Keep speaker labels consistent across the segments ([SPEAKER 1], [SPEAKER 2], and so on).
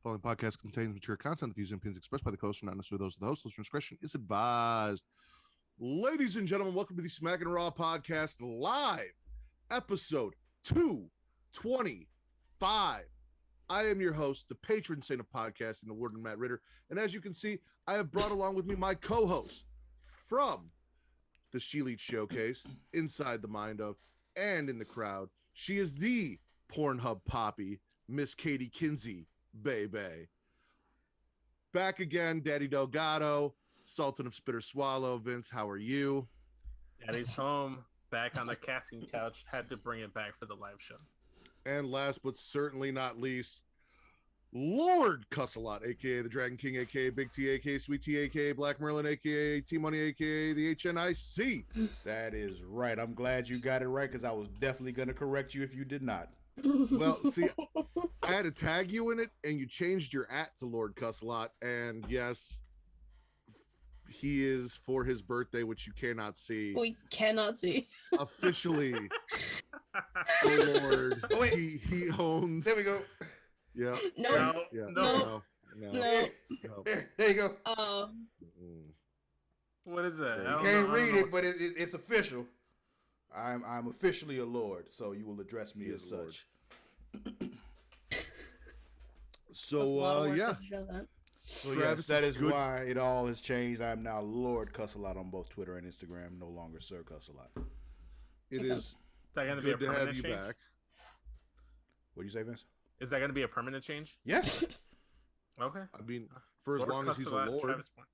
[SPEAKER 1] Following podcast contains mature content. The views and opinions expressed by the host are not necessarily those of the host. Listener discretion is advised. Ladies and gentlemen, welcome to the Smackin It Raw podcast live, episode 225. I am your host, the patron saint of podcasting, the warden Matt Ritter. And as you can see, I have brought along with me my co-host from the She Lead Showcase, Inside the Mind of, and in the crowd. She is the Pornhub Poppy, Miss Katie Kinsey, baby. Back again, Daddy Delgado, Sultan of Spitter Swallow. Vince, how are you?
[SPEAKER 2] Daddy's home, back on the casting couch. Had to bring it back for the live show.
[SPEAKER 1] And last but certainly not least, Lord Cussalot, aka the Dragon King, aka Big T, aka Sweet T, aka Black Merlin, aka T Money, aka the HNIC.
[SPEAKER 3] That is right. I'm glad you got it right because I was definitely going to correct you if you did not.
[SPEAKER 1] Well, see, I had to tag you in it, and you changed your @ to Lord Cussalot. And yes, he is for his birthday, which you cannot see.
[SPEAKER 4] We cannot see.
[SPEAKER 1] Officially, oh Lord,
[SPEAKER 3] Oh, wait.
[SPEAKER 1] he owns.
[SPEAKER 3] There we go.
[SPEAKER 1] Yeah.
[SPEAKER 4] No.
[SPEAKER 1] Yeah.
[SPEAKER 4] No.
[SPEAKER 1] No.
[SPEAKER 3] There you go.
[SPEAKER 1] Mm.
[SPEAKER 2] What is that?
[SPEAKER 3] You can't read it, but it's official. I'm officially a lord, so you will address me as such.
[SPEAKER 1] So yeah.
[SPEAKER 3] So
[SPEAKER 1] Travis,
[SPEAKER 3] yes, that is
[SPEAKER 1] good.
[SPEAKER 3] why it all has changed. I am now Lord Cussalot on both Twitter and Instagram, no longer Sir Cussalot.
[SPEAKER 1] It
[SPEAKER 4] Makes
[SPEAKER 1] is
[SPEAKER 4] sense.
[SPEAKER 2] that going to be a
[SPEAKER 1] good to have
[SPEAKER 2] permanent
[SPEAKER 1] you
[SPEAKER 2] change?
[SPEAKER 1] back.
[SPEAKER 3] What do you say, Vince?
[SPEAKER 2] Is that going to be a permanent change?
[SPEAKER 3] Yes.
[SPEAKER 2] Okay.
[SPEAKER 1] I mean, for as
[SPEAKER 2] Lord
[SPEAKER 1] long as he's a
[SPEAKER 2] Cussalot,
[SPEAKER 1] lord.
[SPEAKER 2] Travis Point.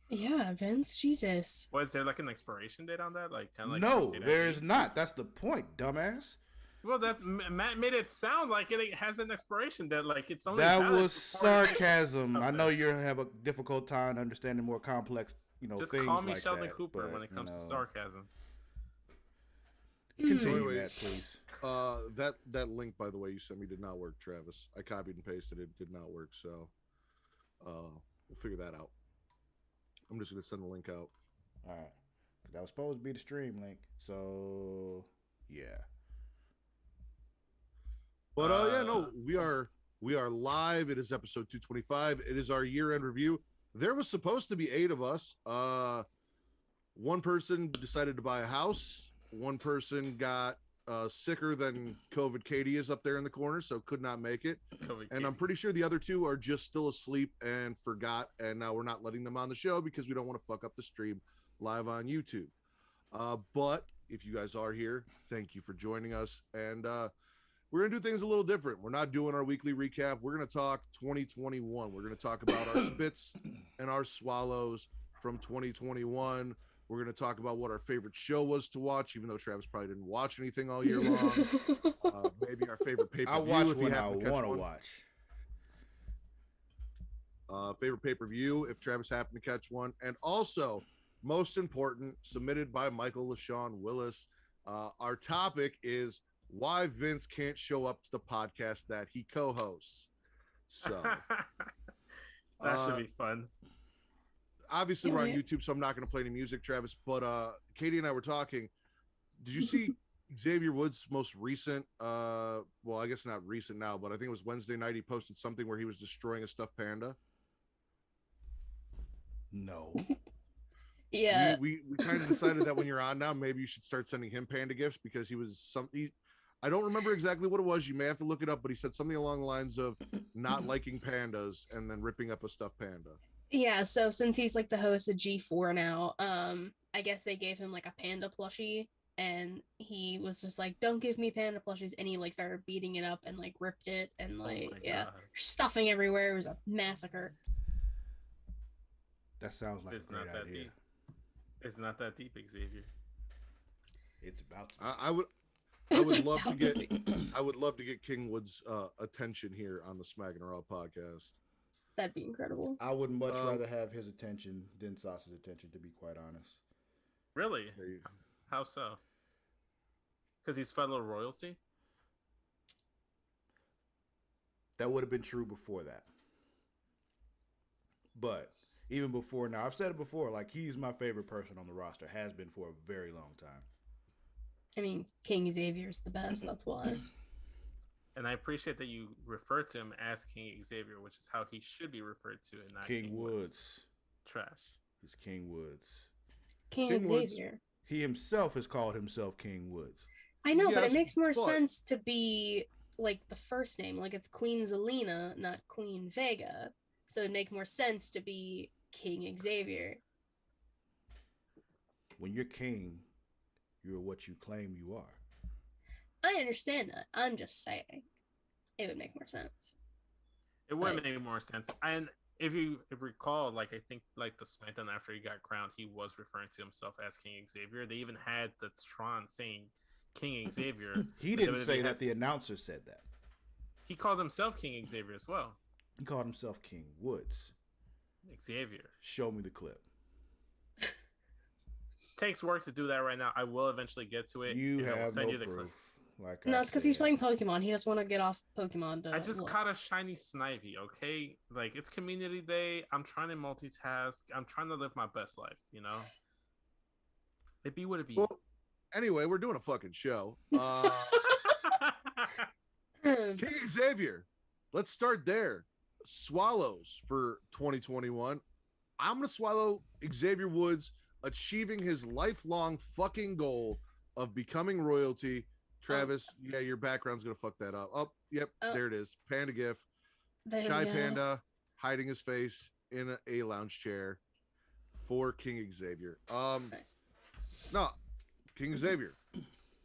[SPEAKER 4] Yeah, Vince, Jesus.
[SPEAKER 2] Was there like an expiration date on that? Like kind of like
[SPEAKER 3] No,
[SPEAKER 2] State
[SPEAKER 3] there
[SPEAKER 2] ID?
[SPEAKER 3] is not. That's the point, dumbass.
[SPEAKER 2] Well, that Matt made it sound like it has an expiration date. Like it's only
[SPEAKER 3] That
[SPEAKER 2] valid
[SPEAKER 3] was
[SPEAKER 2] for 4 years.
[SPEAKER 3] sarcasm. I
[SPEAKER 2] Okay.
[SPEAKER 3] know you have a difficult time understanding more complex,
[SPEAKER 2] Just
[SPEAKER 3] things
[SPEAKER 2] call me
[SPEAKER 3] like
[SPEAKER 2] Sheldon
[SPEAKER 3] that,
[SPEAKER 2] Cooper
[SPEAKER 3] but,
[SPEAKER 2] when it comes to
[SPEAKER 3] you know,
[SPEAKER 2] sarcasm.
[SPEAKER 3] Continue
[SPEAKER 1] Anyway,
[SPEAKER 3] that, please.
[SPEAKER 1] That link, by the way, you sent me did not work, Travis. I copied and pasted it. It did not work. So we'll figure that out. I'm just going to send the link out.
[SPEAKER 3] All right. Because that was supposed to be the stream link. So, yeah.
[SPEAKER 1] But yeah, no, we are live. It is episode 225. It is our year-end review. There was supposed to be 8 of us. One person decided to buy a house. One person got sicker than COVID Katie is up there in the corner, so could not make it. And I'm pretty sure the other 2 are just still asleep and forgot, and now we're not letting them on the show because we don't want to fuck up the stream live on YouTube. But if you guys are here, thank you for joining us. And we're going to do things a little different. We're not doing our weekly recap. We're going to talk 2021. We're going to talk about our spits and our swallows from 2021. We're going to talk about what our favorite show was to watch, even though Travis probably didn't watch anything all year long. Maybe our favorite pay-per-view.
[SPEAKER 3] I watch
[SPEAKER 1] if
[SPEAKER 3] when
[SPEAKER 1] you
[SPEAKER 3] I
[SPEAKER 1] happen to catch
[SPEAKER 3] want to
[SPEAKER 1] one.
[SPEAKER 3] watch.
[SPEAKER 1] Favorite pay-per-view if Travis happened to catch one. And also, most important, submitted by Michael LaShawn Willis. Our topic is why Vince can't show up to the podcast that he co-hosts. So
[SPEAKER 2] that should be fun.
[SPEAKER 1] obviously
[SPEAKER 4] Yeah,
[SPEAKER 1] we're on
[SPEAKER 4] yeah.
[SPEAKER 1] YouTube, so I'm not going to play any music, Travis. But Katie and I were talking. Did you see Xavier Woods' most recent? Well, I guess not recent now, but I think it was Wednesday night. He posted something where he was destroying a stuffed panda.
[SPEAKER 3] No.
[SPEAKER 4] Yeah.
[SPEAKER 1] We kind of decided that when you're on now, maybe you should start sending him panda gifts because he was I don't remember exactly what it was. You may have to look it up, but he said something along the lines of not liking pandas and then ripping up a stuffed panda.
[SPEAKER 4] Yeah, so since he's like the host of G4 now, I guess they gave him like a panda plushie and he was just like, don't give me panda plushies, and he like started beating it up and like ripped it and like
[SPEAKER 2] my
[SPEAKER 4] yeah,
[SPEAKER 2] God.
[SPEAKER 4] stuffing everywhere. It was a massacre.
[SPEAKER 3] That sounds like
[SPEAKER 2] It's
[SPEAKER 3] a great
[SPEAKER 2] not that
[SPEAKER 3] idea.
[SPEAKER 2] deep. It's not that deep, Xavier.
[SPEAKER 3] It's about to.
[SPEAKER 1] I would
[SPEAKER 4] It's
[SPEAKER 1] love to
[SPEAKER 4] about
[SPEAKER 1] get
[SPEAKER 4] be.
[SPEAKER 1] I would love to get Kingwood's attention here on the Smackin It Raw podcast.
[SPEAKER 4] That'd be incredible.
[SPEAKER 3] I would much rather have his attention than Sauce's attention, to be quite honest.
[SPEAKER 2] Really?
[SPEAKER 1] There you-
[SPEAKER 2] How so? Because he's fellow royalty?
[SPEAKER 3] That would have been true before that. But even before now, I've said it before, like he's my favorite person on the roster, has been for a very long time.
[SPEAKER 4] I mean, King Xavier's the best, that's why.
[SPEAKER 2] And I appreciate that you refer to him as King Xavier, which is how he should be referred to, and not
[SPEAKER 3] King Woods.
[SPEAKER 2] Trash.
[SPEAKER 3] He's King Woods.
[SPEAKER 4] King Xavier.
[SPEAKER 3] He himself has called himself King Woods.
[SPEAKER 4] I know, but it
[SPEAKER 1] Yes,
[SPEAKER 4] makes more
[SPEAKER 1] but-
[SPEAKER 4] sense to be like the first name, like it's Queen Zelina, not Queen Vega. So it'd make more sense to be King Xavier.
[SPEAKER 3] When you're king, you're what you claim you are.
[SPEAKER 4] I understand that. I'm just saying it would make more sense.
[SPEAKER 2] It would
[SPEAKER 4] Right.
[SPEAKER 2] make more sense. And if you recall, like I think like the Smackdown after he got crowned, he was referring to himself as King Xavier. They even had the Tron saying King Xavier.
[SPEAKER 3] He
[SPEAKER 2] but
[SPEAKER 3] didn't
[SPEAKER 2] WWE
[SPEAKER 3] say that.
[SPEAKER 2] has-
[SPEAKER 3] The announcer said that.
[SPEAKER 2] He called himself King Xavier as well.
[SPEAKER 3] He called himself King Woods.
[SPEAKER 2] Xavier.
[SPEAKER 3] Show me the clip.
[SPEAKER 2] Takes work to do that right now. I will eventually get to it.
[SPEAKER 3] You
[SPEAKER 2] and I will
[SPEAKER 3] have
[SPEAKER 2] send
[SPEAKER 3] no
[SPEAKER 2] you the
[SPEAKER 3] proof.
[SPEAKER 2] clip.
[SPEAKER 3] Like
[SPEAKER 4] No,
[SPEAKER 3] I
[SPEAKER 4] it's because he's
[SPEAKER 3] said.
[SPEAKER 4] playing Pokemon. He doesn't want to get off Pokemon. To
[SPEAKER 2] I just
[SPEAKER 4] look.
[SPEAKER 2] caught a shiny Snivy, okay? Like, it's community day. I'm trying to multitask. I'm trying to live my best life, you know? It be what it be.
[SPEAKER 1] Well, anyway, we're doing a fucking show. King Xavier. Let's start there. Swallows for 2021. I'm gonna swallow Xavier Woods achieving his lifelong fucking goal of becoming royalty. Travis, yeah, your background's gonna fuck that up. Oh, yep, there it is. Panda GIF.
[SPEAKER 4] There we
[SPEAKER 1] Shy
[SPEAKER 4] go.
[SPEAKER 1] Panda hiding his face in a lounge chair for King Xavier.
[SPEAKER 4] Nice.
[SPEAKER 1] No, King Xavier.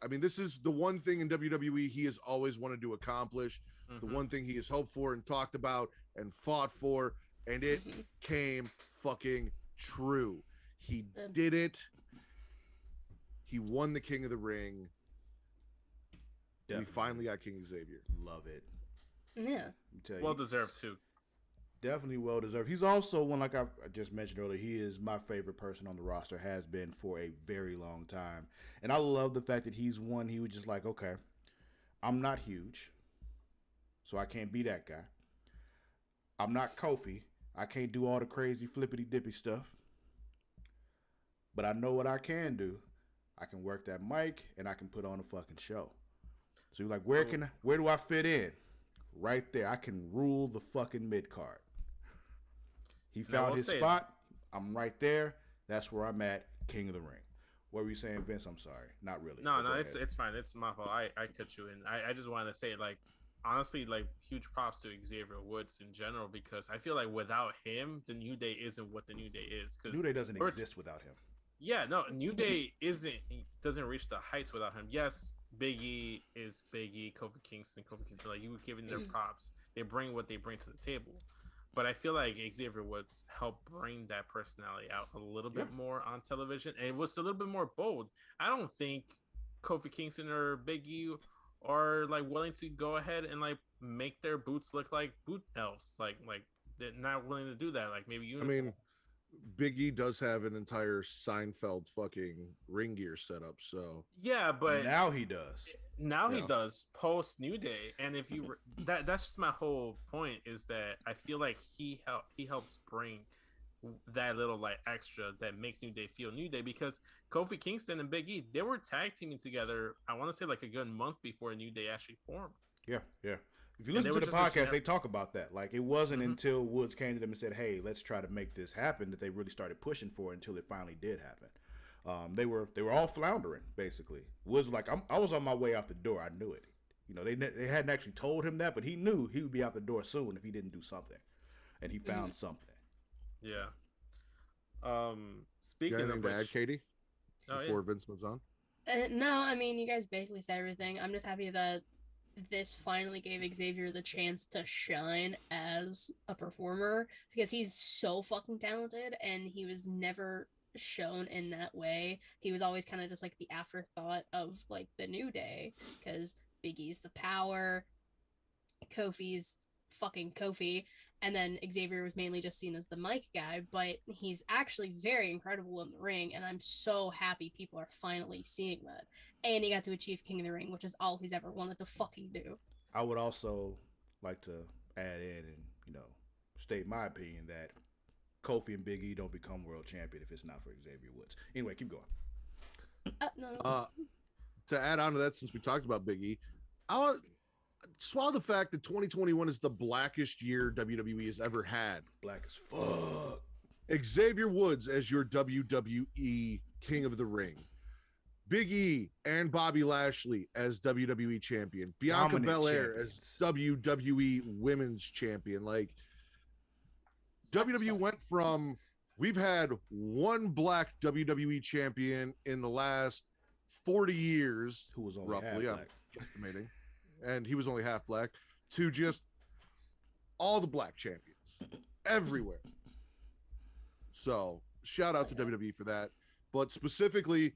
[SPEAKER 1] I mean, this is the one thing in WWE he has always wanted to accomplish. The
[SPEAKER 2] Mhm.
[SPEAKER 1] one thing he has hoped for and talked about and fought for, and it
[SPEAKER 4] Mhm.
[SPEAKER 1] came fucking true. He
[SPEAKER 4] Good.
[SPEAKER 1] did it. He won the King of the Ring.
[SPEAKER 3] Definitely.
[SPEAKER 1] We finally got King Xavier.
[SPEAKER 3] Love it.
[SPEAKER 4] Yeah.
[SPEAKER 3] Let me tell you.
[SPEAKER 2] Well deserved, too.
[SPEAKER 3] Definitely well deserved. He's also one, like I just mentioned earlier, he is my favorite person on the roster, has been for a very long time. And I love the fact that he's one, he was just like, okay, I'm not huge, so I can't be that guy. I'm not Kofi. I can't do all the crazy flippity dippy stuff. But I know what I can do. I can work that mic and I can put on a fucking show. So you're like, where do I fit in? Right there. I can rule the fucking mid card. He
[SPEAKER 2] And I
[SPEAKER 3] found
[SPEAKER 2] will
[SPEAKER 3] his
[SPEAKER 2] say-
[SPEAKER 3] spot. I'm right there. That's where I'm at. King of the Ring. What were you saying, Vince? I'm sorry. Not really.
[SPEAKER 2] No,
[SPEAKER 3] but go
[SPEAKER 2] it's
[SPEAKER 3] ahead.
[SPEAKER 2] it's fine. It's my fault. I cut you in. I just wanted to say, like, honestly, like, huge props to Xavier Woods in general, because I feel like without him, the New Day isn't what the New Day is. Because
[SPEAKER 3] New Day doesn't
[SPEAKER 2] we're-
[SPEAKER 3] exist without him.
[SPEAKER 2] Yeah, no, New Day doesn't reach the heights without him. Yes, Big E is Big E, Kofi Kingston, like, you were giving their props. They bring what they bring to the table. But I feel like Xavier Woods helped bring that personality out a little bit more on television, and it was a little bit more bold. I don't think Kofi Kingston or Big E are like willing to go ahead and like make their boots look like boot elves. Like they're not willing to do that. Like maybe you.
[SPEAKER 1] I mean, Big E does have an entire Seinfeld fucking ring gear setup, so
[SPEAKER 2] yeah, but
[SPEAKER 3] Now he does.
[SPEAKER 2] Now he
[SPEAKER 1] Yeah.
[SPEAKER 2] does post New Day, and if you that's just my whole point, is that I feel like he helps bring that little like extra that makes New Day feel New Day, because Kofi Kingston and Big E, they were tag teaming together, I want to say like a good month before New Day actually formed.
[SPEAKER 3] Yeah, yeah. If you
[SPEAKER 2] And
[SPEAKER 3] listen
[SPEAKER 2] they
[SPEAKER 3] to
[SPEAKER 2] were
[SPEAKER 3] the
[SPEAKER 2] just a
[SPEAKER 3] podcast,
[SPEAKER 2] champ-
[SPEAKER 3] they talk about that. Like, it wasn't
[SPEAKER 2] Mhm.
[SPEAKER 3] until Woods came to them and said, "Hey, let's try to make this happen," that they really started pushing for it until it finally did happen. They were all floundering basically. Woods was like, I was on my way out the door. I knew it. You know, they hadn't actually told him that, but he knew he would be out the door soon if he didn't do something, and he found something.
[SPEAKER 2] Yeah.
[SPEAKER 1] you
[SPEAKER 2] Speaking
[SPEAKER 1] got
[SPEAKER 2] of
[SPEAKER 1] anything to add,
[SPEAKER 2] which,
[SPEAKER 1] Katie,
[SPEAKER 2] oh, yeah.
[SPEAKER 1] before Vince moves on?
[SPEAKER 4] No, I mean, you guys basically said everything. I'm just happy that this finally gave Xavier the chance to shine as a performer, because he's so fucking talented and he was never shown in that way. He was always kind of just like the afterthought of like the New Day, because Big E's the power, Kofi's fucking Kofi, and then Xavier was mainly just seen as the mic guy, but he's actually very incredible in the ring, and I'm so happy people are finally seeing that. And he got to achieve King of the Ring, which is all he's ever wanted to fucking do.
[SPEAKER 3] I would also like to add in and, you know, state my opinion that Kofi and Big E don't become world champion if it's not for Xavier Woods. Anyway, keep going.
[SPEAKER 4] No.
[SPEAKER 1] To add on to that, since we talked about Big E, I swallow the fact that 2021 is the blackest year WWE has ever had.
[SPEAKER 3] Black as fuck.
[SPEAKER 1] Xavier Woods as your WWE King of the Ring. Big E and Bobby Lashley as WWE champion. Bianca Belair as WWE Women's Champion. Like, WWE went from, we've had one black WWE champion in the last 40 years,
[SPEAKER 3] who was only
[SPEAKER 1] roughly,
[SPEAKER 3] half
[SPEAKER 1] I'm estimating, and he was only half black, to just all the black champions everywhere. So shout out to WWE for that. But specifically,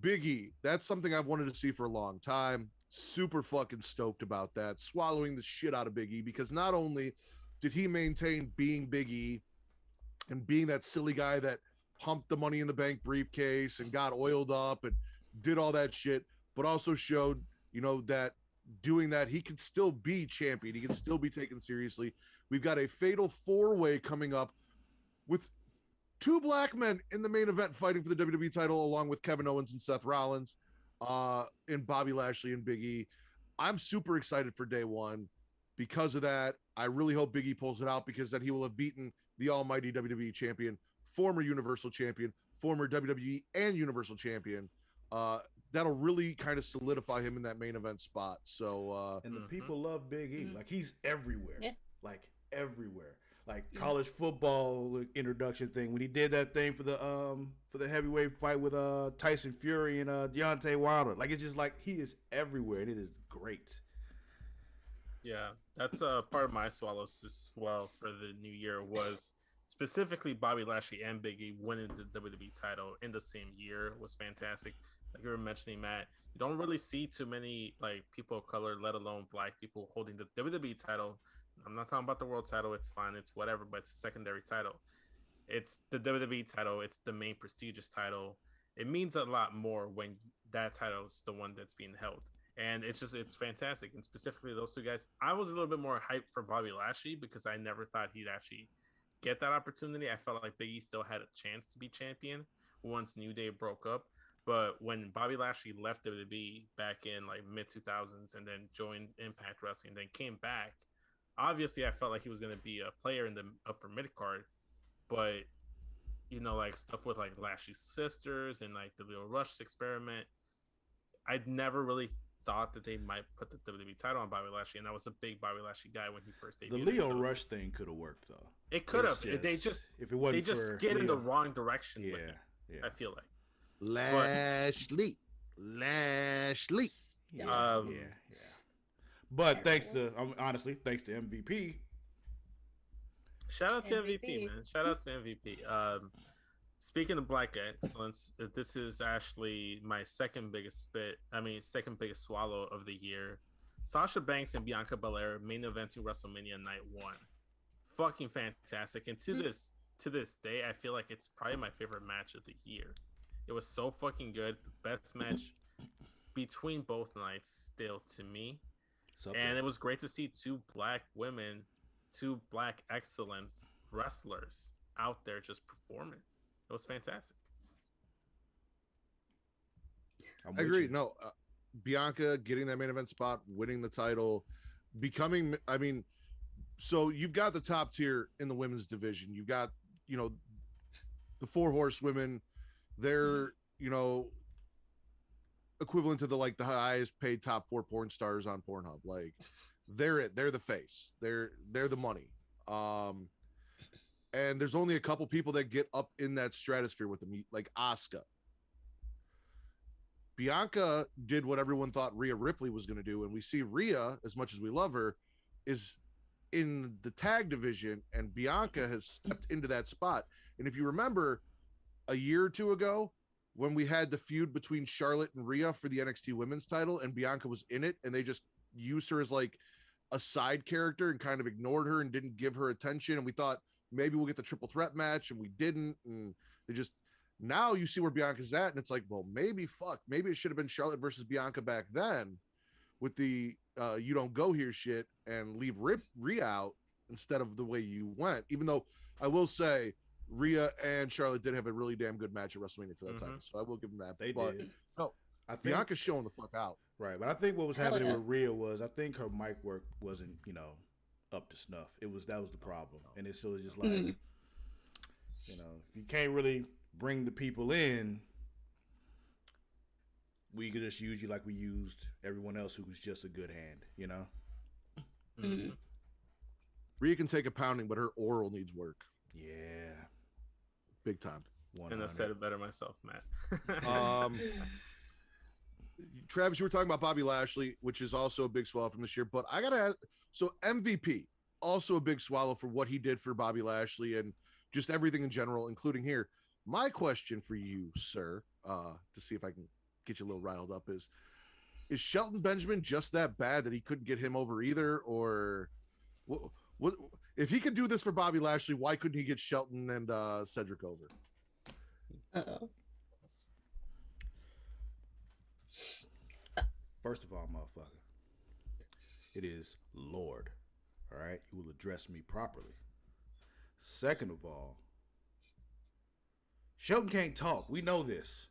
[SPEAKER 1] Big E, that's something I've wanted to see for a long time. Super fucking stoked about that. Swallowing the shit out of Big E, because not only did he maintain being Big E and being that silly guy that pumped the Money in the Bank briefcase and got oiled up and did all that shit, but also showed, you know, that doing that, he could still be champion. He can still be taken seriously. We've got a fatal 4-way coming up with 2 black men in the main event fighting for the WWE title, along with Kevin Owens and Seth Rollins, and Bobby Lashley and Big E. I'm super excited for day one because of that. I really hope Big E pulls it out, because then he will have beaten the almighty WWE champion, former Universal champion, former WWE and Universal champion. That'll really kind of solidify him in that main event spot. So,
[SPEAKER 3] and the people love Big E. Like, he's everywhere.
[SPEAKER 4] Yeah.
[SPEAKER 3] Like, everywhere. Like college football introduction thing when he did that thing for the heavyweight fight with Tyson Fury and Deontay Wilder. Like, it's just like he is everywhere, and it is great.
[SPEAKER 2] Yeah, that's part of my swallows as well for the new year was specifically Bobby Lashley and Big E winning the WWE title in the same year was fantastic. Like you were mentioning, Matt, you don't really see too many like people of color, let alone black people, holding the WWE title. I'm not talking about the world title. It's fine. It's whatever, but it's a secondary title. It's the WWE title. It's the main prestigious title. It means a lot more when that title is the one that's being held. And it's fantastic. And specifically those two guys, I was a little bit more hyped for Bobby Lashley because I never thought he'd actually get that opportunity. I felt like Big E still had a chance to be champion once New Day broke up. But when Bobby Lashley left WWE back in like mid 2000s and then joined Impact Wrestling and then came back, obviously I felt like he was going to be a player in the upper mid card. But, you know, like stuff with like Lashley's sisters and like the Leo Rush experiment, I'd never really thought that they might put the WWE title on Bobby Lashley, and I was a big Bobby Lashley guy when he first debuted.
[SPEAKER 3] The Leo Rush thing could have worked though.
[SPEAKER 2] It could have. They just skid in the wrong direction.
[SPEAKER 3] Yeah.
[SPEAKER 2] I feel like
[SPEAKER 1] Lashley.
[SPEAKER 3] Yeah. But thanks to MVP.
[SPEAKER 2] Shout out to MVP, man. Shout out to MVP. Speaking of black excellence, this is actually my second biggest swallow of the year. Sasha Banks and Bianca Belair main eventing WrestleMania Night 1. Fucking fantastic. And to this day, I feel like it's probably my favorite match of the year. It was so fucking good. The best match between both nights still to me. And it was great to see 2 black women, 2 black excellent wrestlers out there just performing. It was fantastic.
[SPEAKER 1] I agree. No, Bianca getting that main event spot, winning the title, becoming, I mean, so you've got the top tier in the women's division. You've got, you know, the 4 horsewomen. They're, you know, equivalent to the highest paid top 4 porn stars on Pornhub. Like, they're the face. They're the money. And there's only a couple people that get up in that stratosphere with them, like Asuka. Bianca did what everyone thought Rhea Ripley was going to do, and we see Rhea, as much as we love her, is in the tag division, and Bianca has stepped into that spot. And if you remember, a year or 2 ago, when we had the feud between Charlotte and Rhea for the NXT Women's title, and Bianca was in it, and they just used her as like a side character and kind of ignored her and didn't give her attention, and we thought maybe we'll get the triple threat match, and we didn't, and they just, now you see where Bianca's at, and it's like, well, maybe it should have been Charlotte versus Bianca back then with the you don't go here shit and leave Rhea out instead of the way you went. Even though I will say Rhea and Charlotte did have a really damn good match at WrestleMania for that time, so I will give them that.
[SPEAKER 3] They
[SPEAKER 1] did. No,
[SPEAKER 3] I think
[SPEAKER 1] Bianca's showing the fuck out.
[SPEAKER 3] Right, but I think what was
[SPEAKER 4] Hell
[SPEAKER 3] happening
[SPEAKER 4] yeah.
[SPEAKER 3] with Rhea was I think her mic work wasn't, up to snuff. That was the problem, and it's so just like,
[SPEAKER 4] Mhm.
[SPEAKER 3] if you can't really bring the people in, we could just use you like we used everyone else who was just a good hand.
[SPEAKER 4] Mhm.
[SPEAKER 1] Rhea can take a pounding, but her oral needs work.
[SPEAKER 3] Yeah,
[SPEAKER 1] Big time.
[SPEAKER 2] And I said it better myself, Matt.
[SPEAKER 1] Travis, you were talking about Bobby Lashley, which is also a big swallow from this year. But I gotta ask, so MVP, also a big swallow for what he did for Bobby Lashley and just everything in general, including here. My question for you, sir, to see if I can get you a little riled up, is Shelton Benjamin just that bad that he couldn't get him over either? Or what if he could do this for Bobby Lashley, why couldn't he get Shelton and Cedric over?
[SPEAKER 4] Uh-oh.
[SPEAKER 3] First of all, motherfucker, it is Lord. All right, you will address me properly. Second of all, Shelton can't talk. We know this.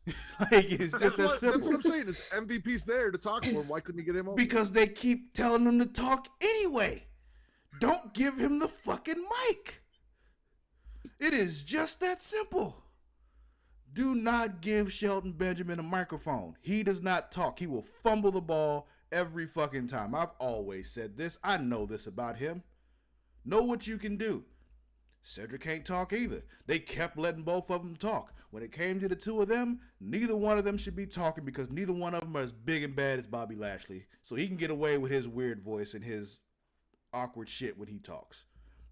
[SPEAKER 3] It's just that simple.
[SPEAKER 1] That's what I'm saying. Is MVP's there to talk for him? Why couldn't he get him over?
[SPEAKER 3] Because they keep telling him to talk anyway. Don't give him the fucking mic. It is just that simple. Do not give Shelton Benjamin a microphone. He does not talk. He will fumble the ball every fucking time. I've always said this. I know this about him. Know what you can do. Cedric can't talk either. They kept letting both of them talk. When it came to the two of them, neither one of them should be talking because neither one of them are as big and bad as Bobby Lashley. So he can get away with his weird voice and his awkward shit when he talks.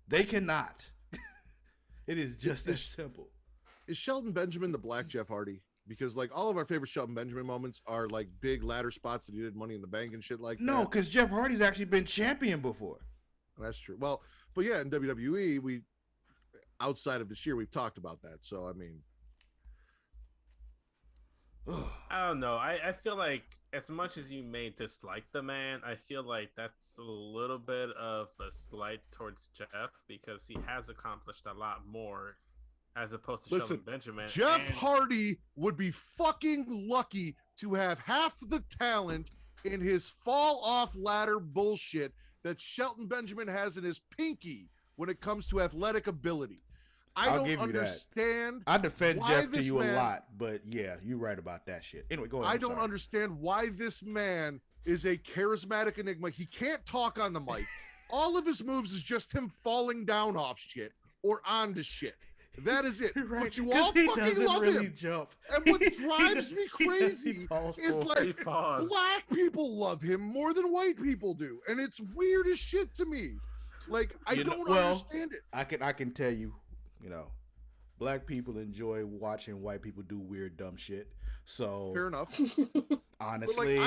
[SPEAKER 3] They cannot. It is just that simple.
[SPEAKER 1] Is Shelton Benjamin the Black Jeff Hardy? Because like all of our favorite Shelton Benjamin moments are like big ladder spots that he did Money in the Bank and shit like that.
[SPEAKER 3] No, because Jeff Hardy's actually been champion before.
[SPEAKER 1] That's true. Well, but yeah, in WWE, we outside of this year, we've talked about that. So I mean,
[SPEAKER 2] I don't know. I feel like as much as you may dislike the man, I feel like that's a little bit of a slight towards Jeff because he has accomplished a lot more as opposed to
[SPEAKER 1] listen,
[SPEAKER 2] Shelton Benjamin.
[SPEAKER 1] Jeff Hardy would be fucking lucky to have half the talent in his fall off ladder bullshit that Shelton Benjamin has in his pinky when it comes to athletic ability.
[SPEAKER 3] I'll
[SPEAKER 1] don't understand.
[SPEAKER 3] I defend
[SPEAKER 1] why
[SPEAKER 3] Jeff to
[SPEAKER 1] this
[SPEAKER 3] you
[SPEAKER 1] man,
[SPEAKER 3] a lot, but yeah, you're right about that shit. Anyway, go ahead.
[SPEAKER 1] I don't understand why this man is a charismatic enigma. He can't talk on the mic. All of his moves is just him falling down off shit or onto shit. That is it.
[SPEAKER 3] Right.
[SPEAKER 1] But you all fucking love
[SPEAKER 3] really
[SPEAKER 1] him.
[SPEAKER 3] Jump.
[SPEAKER 1] And what drives me crazy is
[SPEAKER 2] He
[SPEAKER 1] like
[SPEAKER 2] falls.
[SPEAKER 1] black people love him more than white people do. And it's weird as shit to me. Like, I don't understand it.
[SPEAKER 3] I can tell you, black people enjoy watching white people do weird, dumb shit. So
[SPEAKER 1] Fair enough.
[SPEAKER 3] honestly,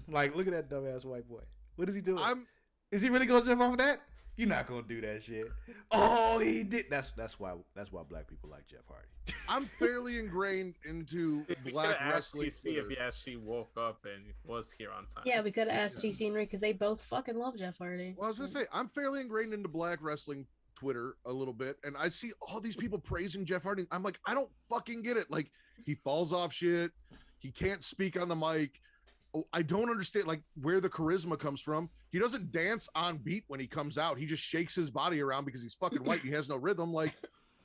[SPEAKER 3] like look at that dumbass white boy. What is he doing?
[SPEAKER 1] I'm
[SPEAKER 3] Is he really gonna jump off of that? You're not gonna do that shit. Oh, he did. That's why black people like Jeff Hardy.
[SPEAKER 1] I'm fairly ingrained into
[SPEAKER 2] We
[SPEAKER 1] black
[SPEAKER 2] could ask
[SPEAKER 1] wrestling.
[SPEAKER 2] TC if he actually woke up and was here on time.
[SPEAKER 4] Yeah, we could have asked TC and Ray because they both fucking love Jeff Hardy.
[SPEAKER 1] Well, I was gonna say I'm fairly ingrained into black wrestling Twitter a little bit, and I see all these people praising Jeff Hardy. I'm like, I don't fucking get it. Like, he falls off shit. He can't speak on the mic. Oh, I don't understand like where the charisma comes from. He doesn't dance on beat when he comes out. He just shakes his body around because he's fucking white. He has no rhythm. Like,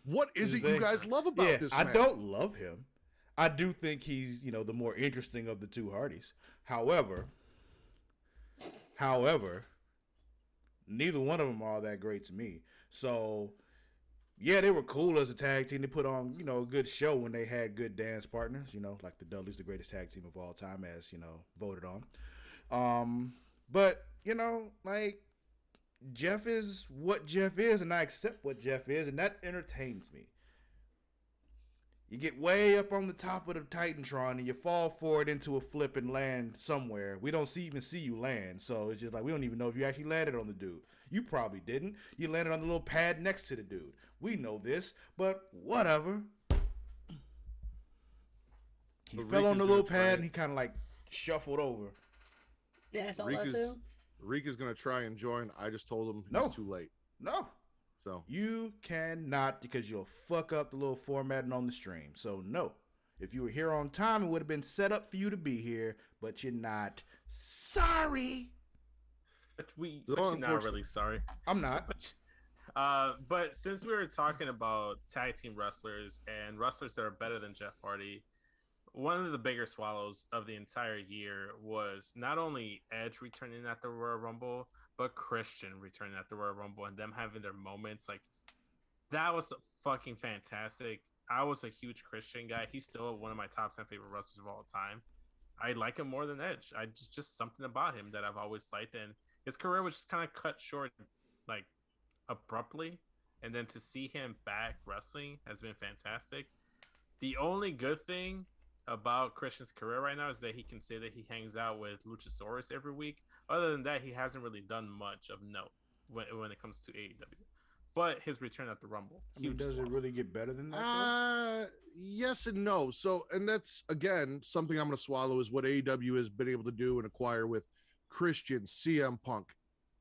[SPEAKER 1] what is it you guys love about this man?
[SPEAKER 3] I don't love him. I do think he's, the more interesting of the two Hardys. However, neither one of them are all that great to me. So, yeah, they were cool as a tag team. They put on, a good show when they had good dance partners, like the Dudleys, the greatest tag team of all time, as, voted on. But, like, Jeff is what Jeff is, and I accept what Jeff is, and that entertains me. You get way up on the top of the Titantron, and you fall forward into a flip and land somewhere. We don't even see you land, so it's just like we don't even know if you actually landed on the dude. You probably didn't. You landed on the little pad next to the dude. We know this, but whatever. He fell on the little pad, and he kind of like shuffled over.
[SPEAKER 4] Yeah, I saw that too.
[SPEAKER 1] Reek is gonna try and join. I just told him
[SPEAKER 3] No.
[SPEAKER 1] he's too late.
[SPEAKER 3] No.
[SPEAKER 1] So
[SPEAKER 3] You cannot because you'll fuck up the little formatting on the stream. So no, If you were here on time, it would have been set up for you to be here, but you're not. Sorry.
[SPEAKER 2] But you're not really sorry.
[SPEAKER 3] I'm not.
[SPEAKER 2] But since we were talking about tag team wrestlers and wrestlers that are better than Jeff Hardy, one of the bigger swallows of the entire year was not only Edge returning at the Royal Rumble, but Christian returning at the Royal Rumble and them having their moments. Like, that was fucking fantastic. I was a huge Christian guy. He's still one of my top 10 favorite wrestlers of all time. I like him more than Edge. I just something about him that I've always liked. And his career was just kind of cut short, like, abruptly. And then to see him back wrestling has been fantastic. The only good thing about Christian's career right now is that he can say that he hangs out with Luchasaurus every week. Other than that, he hasn't really done much of note when it comes to AEW. But his return at the Rumble.
[SPEAKER 3] Does it really get better than that?
[SPEAKER 1] Yes and no. So, and that's, again, something I'm going to swallow is what AEW has been able to do and acquire with Christian, CM Punk,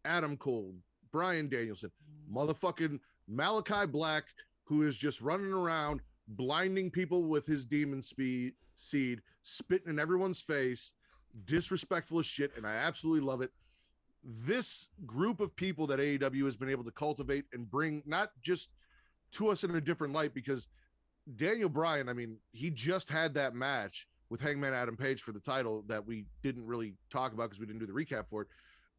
[SPEAKER 1] Adam Cole, Bryan Danielson, motherfucking Malachi Black, who is just running around, blinding people with his demon seed, spitting in everyone's face, disrespectful as shit, and I absolutely love it. This group of people that AEW has been able to cultivate and bring not just to us in a different light, because Daniel Bryan, I mean, he just had that match with Hangman Adam Page for the title that we didn't really talk about because we didn't do the recap for it.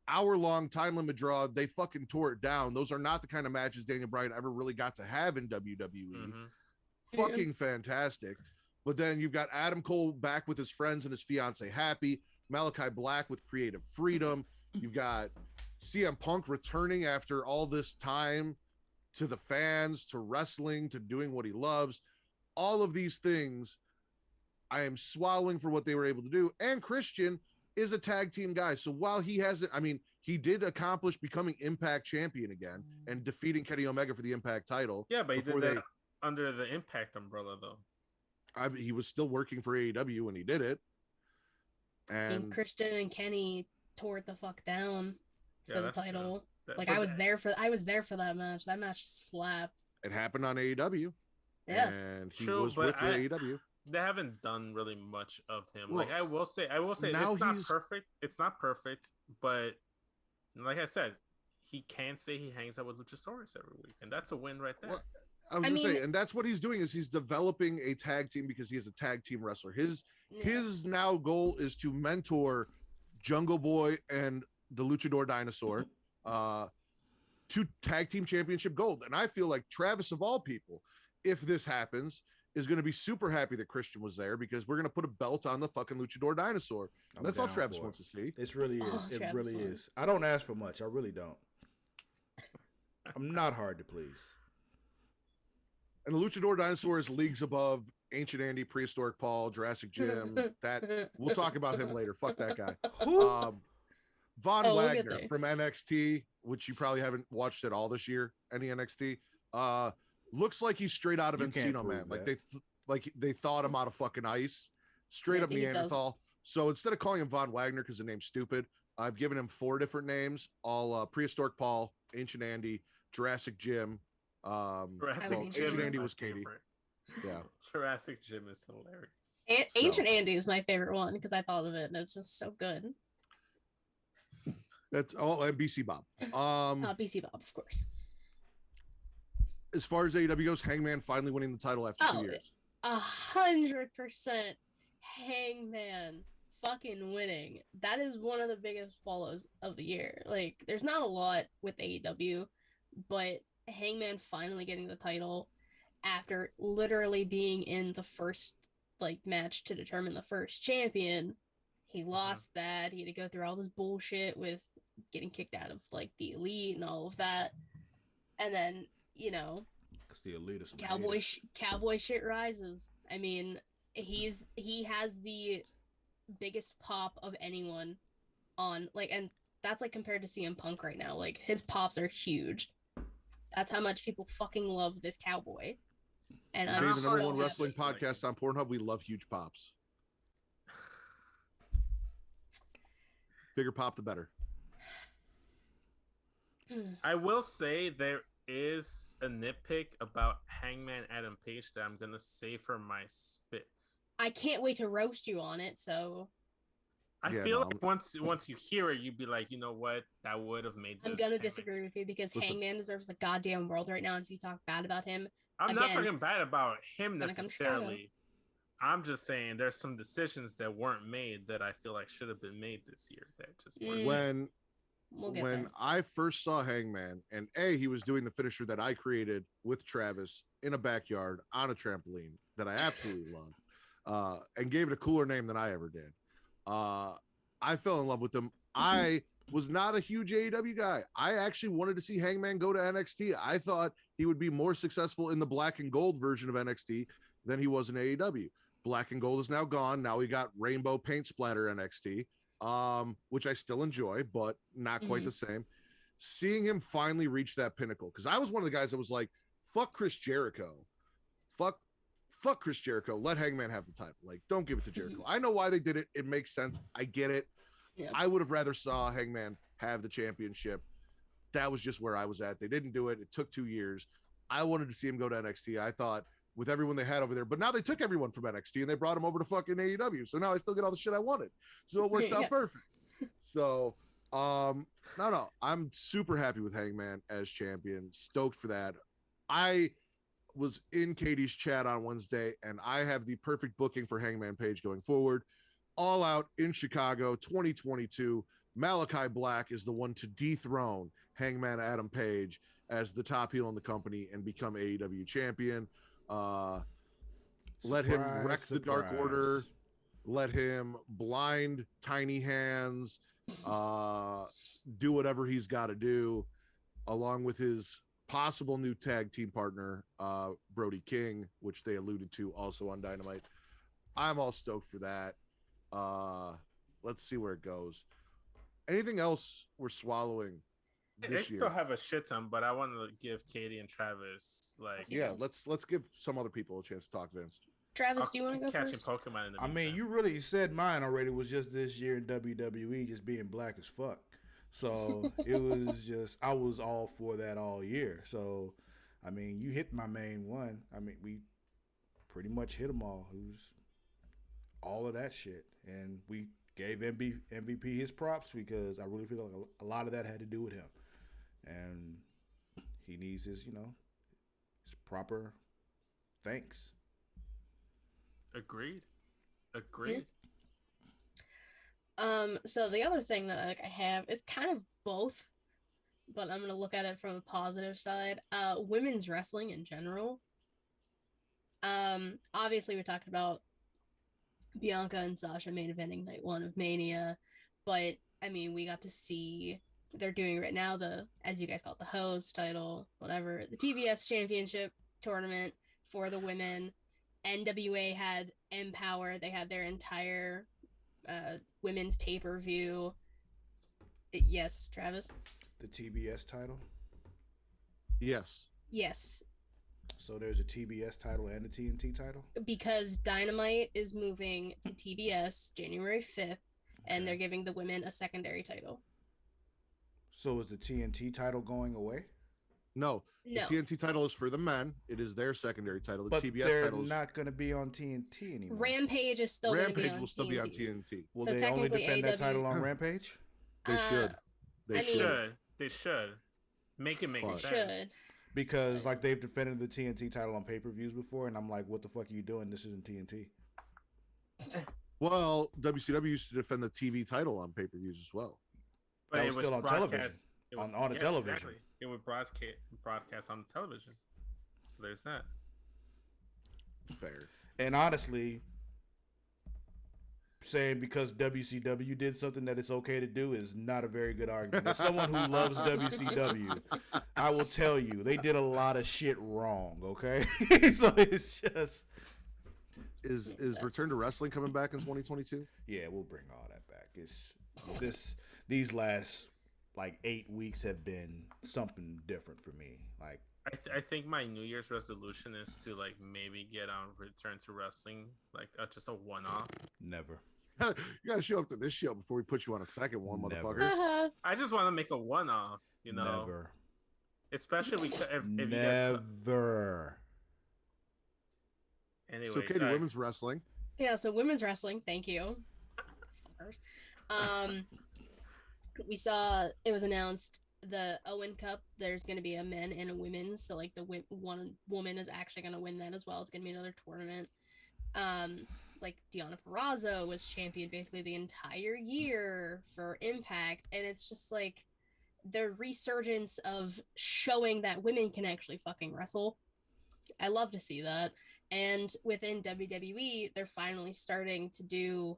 [SPEAKER 1] Hour-long time limit draw, they fucking tore it down. Those are not the kind of matches Daniel Bryan ever really got to have in WWE. Fucking fantastic. But then you've got Adam Cole back with his friends and his fiance Happy, Malachi Black with Creative Freedom. You've got CM Punk returning after all this time to the fans, to wrestling, to doing what he loves. All of these things I am swallowing for what they were able to do. And Christian is a tag team guy. So while he hasn't, I mean, he did accomplish becoming Impact champion again and defeating Kenny Omega for the Impact title.
[SPEAKER 2] Yeah, but he did that under the Impact umbrella, though.
[SPEAKER 1] He was still working for AEW when he did it. And
[SPEAKER 4] Christian and Kenny tore it the fuck down for the title.
[SPEAKER 2] Like,
[SPEAKER 4] I was there for that match. That match slapped.
[SPEAKER 1] It happened on AEW.
[SPEAKER 4] Yeah.
[SPEAKER 1] And he was with AEW.
[SPEAKER 2] They haven't done really much of him.
[SPEAKER 1] Well,
[SPEAKER 2] like I will say it's not perfect. It's not perfect, but like I said, he can say he hangs out with Luchasaurus every week, and that's a win right there.
[SPEAKER 1] Well, I was gonna say, and that's what he's doing is he's developing a tag team because he is a tag team wrestler. His now goal is to mentor Jungle Boy and the Luchador Dinosaur to tag team championship gold. And I feel like Travis, of all people, if this happens, is going to be super happy that Christian was there because we're going to put a belt on the fucking Luchador Dinosaur. And that's all Travis wants to see.
[SPEAKER 3] It really is. It really is. I don't ask for much. I really don't. I'm not hard to please.
[SPEAKER 1] And the Luchador Dinosaur is leagues above Ancient Andy, Prehistoric Paul, Jurassic Jim. That we'll talk about him later. Fuck that guy. Von Wagner from NXT, which you probably haven't watched at all this year. Any NXT, looks like he's straight out of Encino Man. Like they thawed him out of fucking ice, straight up Neanderthal. So instead of calling him Von Wagner because the name's stupid, I've given him 4 different names: all Prehistoric Paul, Ancient Andy, Jurassic Jim. Ancient Andy was Katie. Yeah,
[SPEAKER 2] Jurassic Jim is hilarious.
[SPEAKER 4] Ancient Andy is my favorite one because I thought of it and it's just so good.
[SPEAKER 1] That's all. And BC Bob.
[SPEAKER 4] BC Bob, of course.
[SPEAKER 1] As far as AEW goes, Hangman finally winning the title after 2 years.
[SPEAKER 4] 100% Hangman fucking winning. That is one of the biggest follows of the year. Like, there's not a lot with AEW, but Hangman finally getting the title after literally being in the first match to determine the first champion. He lost that. He had to go through all this bullshit with getting kicked out of the elite and all of that. And then,
[SPEAKER 3] the elite is
[SPEAKER 4] cowboy shit rises. I mean, he has the biggest pop of anyone on and that's compared to CM Punk right now. His pops are huge. That's how much people fucking love this cowboy. And
[SPEAKER 1] I'm the number one wrestling podcast on Pornhub. We love huge pops. Bigger pop, the better.
[SPEAKER 2] I will say there is a nitpick about Hangman Adam Page that I'm gonna save for my spits.
[SPEAKER 4] I can't wait to roast you on it. So
[SPEAKER 2] I
[SPEAKER 1] Yeah,
[SPEAKER 2] feel
[SPEAKER 1] no,
[SPEAKER 2] like once you hear it, you'd be like, you know what, that would have made this.
[SPEAKER 4] I'm gonna disagree with you because
[SPEAKER 1] Listen.
[SPEAKER 4] Hangman deserves the goddamn world right now. And if you talk bad about him,
[SPEAKER 2] I'm not
[SPEAKER 4] again,
[SPEAKER 2] talking bad about him
[SPEAKER 4] gonna come to Chicago.
[SPEAKER 2] necessarily. I'm just saying there's some decisions that weren't made that I feel like should have been made this year that just weren't.
[SPEAKER 1] When I first saw Hangman, and he was doing the finisher that I created with Travis in a backyard on a trampoline that I absolutely love, and gave it a cooler name than I ever did. I fell in love with him. I was not a huge AEW guy. I actually wanted to see Hangman go to NXT. I thought he would be more successful in the black and gold version of NXT than he was in AEW. Black and gold is now gone. Now we got rainbow paint splatter NXT, which I still enjoy, but not quite the same. Seeing him finally reach that pinnacle, because I was one of the guys that was like, fuck Chris Jericho. Fuck Chris Jericho. Let Hangman have the title. Like, don't give it to Jericho. I know why they did it. It makes sense. I get it.
[SPEAKER 4] Yeah.
[SPEAKER 1] I would have rather saw Hangman have the championship. That was just where I was at. They didn't do it. It took 2 years. I wanted to see him go to NXT. I thought with everyone they had over there, but now they took everyone from NXT and they brought him over to fucking AEW. So now I still get all the shit I wanted. So it works out perfect. So, no, I'm super happy with Hangman as champion. Stoked for that. I was in Katie's chat on Wednesday, and I have the perfect booking for Hangman Page going forward. All Out in Chicago, 2022. Malachi Black is the one to dethrone Hangman Adam Page as the top heel in the company and become AEW champion. Let him wreck the Dark Order. Let him blind Tiny Hands. Do whatever he's got to do, along with his possible new tag team partner, Brody King, which they alluded to also on Dynamite. I'm all stoked for that. Let's see where it goes. Anything else we're swallowing this year?
[SPEAKER 2] I still have a shit ton, but I want to give Katie and Travis
[SPEAKER 1] let's give some other people a chance to talk, Vince.
[SPEAKER 4] Travis, do you want to go
[SPEAKER 2] catching
[SPEAKER 4] first?
[SPEAKER 2] Pokemon in the
[SPEAKER 3] I mean, you really said mine already was just this year in WWE just being black as fuck. So it was just, I was all for that all year. So, I mean, you hit my main one. I mean, we pretty much hit them all. It was all of that shit. And we gave MVP his props because I really feel like a lot of that had to do with him. And he needs his, his proper thanks.
[SPEAKER 2] Agreed.
[SPEAKER 4] So the other thing that I have is kind of both, but I'm gonna look at it from a positive side. Women's wrestling in general. Obviously we talked about Bianca and Sasha main eventing night 1 of Mania, but I mean we got to see they're doing right now as you guys call it, the host title, whatever, the TBS Championship tournament for the women. NWA had Empower. They had their entire women's pay-per-view. Yes, Travis?
[SPEAKER 3] The TBS title?
[SPEAKER 1] Yes.
[SPEAKER 3] So there's a TBS title and a TNT title?
[SPEAKER 4] Because Dynamite is moving to TBS January 5th, and they're giving the women a secondary title.
[SPEAKER 3] So is the TNT title going away?
[SPEAKER 1] No. The TNT title is for the men. It is their secondary title. The
[SPEAKER 3] but
[SPEAKER 1] TBS
[SPEAKER 3] they're
[SPEAKER 1] title is
[SPEAKER 3] not going to be on TNT anymore.
[SPEAKER 4] Rampage is still
[SPEAKER 1] Rampage
[SPEAKER 4] will
[SPEAKER 1] still be on TNT.
[SPEAKER 3] Will
[SPEAKER 4] So
[SPEAKER 3] they only
[SPEAKER 4] technically
[SPEAKER 3] defend that
[SPEAKER 4] AEW
[SPEAKER 3] title on Rampage?
[SPEAKER 1] They should.
[SPEAKER 2] They should. Make it make sense.
[SPEAKER 4] Should.
[SPEAKER 3] Because like they've defended the TNT title on pay-per-views before, and I'm like, what the fuck are you doing? This isn't TNT.
[SPEAKER 1] Well, WCW used to defend the TV title on pay-per-views as well.
[SPEAKER 2] But
[SPEAKER 3] that was still on television. On a television.
[SPEAKER 2] Exactly. It would broadcast on the television. So there's that.
[SPEAKER 1] Fair.
[SPEAKER 3] And honestly, saying because WCW did something that it's okay to do is not a very good argument. As someone who loves WCW, I will tell you, they did a lot of shit wrong, okay? So it's just...
[SPEAKER 1] Is Return to Wrestling coming back in 2022?
[SPEAKER 3] Yeah, we'll bring all that back. These last like 8 weeks have been something different for me. Like
[SPEAKER 2] I think my New Year's resolution is to like maybe get on Return to Wrestling, like just a one-off.
[SPEAKER 3] Never.
[SPEAKER 1] You gotta show up to this show before we put you on a second one,
[SPEAKER 3] Never.
[SPEAKER 1] motherfucker.
[SPEAKER 2] I just want to make a one-off,
[SPEAKER 3] Never.
[SPEAKER 2] Especially if you guys.
[SPEAKER 3] Never.
[SPEAKER 2] Anyway,
[SPEAKER 1] so Katie, women's wrestling.
[SPEAKER 4] Yeah, so women's wrestling, thank you. Fuckers. We saw it was announced the Owen Cup. There's going to be a men and a women's, so like the one woman is actually going to win that as well. It's going to be another tournament. Like Deonna Purrazzo was champion basically the entire year for Impact, and it's just like the resurgence of showing that women can actually fucking wrestle. I love to see that. And within WWE, they're finally starting to do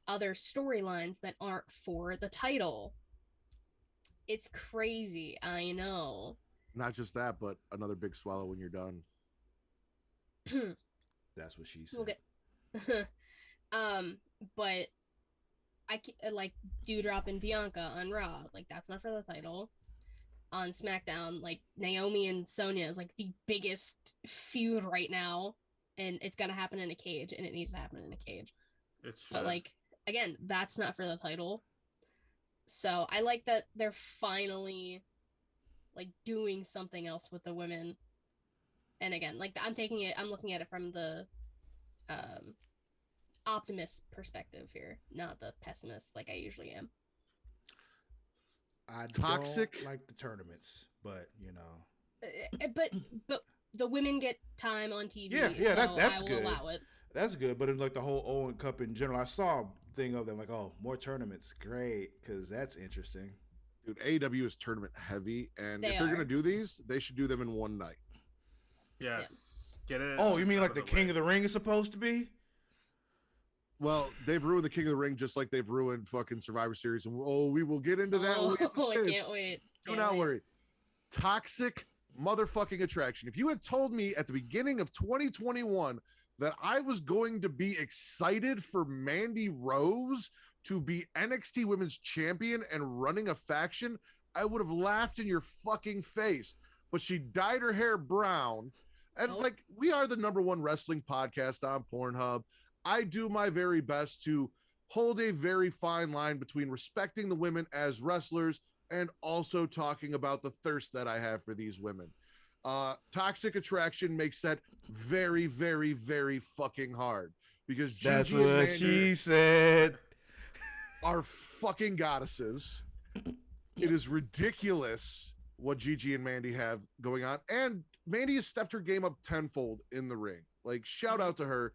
[SPEAKER 4] other storylines that aren't for the title. It's crazy, I know.
[SPEAKER 1] Not just that, but another big swallow when you're done.
[SPEAKER 3] That's what she said.
[SPEAKER 4] We'll get but I like Dewdrop and Bianca on Raw, like that's not for the title. On Smackdown, like Naomi and Sonya is like the biggest feud right now, and it's gonna happen in a cage, and it needs to happen in a cage. But like again, that's not for the title. So I like that they're finally like doing something else with the women. And again, like I'm looking at it from the optimist perspective here, not the pessimist like I usually am.
[SPEAKER 3] I
[SPEAKER 1] Toxic
[SPEAKER 3] don't like the tournaments, but you know.
[SPEAKER 4] But the women get time on TV.
[SPEAKER 3] Yeah,
[SPEAKER 4] so
[SPEAKER 3] that's
[SPEAKER 4] I will
[SPEAKER 3] good.
[SPEAKER 4] allow it.
[SPEAKER 3] That's good, but in like the whole Owen Cup in general, I saw a thing of them like, oh, more tournaments, great, because that's interesting.
[SPEAKER 1] Dude, AEW is tournament heavy, and if they're
[SPEAKER 4] are.
[SPEAKER 1] gonna do these, they should do them in one night.
[SPEAKER 2] Yes. Get it.
[SPEAKER 3] Oh, you mean like the King of the Ring is supposed to be?
[SPEAKER 1] Well, they've ruined the King of the Ring just like they've ruined fucking Survivor Series, and we will get into that. When we get to
[SPEAKER 4] Oh, I
[SPEAKER 1] Spence.
[SPEAKER 4] can't wait.
[SPEAKER 1] Do not worry. Toxic motherfucking attraction. If you had told me at the beginning of 2021 that I was going to be excited for Mandy Rose to be NXT Women's Champion and running a faction, I would have laughed in your fucking face. But she dyed her hair brown. And like, we are the #1 wrestling podcast on Pornhub. I do my very best to hold a very fine line between respecting the women as wrestlers and also talking about the thirst that I have for these women. Toxic attraction makes that very, very, very fucking hard because Gigi
[SPEAKER 3] That's
[SPEAKER 1] and
[SPEAKER 3] what
[SPEAKER 1] Mandy
[SPEAKER 3] she said.
[SPEAKER 1] are fucking goddesses. It is ridiculous what Gigi and Mandy have going on, and Mandy has stepped her game up tenfold in the ring. Like, shout out to her.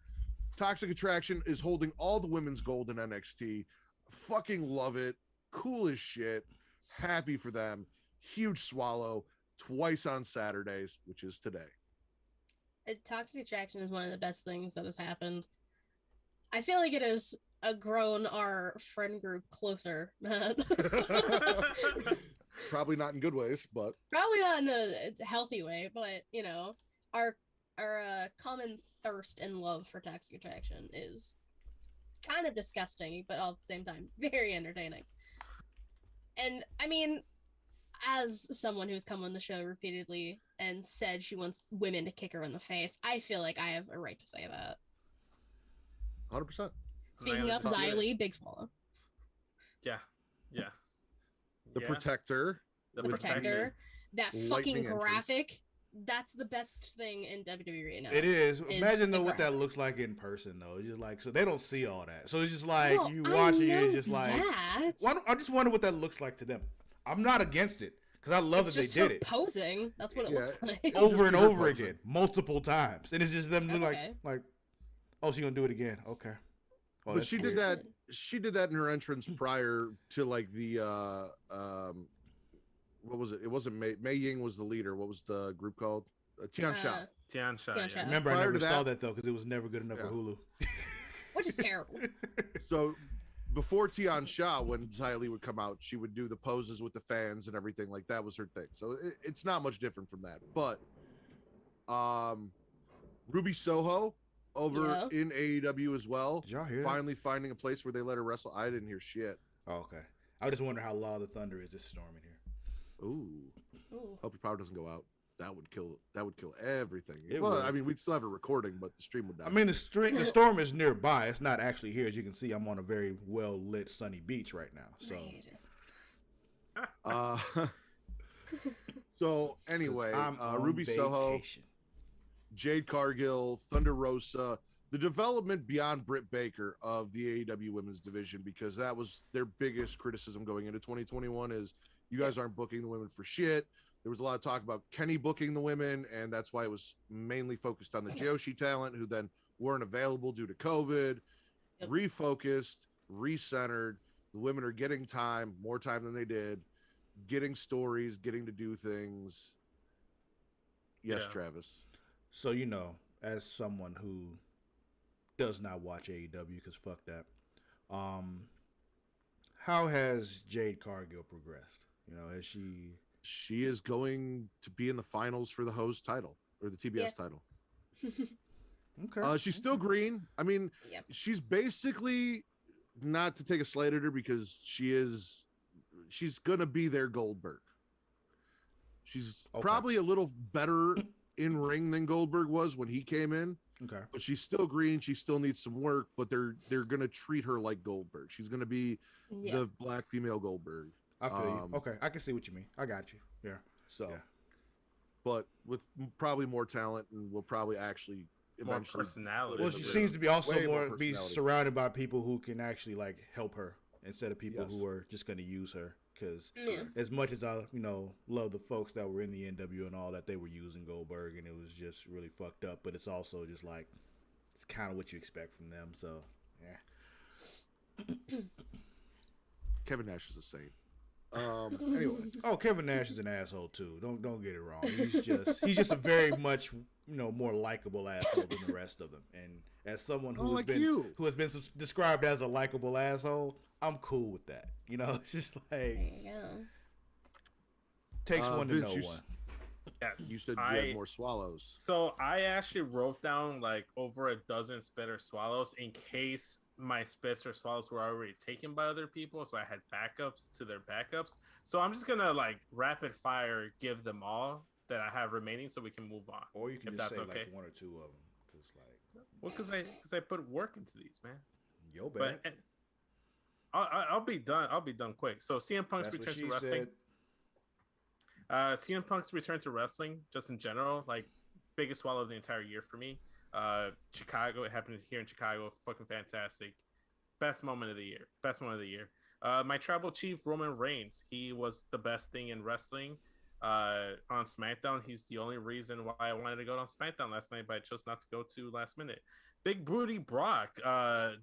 [SPEAKER 1] Toxic Attraction is holding all the women's gold in NXT. Fucking love it. Cool as shit. Happy for them. Huge swallow. Twice on Saturdays, which is today.
[SPEAKER 4] Toxic Attraction is one of the best things that has happened. I feel like it has grown our friend group closer.
[SPEAKER 1] Probably not in good ways, but
[SPEAKER 4] Probably not in a healthy way, but you know, our common thirst and love for Toxic Attraction is kind of disgusting, but all at the same time very entertaining. And I mean, as someone who's come on the show repeatedly and said she wants women to kick her in the face, I feel like I have a right to say that.
[SPEAKER 1] 100%.
[SPEAKER 4] Speaking of Xylee, big swallow.
[SPEAKER 2] Yeah.
[SPEAKER 1] The Protector.
[SPEAKER 2] The
[SPEAKER 4] Protector. That
[SPEAKER 1] Lightning
[SPEAKER 4] fucking
[SPEAKER 1] entrance.
[SPEAKER 4] graphic. That's the best thing in WWE right now.
[SPEAKER 3] It is. Imagine
[SPEAKER 4] the
[SPEAKER 3] though what that
[SPEAKER 4] graphic.
[SPEAKER 3] looks like in person though. It's just like, so they don't see all that. So it's just like
[SPEAKER 4] Well,
[SPEAKER 3] you
[SPEAKER 4] I
[SPEAKER 3] watching it,
[SPEAKER 4] know
[SPEAKER 3] it's just like
[SPEAKER 4] that.
[SPEAKER 3] I just wonder what that looks like to them. I'm not against it because I love
[SPEAKER 4] It's
[SPEAKER 3] that
[SPEAKER 4] just
[SPEAKER 3] they did
[SPEAKER 4] her
[SPEAKER 3] it
[SPEAKER 4] posing. That's what it
[SPEAKER 1] Yeah.
[SPEAKER 4] looks like.
[SPEAKER 1] It'll just
[SPEAKER 3] over and
[SPEAKER 1] be her
[SPEAKER 3] over
[SPEAKER 1] posing.
[SPEAKER 3] again, multiple times, and it's just them
[SPEAKER 4] That's
[SPEAKER 3] like
[SPEAKER 4] okay.
[SPEAKER 3] like, oh, she's gonna do it again. Okay. Oh,
[SPEAKER 1] But
[SPEAKER 3] that's
[SPEAKER 1] she
[SPEAKER 3] weird.
[SPEAKER 1] did that. She did that in her entrance prior to like the what was it? It wasn't Mei Ying was the leader. What was the group called? Tian Sha.
[SPEAKER 2] Tian Sha.
[SPEAKER 4] Tian Sha.
[SPEAKER 3] Remember, I
[SPEAKER 1] Prior
[SPEAKER 3] never
[SPEAKER 1] to
[SPEAKER 3] saw
[SPEAKER 1] that-
[SPEAKER 3] that though because it was never good enough for
[SPEAKER 1] Yeah.
[SPEAKER 3] Hulu.
[SPEAKER 4] Which is terrible.
[SPEAKER 1] So before Tian Sha, when Xylee would come out, she would do the poses with the fans and everything like that was her thing. So it's not much different from that. But Ruby Soho over in AEW as well.
[SPEAKER 3] Did y'all hear that?
[SPEAKER 1] Finally finding a place where they let her wrestle. I didn't hear shit.
[SPEAKER 3] Oh, okay. I just wonder how loud the thunder is this storm in here.
[SPEAKER 1] Ooh.
[SPEAKER 4] Ooh.
[SPEAKER 1] Hope your power doesn't go out. That would kill everything.
[SPEAKER 3] It
[SPEAKER 1] Well,
[SPEAKER 3] would.
[SPEAKER 1] I mean, we'd still have a recording, but the stream would die.
[SPEAKER 3] I mean, the storm is nearby. It's not actually here. As you can see, I'm on a very well lit, sunny beach right now. So,
[SPEAKER 4] Right.
[SPEAKER 1] So anyway,
[SPEAKER 3] I'm on
[SPEAKER 1] Ruby Soho,
[SPEAKER 3] vacation.
[SPEAKER 1] Jade Cargill, Thunder Rosa, the development beyond Britt Baker of the AEW women's division, because that was their biggest criticism going into 2021 is you guys aren't booking the women for shit. There was a lot of talk about Kenny booking the women, and that's why it was mainly focused on the Joshi talent, who then weren't available due to COVID. Refocused, recentered. The women are getting time, more time than they did, getting stories, getting to do things. Yes, Travis.
[SPEAKER 3] So, as someone who does not watch AEW, because fuck that, how has Jade Cargill progressed? Has she...
[SPEAKER 1] She is going to be in the finals for the Hose title, or the TBS title.
[SPEAKER 3] Okay.
[SPEAKER 1] She's still green. I mean, she's basically, not to take a slight at her, because she's gonna be their Goldberg. She's probably a little better in ring than Goldberg was when he came in.
[SPEAKER 3] Okay.
[SPEAKER 1] But she's still green. She still needs some work, but they're gonna treat her like Goldberg. She's gonna be the black female Goldberg.
[SPEAKER 3] I feel you. Okay, I can see what you mean. I got you. Yeah.
[SPEAKER 1] So, but with probably more talent, and will probably actually eventually
[SPEAKER 2] more personality.
[SPEAKER 3] Well, she seems to be also be surrounded by people who can actually help her instead of people who are just going to use her. Because as much as I love the folks that were in the NW and all that, they were using Goldberg, and it was just really fucked up. But it's also just it's kind of what you expect from them. So
[SPEAKER 1] Kevin Nash is a saint. Anyway.
[SPEAKER 3] Kevin Nash is an asshole too. Don't get it wrong. He's just a very much more likable asshole than the rest of them. And as someone who has been described as a likable asshole, I'm cool with that. It's just takes one to know one.
[SPEAKER 2] Yes,
[SPEAKER 1] you said you had more swallows.
[SPEAKER 2] So I actually wrote down over a dozen spitter swallows in case my spitter swallows were already taken by other people. So I had backups to their backups. So I'm just gonna rapid fire give them all that I have remaining, so we can move on.
[SPEAKER 3] Or you can just say
[SPEAKER 2] okay.
[SPEAKER 3] One or two of them,
[SPEAKER 2] because I put work into these, man.
[SPEAKER 3] Yo, bad.
[SPEAKER 2] But I'll be done. I'll be done quick. So CM Punk's return to wrestling. CM Punk's return to wrestling, just in general, biggest swallow of the entire year for me. Chicago, it happened here in Chicago, fucking fantastic. Best moment of the year. My tribal chief, Roman Reigns, he was the best thing in wrestling on SmackDown. He's the only reason why I wanted to go on SmackDown last night, but I chose not to go to last minute. Big Booty Brock,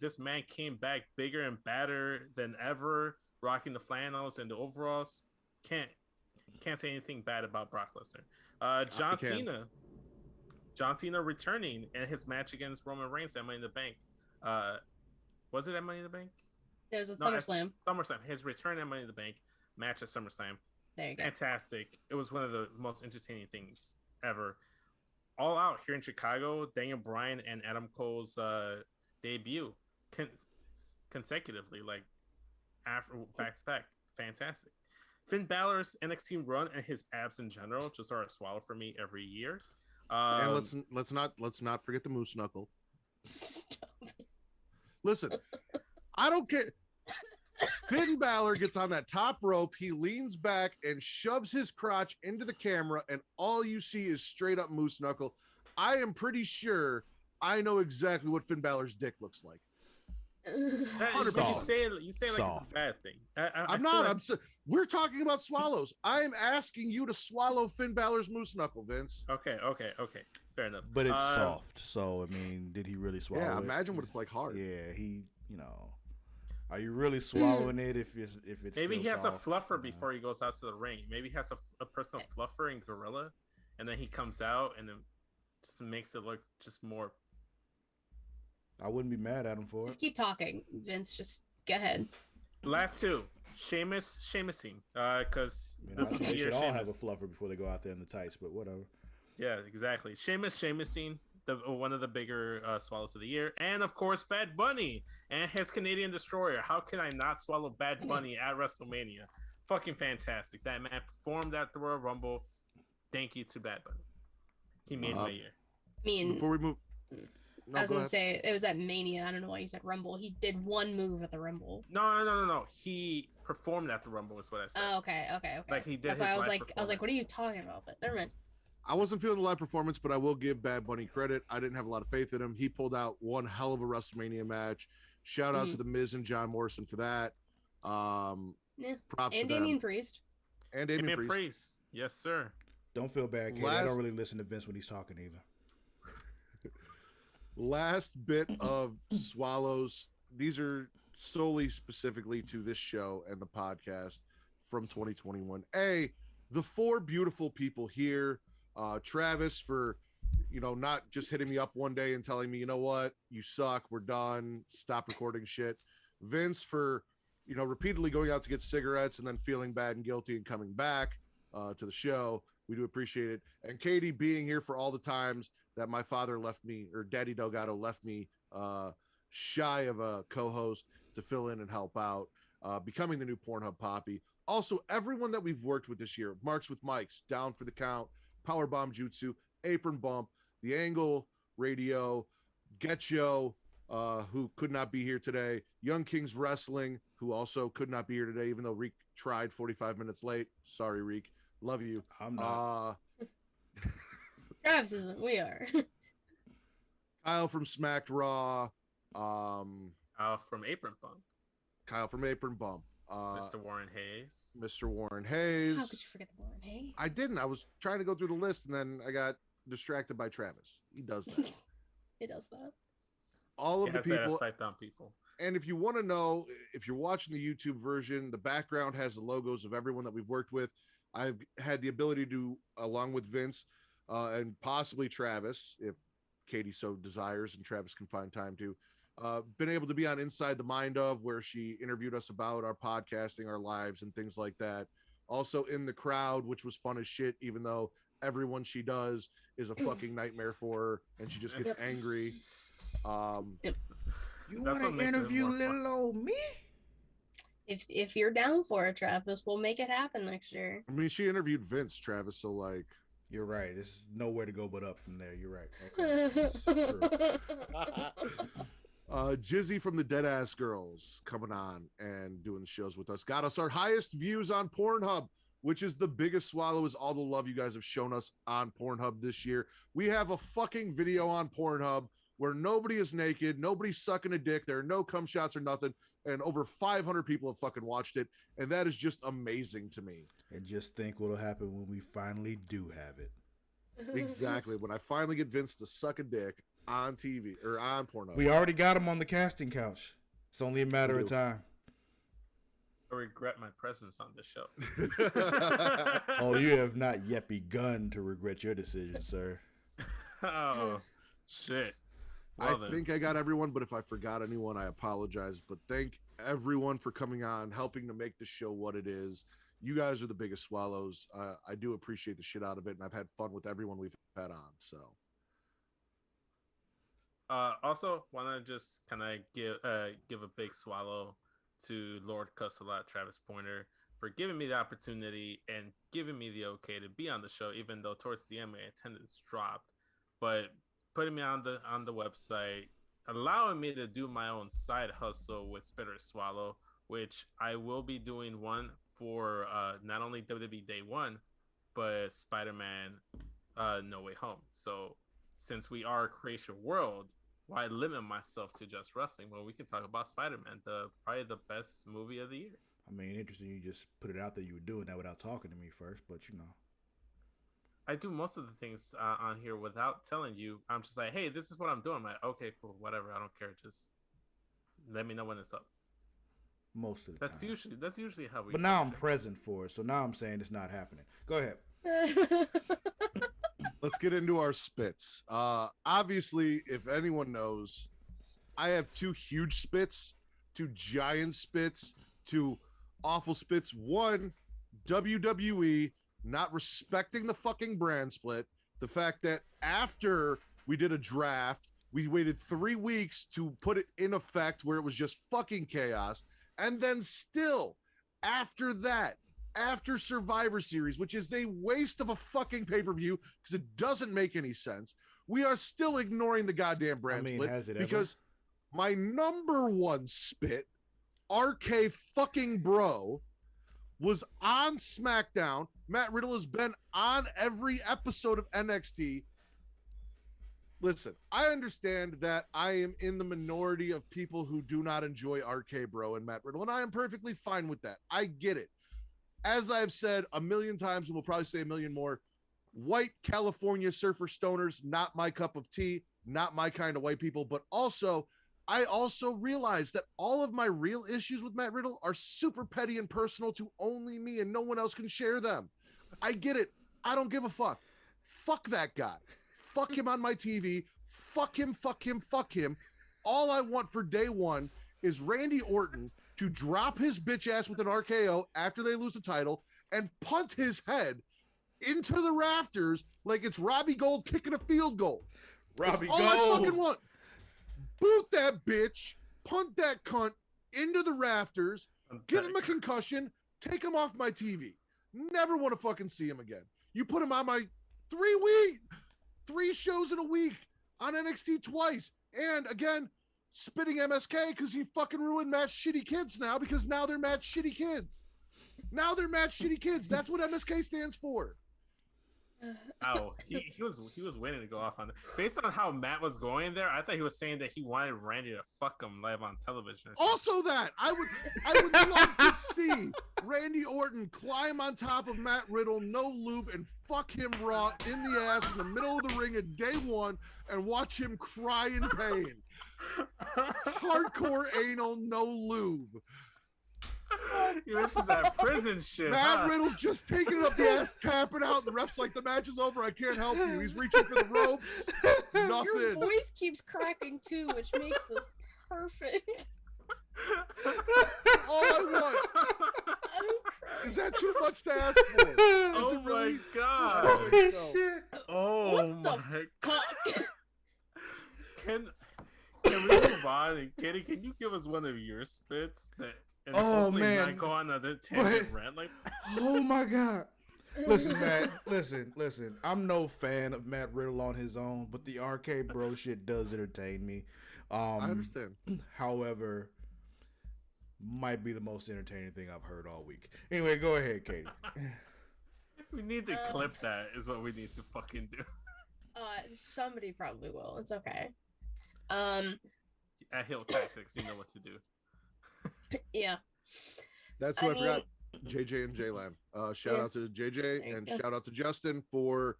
[SPEAKER 2] this man came back bigger and badder than ever, rocking the flannels and the overalls. Can't say anything bad about Brock Lesnar. John Cena returning and his match against Roman Reigns at Money in the Bank. Was it at Money in the Bank?
[SPEAKER 4] It was at SummerSlam.
[SPEAKER 2] SummerSlam. His return at Money in the Bank match at SummerSlam.
[SPEAKER 4] There you go.
[SPEAKER 2] Fantastic. It was one of the most entertaining things ever. All out here in Chicago, Daniel Bryan and Adam Cole's debut consecutively, after back to back. Fantastic. Finn Balor's NXT run and his abs in general just are a swallow for me every year.
[SPEAKER 1] And let's not forget the moose knuckle.
[SPEAKER 4] Stop it.
[SPEAKER 1] Listen, I don't care. Finn Balor gets on that top rope. He leans back and shoves his crotch into the camera, and all you see is straight up moose knuckle. I am pretty sure I know exactly what Finn Balor's dick looks like.
[SPEAKER 2] You say it like it's a bad thing.
[SPEAKER 1] I'm not. We're talking about swallows. I am asking you to swallow Finn Balor's moose knuckle, Vince.
[SPEAKER 2] Okay. Fair enough.
[SPEAKER 3] But it's soft. So I mean, did he really swallow it?
[SPEAKER 1] Yeah, imagine what it's like hard.
[SPEAKER 3] Yeah, are you really swallowing it if it's
[SPEAKER 2] maybe he has
[SPEAKER 3] soft,
[SPEAKER 2] a fluffer before he goes out to the ring. Maybe he has a personal fluffer in Gorilla, and then he comes out and then just makes it look just more.
[SPEAKER 3] I wouldn't be mad at him for it.
[SPEAKER 4] Just keep talking, Vince. Just go ahead.
[SPEAKER 2] Last two, Sheamusing, because this is
[SPEAKER 3] they
[SPEAKER 2] the year
[SPEAKER 3] should all
[SPEAKER 2] Sheamus.
[SPEAKER 3] have a fluffer before they go out there in the tights, but whatever.
[SPEAKER 2] Yeah, exactly. Sheamusing, one of the bigger swallows of the year, and of course Bad Bunny and his Canadian Destroyer. How can I not swallow Bad Bunny at WrestleMania? Fucking fantastic! That man performed at the Royal Rumble. Thank you to Bad Bunny. He made my year.
[SPEAKER 4] I mean,
[SPEAKER 1] before we move.
[SPEAKER 4] I was gonna say it was at Mania. I don't know why you said Rumble. He did one move at the Rumble.
[SPEAKER 2] No. He performed at the Rumble. Is what I said.
[SPEAKER 4] Oh, okay.
[SPEAKER 2] Like he did.
[SPEAKER 4] That's why I was like, what are you talking about? But never mind.
[SPEAKER 1] I wasn't feeling the live performance, but I will give Bad Bunny credit. I didn't have a lot of faith in him. He pulled out one hell of a WrestleMania match. Shout out to The Miz and John Morrison for that. Props
[SPEAKER 4] and
[SPEAKER 1] to them.
[SPEAKER 4] Damian Priest.
[SPEAKER 1] And Damian Priest.
[SPEAKER 2] Priest. Yes, sir.
[SPEAKER 3] Don't feel bad, kid. I don't really listen to Vince when he's talking either.
[SPEAKER 1] Last bit of swallows. These are solely specifically to this show and the podcast from 2021. The four beautiful people here. Travis for, not just hitting me up one day and telling me, you know what, you suck, we're done, stop recording shit. Vince for, repeatedly going out to get cigarettes and then feeling bad and guilty and coming back to the show. We do appreciate it. And Katie being here for all the times that my father left me, or Daddy Delgado left me shy of a co-host to fill in and help out, becoming the new Pornhub Poppy. Also, everyone that we've worked with this year, Marks with Mikes, Down for the Count, Powerbomb Jutsu, Apron Bump, The Angle Radio, Getcho, who could not be here today, Young Kings Wrestling, who also could not be here today, even though Reek tried 45 minutes late. Sorry, Reek. Love you.
[SPEAKER 3] I'm not.
[SPEAKER 4] Travis isn't. We are.
[SPEAKER 1] Kyle from Smackin It Raw.
[SPEAKER 2] From Apron Bump.
[SPEAKER 1] Kyle from Apron Bump.
[SPEAKER 2] Mr. Warren Hayes.
[SPEAKER 1] Mr. Warren Hayes.
[SPEAKER 4] How could you forget the Warren Hayes?
[SPEAKER 1] I didn't. I was trying to go through the list, and then I got distracted by Travis. He does that.
[SPEAKER 4] He does that.
[SPEAKER 1] All of the people.
[SPEAKER 2] Effect on people.
[SPEAKER 1] And if you want to know, if you're watching the YouTube version, the background has the logos of everyone that we've worked with. I've had the ability to, along with Vince and possibly Travis, if Katie so desires and Travis can find time to, been able to be on Inside the Mind of, where she interviewed us about our podcasting, our lives, and things like that. Also in the crowd, which was fun as shit, even though everyone she does is a fucking nightmare for her, and she just gets angry.
[SPEAKER 3] You want to interview little old me?
[SPEAKER 4] If you're down for it, Travis, we'll make it happen next year.
[SPEAKER 1] I mean, she interviewed Vince, Travis, so like...
[SPEAKER 3] You're right. There's nowhere to go but up from there. You're right. Okay.
[SPEAKER 1] Jizzy from the Deadass Girls coming on and doing the shows with us. Got us our highest views on Pornhub, which is the biggest swallow, is all the love you guys have shown us on Pornhub this year. We have a fucking video on Pornhub where nobody is naked, nobody's sucking a dick, there are no cum shots or nothing, and over 500 people have fucking watched it, and that is just amazing to me.
[SPEAKER 3] And just think what'll happen when we finally do have it.
[SPEAKER 1] Exactly. When I finally get Vince to suck a dick on TV or on Pornhub.
[SPEAKER 3] We already got him on the casting couch. It's only a matter of time.
[SPEAKER 2] I regret my presence on this show.
[SPEAKER 3] Oh, you have not yet begun to regret your decision, sir.
[SPEAKER 2] Oh, shit.
[SPEAKER 1] Well, I think I got everyone, but if I forgot anyone, I apologize. But thank everyone for coming on, helping to make the show what it is. You guys are the biggest swallows. I do appreciate the shit out of it, and I've had fun with everyone we've had on. So,
[SPEAKER 2] also, want to just kind of give a big swallow to Lord Cussalot, Travis Pointer, for giving me the opportunity and giving me the okay to be on the show, even though towards the end my attendance dropped. But putting me on the website, allowing me to do my own side hustle with Spit or Swallow, which I will be doing one for not only WWE Day 1, but Spider-Man No Way Home. So since we are Creation World, why limit myself to just wrestling when we can talk about Spider-Man, probably the best movie of the year?
[SPEAKER 3] I mean, interesting you just put it out there you were doing that without talking to me first, but you know.
[SPEAKER 2] I do most of the things on here without telling you. I'm just like, hey, this is what I'm doing. I'm like, okay, cool, whatever. I don't care. Just let me know when it's up.
[SPEAKER 3] Most of the time.
[SPEAKER 2] That's usually how we.
[SPEAKER 3] But now I'm present for it, so now I'm saying it's not happening. Go ahead.
[SPEAKER 1] Let's get into our spits. Obviously, if anyone knows, I have two huge spits, two giant spits, two awful spits. One, WWE not respecting the fucking brand split. The fact that after we did a draft, we waited 3 weeks to put it in effect where it was just fucking chaos. And then still, after that, after Survivor Series, which is a waste of a fucking pay-per-view because it doesn't make any sense, we are still ignoring the goddamn brand split because my number one spit, RK fucking bro, was on SmackDown. Matt Riddle has been on every episode of NXT. Listen, I understand that I am in the minority of people who do not enjoy RK Bro and Matt Riddle, and I am perfectly fine with that. I get it. As I've said a million times, and we'll probably say a million more, white California surfer stoners, not my cup of tea, not my kind of white people, but also, I also realize that all of my real issues with Matt Riddle are super petty and personal to only me, and no one else can share them. I get it. I don't give a fuck. Fuck that guy. Fuck him on my TV. Fuck him, fuck him, fuck him. All I want for day one is Randy Orton to drop his bitch ass with an RKO after they lose the title and punt his head into the rafters like it's Robbie Gold kicking a field goal.
[SPEAKER 3] Robbie
[SPEAKER 1] That's all I fucking want. Boot that bitch, punt that cunt into the rafters, give him a concussion, take him off my TV. Never want to fucking see him again. You put him on my 3 shows in a week on NXT twice. And again, spitting MSK because he fucking ruined Matt's shitty kids now, because now they're Matt's shitty kids. Now they're Matt's shitty kids. That's what MSK stands for.
[SPEAKER 2] Oh, he was waiting to go off on it. Based on how Matt was going there, I thought he was saying that he wanted Randy to fuck him live on television.
[SPEAKER 1] Also that I would love to see Randy Orton climb on top of Matt Riddle, no lube, and fuck him raw in the ass in the middle of the ring at day one and watch him cry in pain. Hardcore anal, no lube.
[SPEAKER 2] You into that prison shit.
[SPEAKER 1] Matt Riddle's just taking it up the ass, tapping out, and the ref's like, the match is over, I can't help you. He's reaching for the ropes. Nothing.
[SPEAKER 4] Your voice keeps cracking too, which makes this perfect.
[SPEAKER 1] All I want. Is that too much to ask for?
[SPEAKER 2] Oh
[SPEAKER 1] really?
[SPEAKER 2] my god. Oh
[SPEAKER 4] What
[SPEAKER 2] my
[SPEAKER 4] fuck?
[SPEAKER 2] Can we move on? And Katie, can you give us one of your spits that? And hopefully
[SPEAKER 3] man.
[SPEAKER 2] not go on a tangent rant like that.
[SPEAKER 3] Oh my god. Listen, Matt. Listen. I'm no fan of Matt Riddle on his own, but the RK Bro shit does entertain me.
[SPEAKER 1] I understand.
[SPEAKER 3] However, might be the most entertaining thing I've heard all week. Anyway, go ahead, Katie.
[SPEAKER 2] We need to clip that. Is what we need to fucking do.
[SPEAKER 4] Somebody probably will. It's okay.
[SPEAKER 2] At Hill Tactics, you know what to do.
[SPEAKER 4] Yeah.
[SPEAKER 1] That's what I forgot. JJ and Jaylan. Shout out to JJ and shout out to Justin for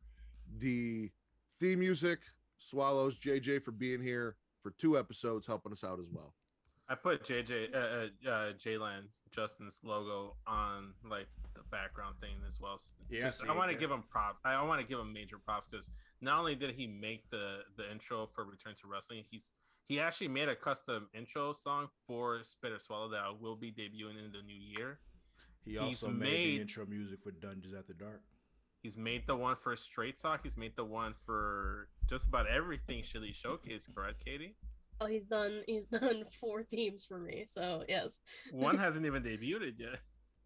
[SPEAKER 1] the theme music. Swallows, JJ for being here for 2 episodes, helping us out as well.
[SPEAKER 2] I put Jaylan's Justin's logo on like the background thing as well.
[SPEAKER 3] Yes,
[SPEAKER 2] I want to give him props. I want to give him major props because not only did he make the intro for Return to Wrestling, he actually made a custom intro song for Spit or Swallow that will be debuting in the new year.
[SPEAKER 3] He also made the intro music for Dungeons After Dark.
[SPEAKER 2] He's made the one for Straight Talk. He's made the one for just about everything Shilly Showcase, correct, Katie?
[SPEAKER 4] Oh, he's done 4 themes for me. So yes.
[SPEAKER 2] One hasn't even debuted yet.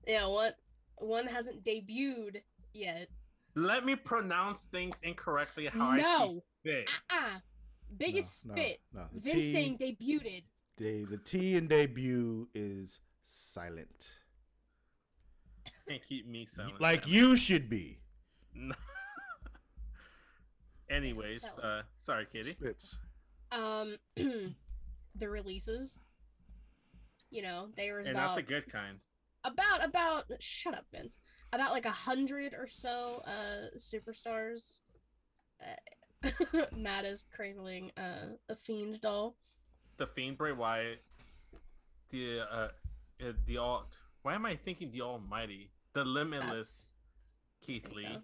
[SPEAKER 4] Yeah, one hasn't debuted yet.
[SPEAKER 2] Let me pronounce things incorrectly how I see fit.
[SPEAKER 4] Biggest spit.
[SPEAKER 3] No.
[SPEAKER 4] Vince saying debuted.
[SPEAKER 3] The T in debut is silent.
[SPEAKER 2] Can't keep me silent.
[SPEAKER 3] Like you should be.
[SPEAKER 2] No. Anyways, sorry, Katie.
[SPEAKER 1] Spits.
[SPEAKER 4] The releases. You know, they were
[SPEAKER 2] And
[SPEAKER 4] about
[SPEAKER 2] not the good kind.
[SPEAKER 4] About shut up, Vince. About like 100 or so superstars. Matt is cradling a Fiend doll.
[SPEAKER 2] The Fiend, Bray Wyatt. The all. Why am I thinking the Almighty? The Limitless Keith Lee.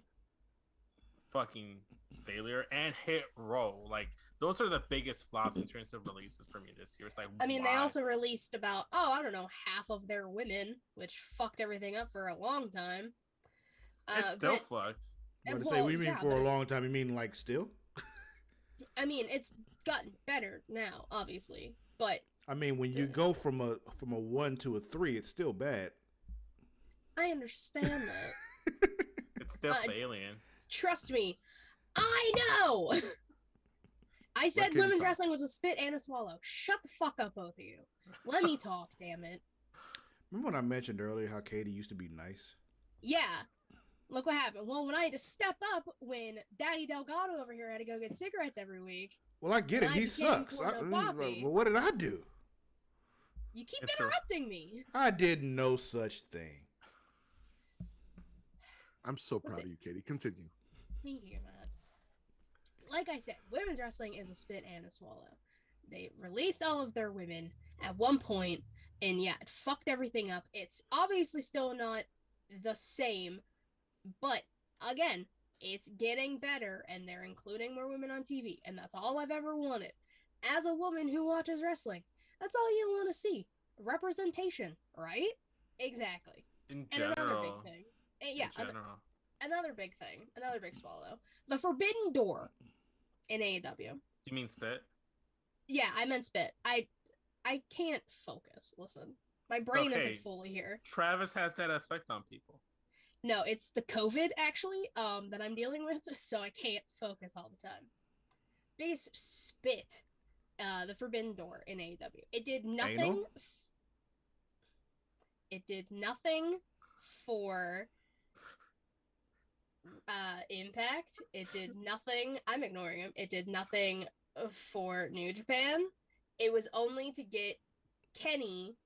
[SPEAKER 2] Fucking failure and Hit Row. Like those are the biggest flops in terms of releases for me this year. It's like
[SPEAKER 4] they also released about half of their women, which fucked everything up for a long time.
[SPEAKER 2] It's still fucked.
[SPEAKER 3] What do you mean for a long time? You mean like still?
[SPEAKER 4] I mean, it's gotten better now, obviously, but
[SPEAKER 3] I mean, when you go from a 1 to a 3, it's still bad.
[SPEAKER 4] I understand that.
[SPEAKER 2] It's still failing.
[SPEAKER 4] Trust me, I know. I said women's wrestling was a spit and a swallow. Shut the fuck up, both of you. Let me talk, damn it.
[SPEAKER 3] Remember when I mentioned earlier how Katie used to be nice?
[SPEAKER 4] Yeah. Look what happened. Well, when I had to step up when Daddy Delgado over here had to go get cigarettes every week.
[SPEAKER 3] Well, I get it. He sucks. Well, what did I do?
[SPEAKER 4] You keep interrupting me.
[SPEAKER 3] I did no such thing.
[SPEAKER 1] I'm so proud of you, Katie. Continue.
[SPEAKER 4] Thank you, Matt. Like I said, women's wrestling is a spit and a swallow. They released all of their women at one point, and yeah, it fucked everything up. It's obviously still not the same, but again, it's getting better, and they're including more women on TV, and that's all I've ever wanted. As a woman who watches wrestling, that's all you want to see. Representation, right? Exactly.
[SPEAKER 2] In
[SPEAKER 4] general. And another big thing. Another big thing. Another big swallow. The Forbidden Door in AEW.
[SPEAKER 2] You mean spit?
[SPEAKER 4] Yeah, I meant spit. I can't focus. Listen, my brain isn't fully here.
[SPEAKER 2] Travis has that effect on people.
[SPEAKER 4] No, it's the COVID actually that I'm dealing with, so I can't focus all the time. Base spit. The Forbidden Door in AEW. It did nothing. It did nothing for Impact. It did nothing. I'm ignoring him. It did nothing for New Japan. It was only to get Kenny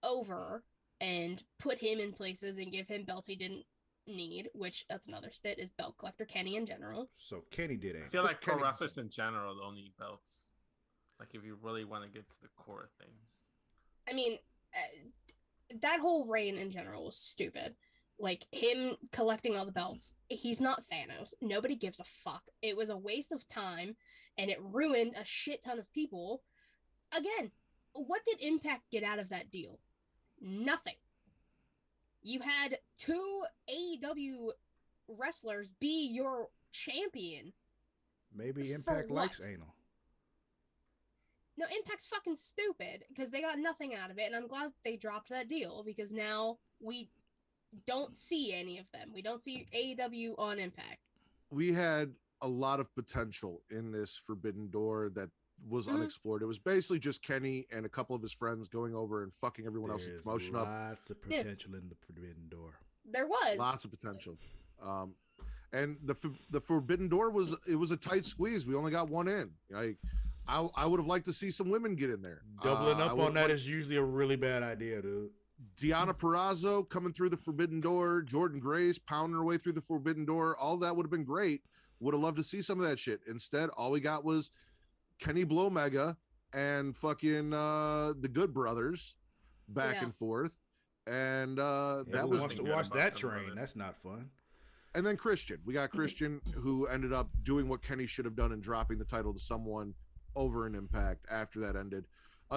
[SPEAKER 4] over and put him in places and give him belts he didn't need, which that's another spit, is belt collector Kenny in general.
[SPEAKER 3] So Kenny did it.
[SPEAKER 2] I feel like pro wrestlers in general don't need belts. Like if you really want to get to the core of things.
[SPEAKER 4] I mean, that whole reign in general was stupid. Like him collecting all the belts, he's not Thanos. Nobody gives a fuck. It was a waste of time, and it ruined a shit ton of people. Again, what did Impact get out of that deal? Nothing. You had 2 AEW wrestlers be your champion.
[SPEAKER 3] Maybe Impact likes anal.
[SPEAKER 4] No, Impact's fucking stupid because they got nothing out of it, and I'm glad they dropped that deal because now we don't see any of them. We don't see AEW on Impact.
[SPEAKER 1] We had a lot of potential in this Forbidden Door that was unexplored. It was basically just Kenny and a couple of his friends going over and fucking everyone else's promotion up.
[SPEAKER 3] Lots of potential in the Forbidden Door.
[SPEAKER 4] There was
[SPEAKER 1] lots of potential. And the Forbidden Door was a tight squeeze. We only got one in. Like I would have liked to see some women get in there.
[SPEAKER 3] Doubling up on that is usually a really bad idea, dude.
[SPEAKER 1] Deonna Purrazzo coming through the Forbidden Door, Jordan Grace pounding her way through the Forbidden Door. All that would have been great. Would have loved to see some of that shit. Instead, all we got was Kenny Blomega and fucking the Good Brothers back and forth. And that was
[SPEAKER 3] to watch that train. That's not fun.
[SPEAKER 1] And then Christian. We got Christian who ended up doing what Kenny should have done and dropping the title to someone over an Impact after that ended.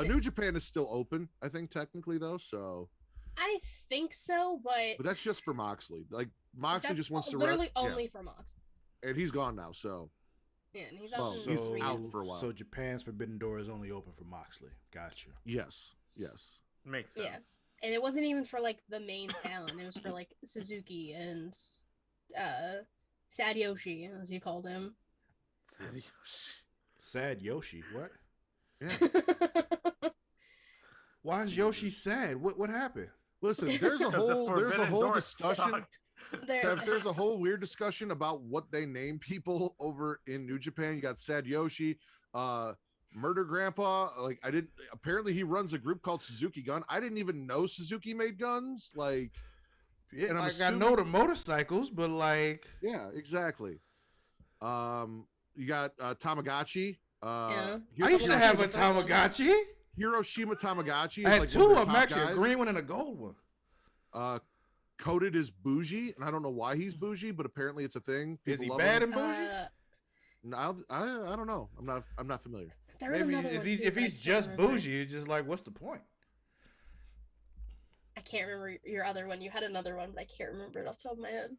[SPEAKER 1] New Japan is still open, I think, technically, though. So
[SPEAKER 4] I think so, but
[SPEAKER 1] that's just for Moxley. Like Moxley just wants to
[SPEAKER 4] literally only for Moxley,
[SPEAKER 1] and he's gone now. So
[SPEAKER 4] yeah, and he's
[SPEAKER 1] out for a while.
[SPEAKER 3] So Japan's Forbidden Door is only open for Moxley. Gotcha.
[SPEAKER 1] Yes.
[SPEAKER 2] Makes sense.
[SPEAKER 4] Yeah. And it wasn't even for like the main talent. It was for like Suzuki and Sad Yoshi, as you called him.
[SPEAKER 3] Sad Yoshi, what?
[SPEAKER 1] Yeah.
[SPEAKER 3] Why is Yoshi sad? What happened?
[SPEAKER 1] Listen, there's a whole discussion. There's a whole weird discussion about what they name people over in New Japan. You got Sad Yoshi, Murder Grandpa. Like apparently he runs a group called Suzuki Gun. I didn't even know Suzuki made guns. Like,
[SPEAKER 3] yeah, and I know the motorcycles, but like,
[SPEAKER 1] yeah, exactly. You got Tamagotchi.
[SPEAKER 3] I used to have a Tamagotchi.
[SPEAKER 1] Hiroshima Tamagotchi.
[SPEAKER 3] I had two of them, actually, a green one and a gold one.
[SPEAKER 1] Coded as bougie, and I don't know why he's bougie, but apparently it's a thing.
[SPEAKER 3] Is he bad and bougie?
[SPEAKER 1] No, I don't know. I'm not familiar.
[SPEAKER 3] Maybe if he's just bougie, it's just like, what's the point?
[SPEAKER 4] I can't remember your other one. You had another one, but I can't remember it off the top of my head.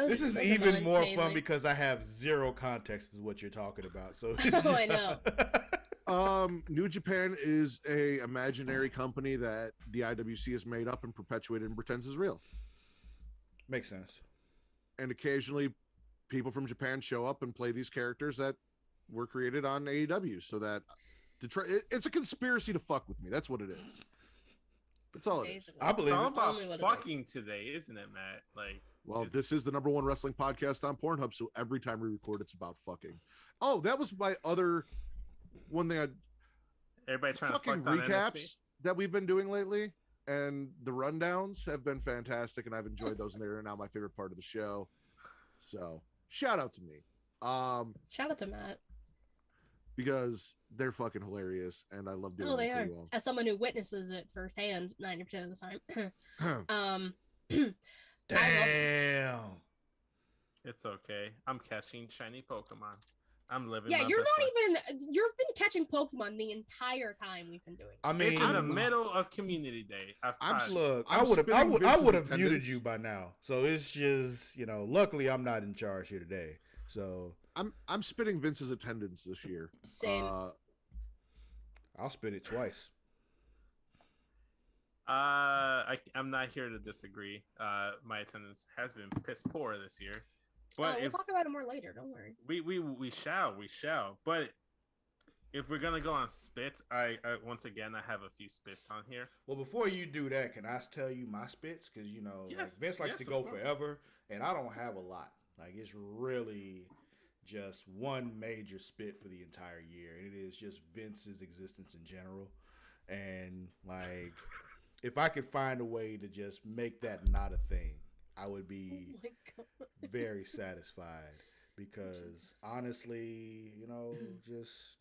[SPEAKER 3] This is even more fun because I have zero context to what you're talking about. So
[SPEAKER 4] I know.
[SPEAKER 1] New Japan is a imaginary company that the IWC has made up and perpetuated and pretends is real.
[SPEAKER 3] Makes sense.
[SPEAKER 1] And occasionally people from Japan show up and play these characters that were created on AEW so that to try. It's a conspiracy to fuck with me. That's what it is. That's all it is.
[SPEAKER 4] Basically.
[SPEAKER 3] I believe
[SPEAKER 2] It's all
[SPEAKER 3] it.
[SPEAKER 2] about
[SPEAKER 4] Only what it
[SPEAKER 2] fucking today, isn't it, Matt? Like,
[SPEAKER 1] Well, this is the #1 wrestling podcast on Pornhub, so every time we record, it's about fucking. Oh, that was my other one thing.
[SPEAKER 2] everybody trying to
[SPEAKER 1] Fucking
[SPEAKER 2] fuck on
[SPEAKER 1] recaps
[SPEAKER 2] NXT.
[SPEAKER 1] that we've been doing lately, and the rundowns have been fantastic, and I've enjoyed those, and they're now my favorite part of the show. So, shout out to me,
[SPEAKER 4] Shout out to Matt.
[SPEAKER 1] because they're fucking hilarious, and I love doing
[SPEAKER 4] Oh, they
[SPEAKER 1] them
[SPEAKER 4] are.
[SPEAKER 1] pretty well.
[SPEAKER 4] As someone who witnesses it firsthand 90% of the time.
[SPEAKER 3] Damn.
[SPEAKER 2] It's okay. I'm catching shiny Pokemon. I'm living.
[SPEAKER 4] Yeah,
[SPEAKER 2] my
[SPEAKER 4] you're
[SPEAKER 2] best
[SPEAKER 4] not
[SPEAKER 2] life.
[SPEAKER 4] even. You've been catching Pokemon the entire time we've been doing it.
[SPEAKER 3] I mean,
[SPEAKER 2] It's in the middle of Community Day.
[SPEAKER 3] look,
[SPEAKER 1] I'm
[SPEAKER 3] I would
[SPEAKER 1] spitting
[SPEAKER 3] have
[SPEAKER 1] Vince's
[SPEAKER 3] muted
[SPEAKER 1] attendance.
[SPEAKER 3] you by now. So it's just, luckily I'm not in charge here today. So
[SPEAKER 1] I'm spitting Vince's attendance this year.
[SPEAKER 4] Same.
[SPEAKER 3] I'll spit it twice.
[SPEAKER 2] I'm not here to disagree. My attendance has been piss poor this year, but
[SPEAKER 4] We'll
[SPEAKER 2] if
[SPEAKER 4] talk about it more later. Don't worry.
[SPEAKER 2] we shall. But if we're gonna go on spits, I once again I have a few spits on here.
[SPEAKER 3] Well, before you do that, can I tell you my spits? Because
[SPEAKER 2] Yes,
[SPEAKER 3] like Vince likes
[SPEAKER 2] yes,
[SPEAKER 3] to
[SPEAKER 2] of
[SPEAKER 3] go
[SPEAKER 2] course.
[SPEAKER 3] forever, and I don't have a lot. Like it's really just one major spit for the entire year, and it is just Vince's existence in general. And like, if I could find a way to just make that not a thing, I would be
[SPEAKER 4] Oh my god.
[SPEAKER 3] very satisfied. Because honestly,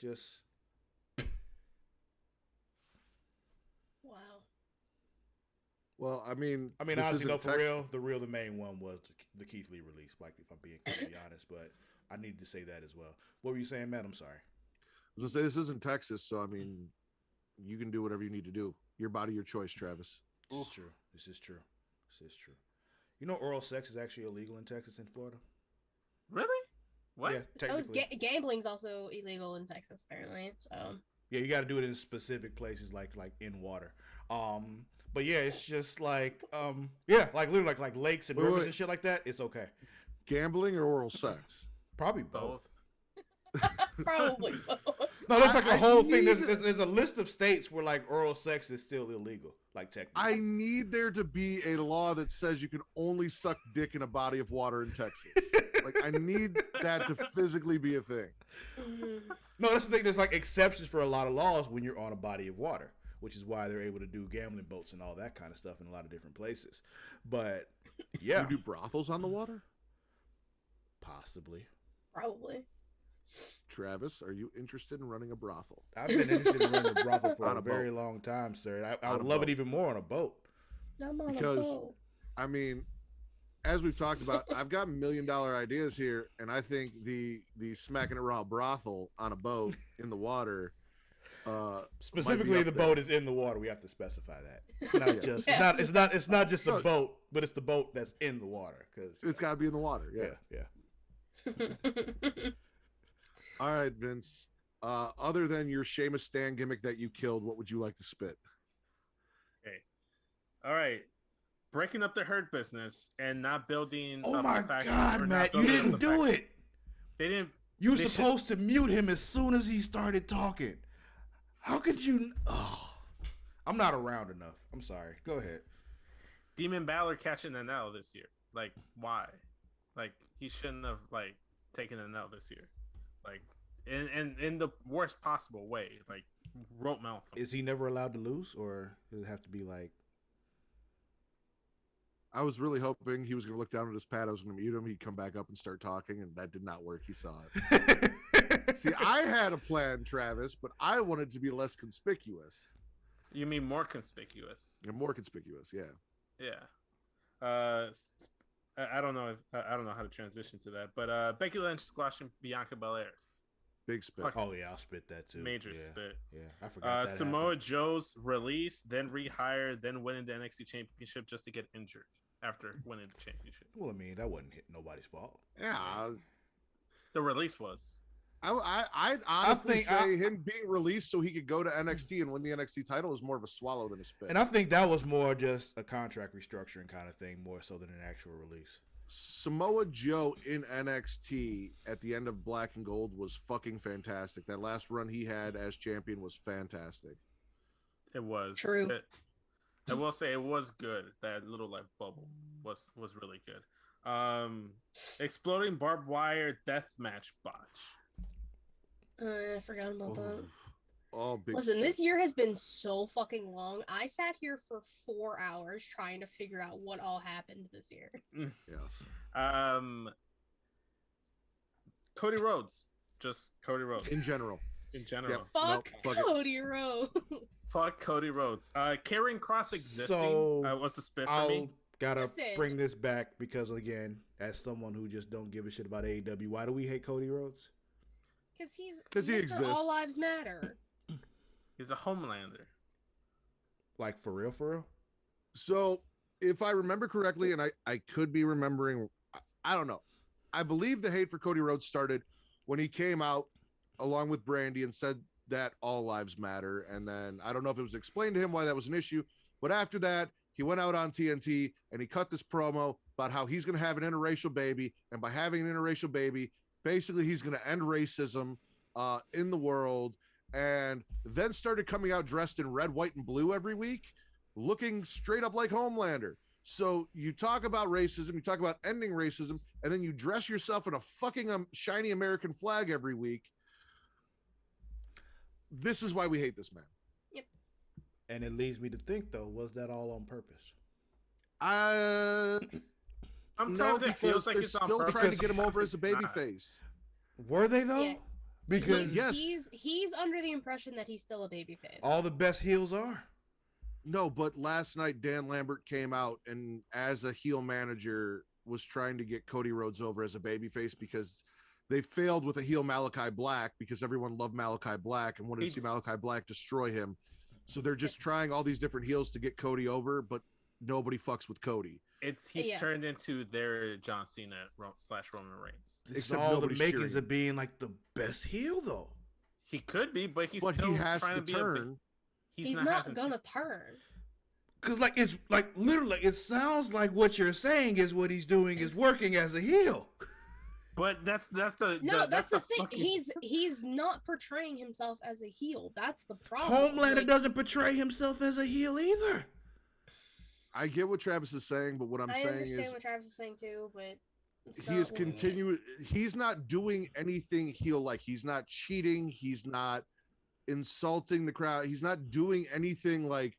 [SPEAKER 3] just
[SPEAKER 4] Wow.
[SPEAKER 1] Well, I mean, this
[SPEAKER 3] honestly,
[SPEAKER 1] isn't
[SPEAKER 3] no, for
[SPEAKER 1] text-
[SPEAKER 3] real, the main one was the Keith Lee release. Like, if I'm being completely honest, but I needed to say that as well. What were you saying, Matt? I'm sorry.
[SPEAKER 1] I was gonna say this isn't Texas, so I mean, you can do whatever you need to do. Your body, your choice, Travis.
[SPEAKER 3] This is true. This is true. You know, oral sex is actually illegal in Texas and Florida.
[SPEAKER 2] Really? What?
[SPEAKER 3] Yeah,
[SPEAKER 4] So is
[SPEAKER 3] technically.
[SPEAKER 4] gambling's also illegal in Texas, apparently. So
[SPEAKER 3] Yeah, you got to do it in specific places, like in water. But yeah, it's just like yeah, like literally like lakes and
[SPEAKER 1] Wait,
[SPEAKER 3] rivers
[SPEAKER 1] wait.
[SPEAKER 3] and shit like that. It's okay.
[SPEAKER 1] Gambling or oral sex?
[SPEAKER 3] Probably both.
[SPEAKER 2] Both.
[SPEAKER 4] probably.
[SPEAKER 3] No, there's like
[SPEAKER 1] I
[SPEAKER 3] a whole thing.
[SPEAKER 1] need-
[SPEAKER 3] There's a list of states where like oral sex is still illegal, like technically.
[SPEAKER 1] I need there to be a law that says you can only suck dick in a body of water in Texas. Like, I need that to physically be a thing.
[SPEAKER 3] No, that's the thing. There's like exceptions for a lot of laws when you're on a body of water, which is why they're able to do gambling boats and all that kind of stuff in a lot of different places. But yeah,
[SPEAKER 1] You do brothels on the water?
[SPEAKER 3] possibly.
[SPEAKER 4] Probably.
[SPEAKER 1] Travis, are you interested in running a brothel?
[SPEAKER 3] I've been interested in running a brothel for
[SPEAKER 1] On
[SPEAKER 3] a
[SPEAKER 1] a
[SPEAKER 3] very
[SPEAKER 1] boat.
[SPEAKER 3] long time, sir. I
[SPEAKER 1] On
[SPEAKER 3] would
[SPEAKER 1] a
[SPEAKER 3] love
[SPEAKER 1] boat.
[SPEAKER 3] it even more on a boat.
[SPEAKER 4] I'm on
[SPEAKER 1] Because-
[SPEAKER 4] a boat.
[SPEAKER 1] I mean, as we've talked about, I've got $1 million ideas here, and I think the Smackin It Raw brothel on a boat in the water.
[SPEAKER 3] Specifically,
[SPEAKER 1] up
[SPEAKER 3] the
[SPEAKER 1] there.
[SPEAKER 3] boat is in the water. We have to specify that. It's not just.
[SPEAKER 4] Yeah.
[SPEAKER 3] It's not just the
[SPEAKER 1] No.
[SPEAKER 3] boat, but it's the boat that's in the water. Because
[SPEAKER 1] It's got to be in the water. Yeah.
[SPEAKER 3] yeah.
[SPEAKER 1] All right, Vince. Other than your Sheamus Stan gimmick that you killed, what would you like to spit?
[SPEAKER 2] Okay. All right. Breaking up the Hurt Business and not building.
[SPEAKER 3] Oh
[SPEAKER 2] up
[SPEAKER 3] my
[SPEAKER 2] the faction,
[SPEAKER 3] God,
[SPEAKER 2] or not
[SPEAKER 3] Matt! You
[SPEAKER 2] building up
[SPEAKER 3] didn't
[SPEAKER 2] the
[SPEAKER 3] do
[SPEAKER 2] faction.
[SPEAKER 3] it.
[SPEAKER 2] They didn't.
[SPEAKER 3] You were
[SPEAKER 2] They should-
[SPEAKER 3] supposed to mute him as soon as he started talking. How could you? Oh, I'm not around enough. I'm sorry. Go ahead.
[SPEAKER 2] Demon Balor catching an L this year. Like, why? Like, he shouldn't have like taken an L this year. Like, in the worst possible way. Like, rope mouth.
[SPEAKER 3] Is he never allowed to lose, or does it have to be like?
[SPEAKER 1] I was really hoping he was going to look down at his pad. I was going to mute him. He'd come back up and start talking, and that did not work. He saw it. See, I had a plan, Travis, but I wanted to be less conspicuous
[SPEAKER 2] You mean more conspicuous?
[SPEAKER 1] and more conspicuous. Yeah.
[SPEAKER 2] Yeah. I don't know if I don't know how to transition to that, but Becky Lynch squashing Bianca Belair.
[SPEAKER 1] Big spit.
[SPEAKER 2] Fuck.
[SPEAKER 3] Oh yeah, I'll spit that too.
[SPEAKER 2] Major
[SPEAKER 3] yeah.
[SPEAKER 2] spit.
[SPEAKER 3] Yeah, I forgot that
[SPEAKER 2] Samoa
[SPEAKER 3] happened.
[SPEAKER 2] Joe's release, then rehire, then winning the NXT Championship just to get injured after winning the championship.
[SPEAKER 3] Well, I mean, that wasn't nobody's fault.
[SPEAKER 1] Yeah.
[SPEAKER 2] The release was.
[SPEAKER 1] I'd honestly
[SPEAKER 3] think
[SPEAKER 1] say him being released so he could go to NXT and win the NXT title is more of a swallow than a spit.
[SPEAKER 3] And I think that was more just a contract restructuring kind of thing, more so than an actual release.
[SPEAKER 1] Samoa Joe in NXT at the end of Black and Gold was fucking fantastic. That last run he had as champion was fantastic.
[SPEAKER 2] It was
[SPEAKER 4] True.
[SPEAKER 2] I will say it was good. That little like bubble was really good. Exploding barbed wire death match botch.
[SPEAKER 4] I forgot about that.
[SPEAKER 1] All big.
[SPEAKER 4] Listen, this year has been so fucking long. I sat here for 4 hours trying to figure out what all happened this year.
[SPEAKER 1] Yes.
[SPEAKER 2] Cody Rhodes. Just Cody Rhodes.
[SPEAKER 1] In general.
[SPEAKER 2] In general.
[SPEAKER 1] Yep.
[SPEAKER 4] Fuck
[SPEAKER 1] Nope, fuck
[SPEAKER 4] Cody Rhodes.
[SPEAKER 2] Fuck Cody Rhodes. Karrion Kross existing
[SPEAKER 3] So,
[SPEAKER 2] was a spit for me.
[SPEAKER 3] Gotta
[SPEAKER 4] Listen.
[SPEAKER 3] bring this back because, again, as someone who just don't give a shit about AEW, why do we hate Cody Rhodes?
[SPEAKER 4] Because he's
[SPEAKER 1] 'Cause he
[SPEAKER 4] Mr.
[SPEAKER 1] exists.
[SPEAKER 4] All Lives Matter.
[SPEAKER 2] He's a Homelander.
[SPEAKER 3] Like, for real, for real?
[SPEAKER 1] So, if I remember correctly, and I could be remembering, I don't know. I believe the hate for Cody Rhodes started when he came out along with Brandy and said that all lives matter. And then I don't know if it was explained to him why that was an issue. But after that, he went out on TNT and he cut this promo about how he's going to have an interracial baby. And by having an interracial baby, basically he's going to end racism in the world. And then started coming out dressed in red, white, and blue every week, looking straight up like Homelander. So you talk about racism, you talk about ending racism, and then you dress yourself in a fucking shiny American flag every week. This is why we hate this man.
[SPEAKER 3] And it leads me to think, though, was that all on purpose?
[SPEAKER 2] Sometimes
[SPEAKER 1] No,
[SPEAKER 2] it feels
[SPEAKER 1] because
[SPEAKER 2] like
[SPEAKER 1] they're
[SPEAKER 2] it's on
[SPEAKER 1] still
[SPEAKER 2] purpose.
[SPEAKER 1] trying to get him over
[SPEAKER 2] sometimes
[SPEAKER 1] as a
[SPEAKER 2] it's not.
[SPEAKER 1] babyface.
[SPEAKER 3] Were they, though?
[SPEAKER 4] Yeah.
[SPEAKER 3] Because
[SPEAKER 1] Yes.
[SPEAKER 4] He's under the impression that he's still a babyface.
[SPEAKER 3] all the best heels are.
[SPEAKER 1] No, but last night Dan Lambert came out and as a heel manager was trying to get Cody Rhodes over as a babyface because they failed with a heel Malachi Black because everyone loved Malachi Black and wanted to see
[SPEAKER 2] He's-
[SPEAKER 1] Malachi Black destroy him. So they're just trying all these different heels to get Cody over, but nobody fucks with Cody.
[SPEAKER 2] He's
[SPEAKER 4] Yeah.
[SPEAKER 2] turned into their John Cena / Roman Reigns.
[SPEAKER 3] This is
[SPEAKER 1] Except
[SPEAKER 3] all the
[SPEAKER 1] nobody's
[SPEAKER 3] makings
[SPEAKER 1] cheering.
[SPEAKER 3] of being like the best heel, though.
[SPEAKER 2] He could be, but he's
[SPEAKER 1] But
[SPEAKER 2] still
[SPEAKER 1] he has
[SPEAKER 2] trying
[SPEAKER 1] to
[SPEAKER 2] to be
[SPEAKER 1] turn.
[SPEAKER 4] He's
[SPEAKER 2] not
[SPEAKER 4] not
[SPEAKER 2] having
[SPEAKER 4] gonna
[SPEAKER 2] to.
[SPEAKER 4] turn.
[SPEAKER 3] Because, like, it's like literally, it sounds like what you're saying is what he's doing is working as a heel.
[SPEAKER 2] But that's the
[SPEAKER 4] No, that's the thing.
[SPEAKER 2] fucking-
[SPEAKER 4] He's not portraying himself as a heel. That's the problem.
[SPEAKER 3] Homelander
[SPEAKER 4] Like,
[SPEAKER 3] doesn't portray himself as a heel either.
[SPEAKER 1] I get what Travis is saying, but what I'm
[SPEAKER 4] I
[SPEAKER 1] saying
[SPEAKER 4] understand
[SPEAKER 1] is
[SPEAKER 4] what Travis is saying too, but it's
[SPEAKER 1] he is
[SPEAKER 4] not winning it.
[SPEAKER 1] continuing. He's not doing anything heel like. He's not cheating. He's not insulting the crowd. He's not doing anything like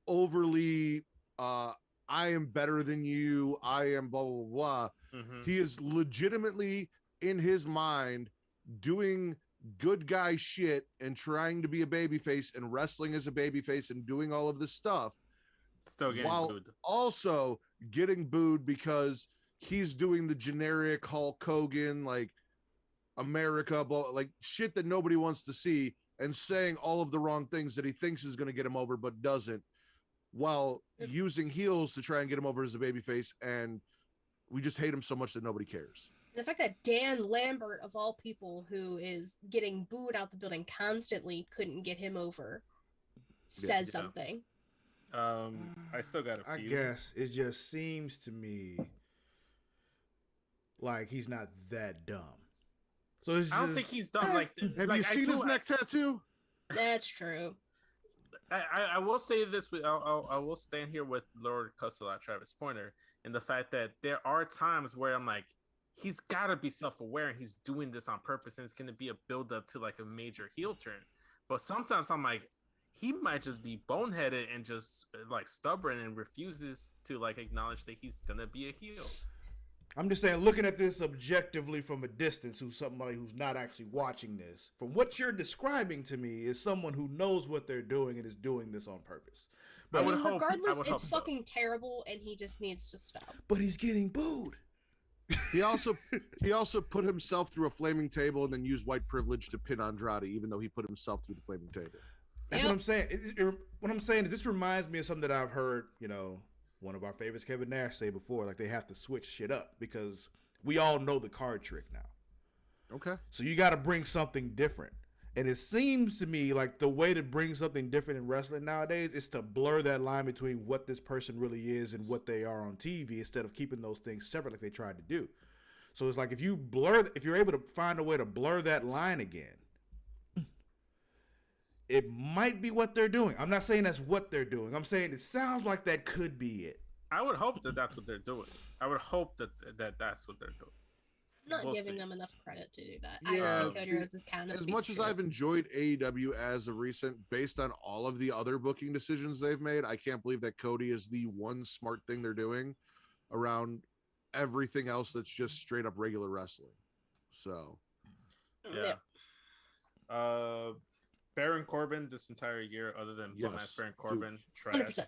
[SPEAKER 1] overly. I am better than you. I am blah blah blah.
[SPEAKER 2] Mhm.
[SPEAKER 1] He is legitimately in his mind doing good guy shit and trying to be a babyface and wrestling as a babyface and doing all of this stuff
[SPEAKER 2] Still getting
[SPEAKER 1] while
[SPEAKER 2] booed.
[SPEAKER 1] also getting booed because he's doing the generic Hulk Hogan, like America, blah, like shit that nobody wants to see and saying all of the wrong things that he thinks is going to get him over, but doesn't, while using heels to try and get him over as a babyface. And we just hate him so much that nobody cares.
[SPEAKER 4] The fact that Dan Lambert, of all people, who is getting booed out the building constantly, couldn't get him over, says
[SPEAKER 2] Yeah.
[SPEAKER 4] something.
[SPEAKER 2] I still got a
[SPEAKER 3] I
[SPEAKER 2] few.
[SPEAKER 3] guess it just seems to me like he's not that dumb. So it's
[SPEAKER 2] I don't
[SPEAKER 3] just-
[SPEAKER 2] think he's done like.
[SPEAKER 1] Have
[SPEAKER 2] like,
[SPEAKER 1] you seen his neck tattoo?
[SPEAKER 4] That's true.
[SPEAKER 2] I will say this. I will stand here with Lord Cusselot, Travis Pointer, and the fact that there are times where I'm like, he's got to be self-aware and he's doing this on purpose, and it's going to be a build-up to like a major heel turn. But sometimes I'm like, he might just be boneheaded and just like stubborn and refuses to like acknowledge that he's gonna be a heel.
[SPEAKER 3] I'm just saying, looking at this objectively from a distance, who's somebody who's not actually watching this, from what you're describing to me, is someone who knows what they're doing and is doing this on purpose.
[SPEAKER 2] I
[SPEAKER 4] I
[SPEAKER 2] would
[SPEAKER 4] mean,
[SPEAKER 2] hope- I
[SPEAKER 4] regardless,
[SPEAKER 2] would hope
[SPEAKER 4] it's
[SPEAKER 2] so.
[SPEAKER 4] fucking terrible, and he just needs to stop.
[SPEAKER 3] But he's getting booed.
[SPEAKER 1] He also put himself through a flaming table and then used white privilege to pin Andrade, even though he put himself through the flaming table.
[SPEAKER 3] That's
[SPEAKER 4] Yep.
[SPEAKER 3] what I'm saying. What I'm saying is this reminds me of something that I've heard, one of our favorites, Kevin Nash, say before. Like, they have to switch shit up because we all know the card trick now.
[SPEAKER 1] Okay.
[SPEAKER 3] So you got to bring something different. And it seems to me like the way to bring something different in wrestling nowadays is to blur that line between what this person really is and what they are on TV instead of keeping those things separate like they tried to do. So it's like if you're able to find a way to blur that line again, it might be what they're doing. I'm not saying that's what they're doing. I'm saying it sounds like that could be it.
[SPEAKER 2] I would hope that that's what they're doing. I would hope that that's what they're doing.
[SPEAKER 4] I'm not giving them enough credit to do that.
[SPEAKER 1] Yeah,
[SPEAKER 4] I just think Cody Rhodes is kind of
[SPEAKER 1] as much as I've enjoyed AEW as of recent, based on all of the other booking decisions they've made, I can't believe that Cody is the one smart thing they're doing around everything else that's just straight up regular wrestling. So,
[SPEAKER 2] yeah. Baron Corbin this entire year, other than dumbass Baron Corbin, trash.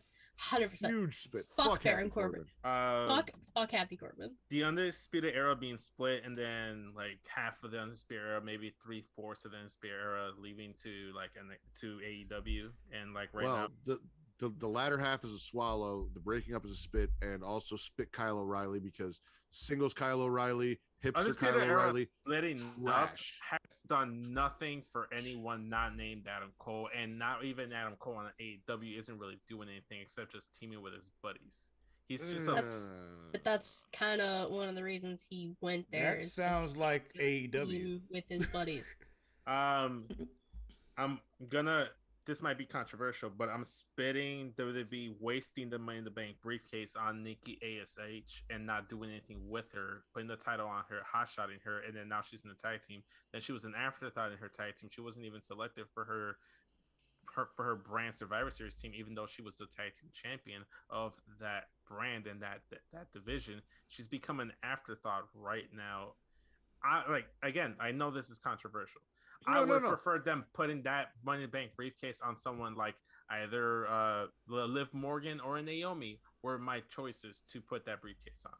[SPEAKER 4] 100%.
[SPEAKER 1] Huge spit.
[SPEAKER 4] Fuck Baron Corbin. Fuck Happy Corbin.
[SPEAKER 2] The Undisputed Era being split, and then like half of the Undisputed Era, maybe 3/4 of the Undisputed Era, leaving to AEW, and like now.
[SPEAKER 1] The latter half is a swallow, the breaking up is a spit, and also spit Kyle O'Reilly because singles Kyle O'Reilly, hipster Kyle O'Reilly,
[SPEAKER 2] letting up has done nothing for anyone not named Adam Cole, and not even Adam Cole on AEW isn't really doing anything except just teaming with his buddies. He's just
[SPEAKER 4] that's kind of one of the reasons he went there.
[SPEAKER 3] That sounds like AEW
[SPEAKER 4] with his buddies.
[SPEAKER 2] This might be controversial, but I'm spitting WWE wasting the Money in the Bank briefcase on Nikki ASH and not doing anything with her, putting the title on her, hot-shotting her, and then now she's in the tag team. Then she was an afterthought in her tag team. She wasn't even selected for her brand Survivor Series team, even though she was the tag team champion of that brand and that division. She's become an afterthought right now. I know this is controversial. I would prefer them putting that Money in the Bank briefcase on someone like either Liv Morgan or Naomi were my choices to put that briefcase on.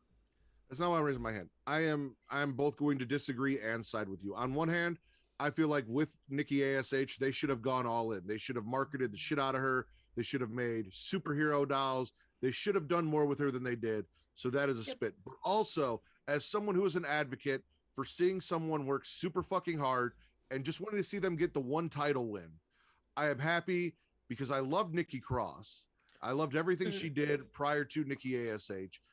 [SPEAKER 1] That's not why I'm raising my hand. I'm both going to disagree and side with you. On one hand, I feel like with Nikki ASH, they should have gone all in. They should have marketed the shit out of her. They should have made superhero dolls. They should have done more with her than they did. So that is a spit. But also, as someone who is an advocate for seeing someone work super fucking hard and just wanted to see them get the one title win, I am happy because I love Nikki Cross. I loved everything she did prior to Nikki ASH,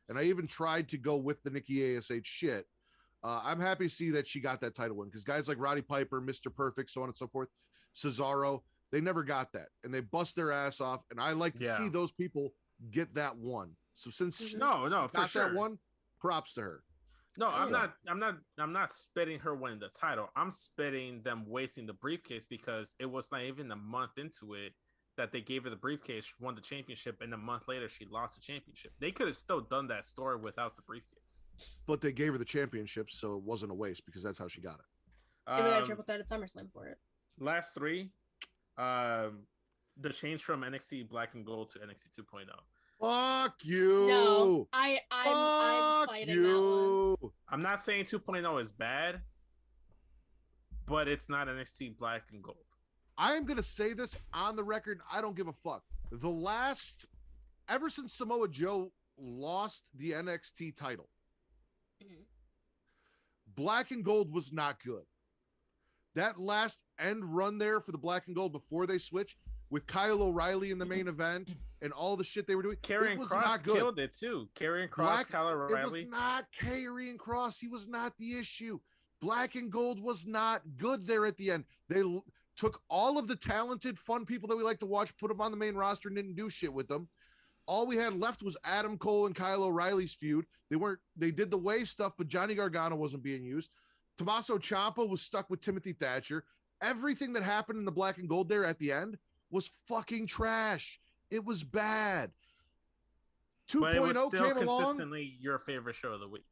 [SPEAKER 1] and I even tried to go with the Nikki ASH shit. I'm happy to see that she got that title win because guys like Roddy Piper, Mr. Perfect, so on and so forth, Cesaro, they never got that, and they bust their ass off, and I like to see those people get that one. So since she got that one, props to her.
[SPEAKER 2] No, I'm not spitting her winning the title. I'm spitting them wasting the briefcase because it was not even a month into it that they gave her the briefcase, won the championship, and a month later she lost the championship. They could have still done that story without the briefcase.
[SPEAKER 1] But they gave her the championship, so it wasn't a waste because that's how she got it.
[SPEAKER 4] They got a triple threat at SummerSlam for it.
[SPEAKER 2] Last three, the change from NXT Black and Gold to NXT 2.0.
[SPEAKER 1] Fuck you.
[SPEAKER 4] No, I'm fighting that one.
[SPEAKER 2] I'm not saying 2.0 is bad, but it's not NXT Black and Gold.
[SPEAKER 1] I'm going to say this on the record. I don't give a fuck. Ever since Samoa Joe lost the NXT title, Black and Gold was not good. That last end run there for the Black and Gold before they switched with Kyle O'Reilly in the main event and all the shit they were doing.
[SPEAKER 2] Karrion Kross killed it too. Karrion Kross, Kyle O'Reilly.
[SPEAKER 1] It was not Karrion Kross. He was not the issue. Black and Gold was not good there at the end. They took all of the talented, fun people that we like to watch, put them on the main roster, and didn't do shit with them. All we had left was Adam Cole and Kyle O'Reilly's feud. They did the way stuff, but Johnny Gargano wasn't being used. Tommaso Ciampa was stuck with Timothy Thatcher. Everything that happened in the Black and Gold there at the end was fucking trash. It was bad.
[SPEAKER 2] 2.0 came consistently your favorite show of the week.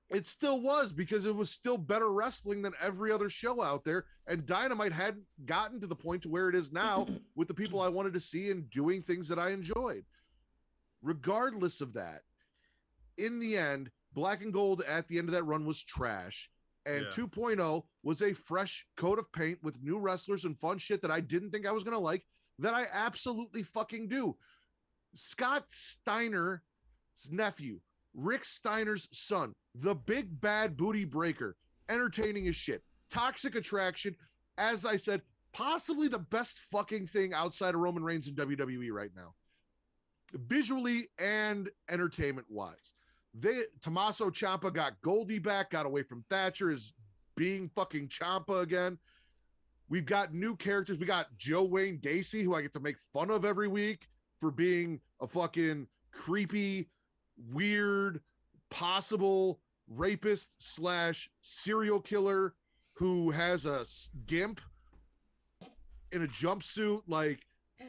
[SPEAKER 1] It still was because it was still better wrestling than every other show out there. And Dynamite hadn't gotten to the point to where it is now with the people I wanted to see and doing things that I enjoyed. Regardless of that, in the end, Black and Gold at the end of that run was trash. And 2.0 was a fresh coat of paint with new wrestlers and fun shit that I didn't think I was going to like, that I absolutely fucking do. Scott Steiner's nephew, Rick Steiner's son, the big bad booty breaker, entertaining as shit. Toxic Attraction, as I said, possibly the best fucking thing outside of Roman Reigns in WWE right now, visually and entertainment wise. Tommaso Ciampa got Goldie back, got away from Thatcher, is being fucking Ciampa again. We've got new characters. We got Joe Wayne Gacy, who I get to make fun of every week for being a fucking creepy, weird, possible rapist / serial killer who has a gimp in a jumpsuit. Like,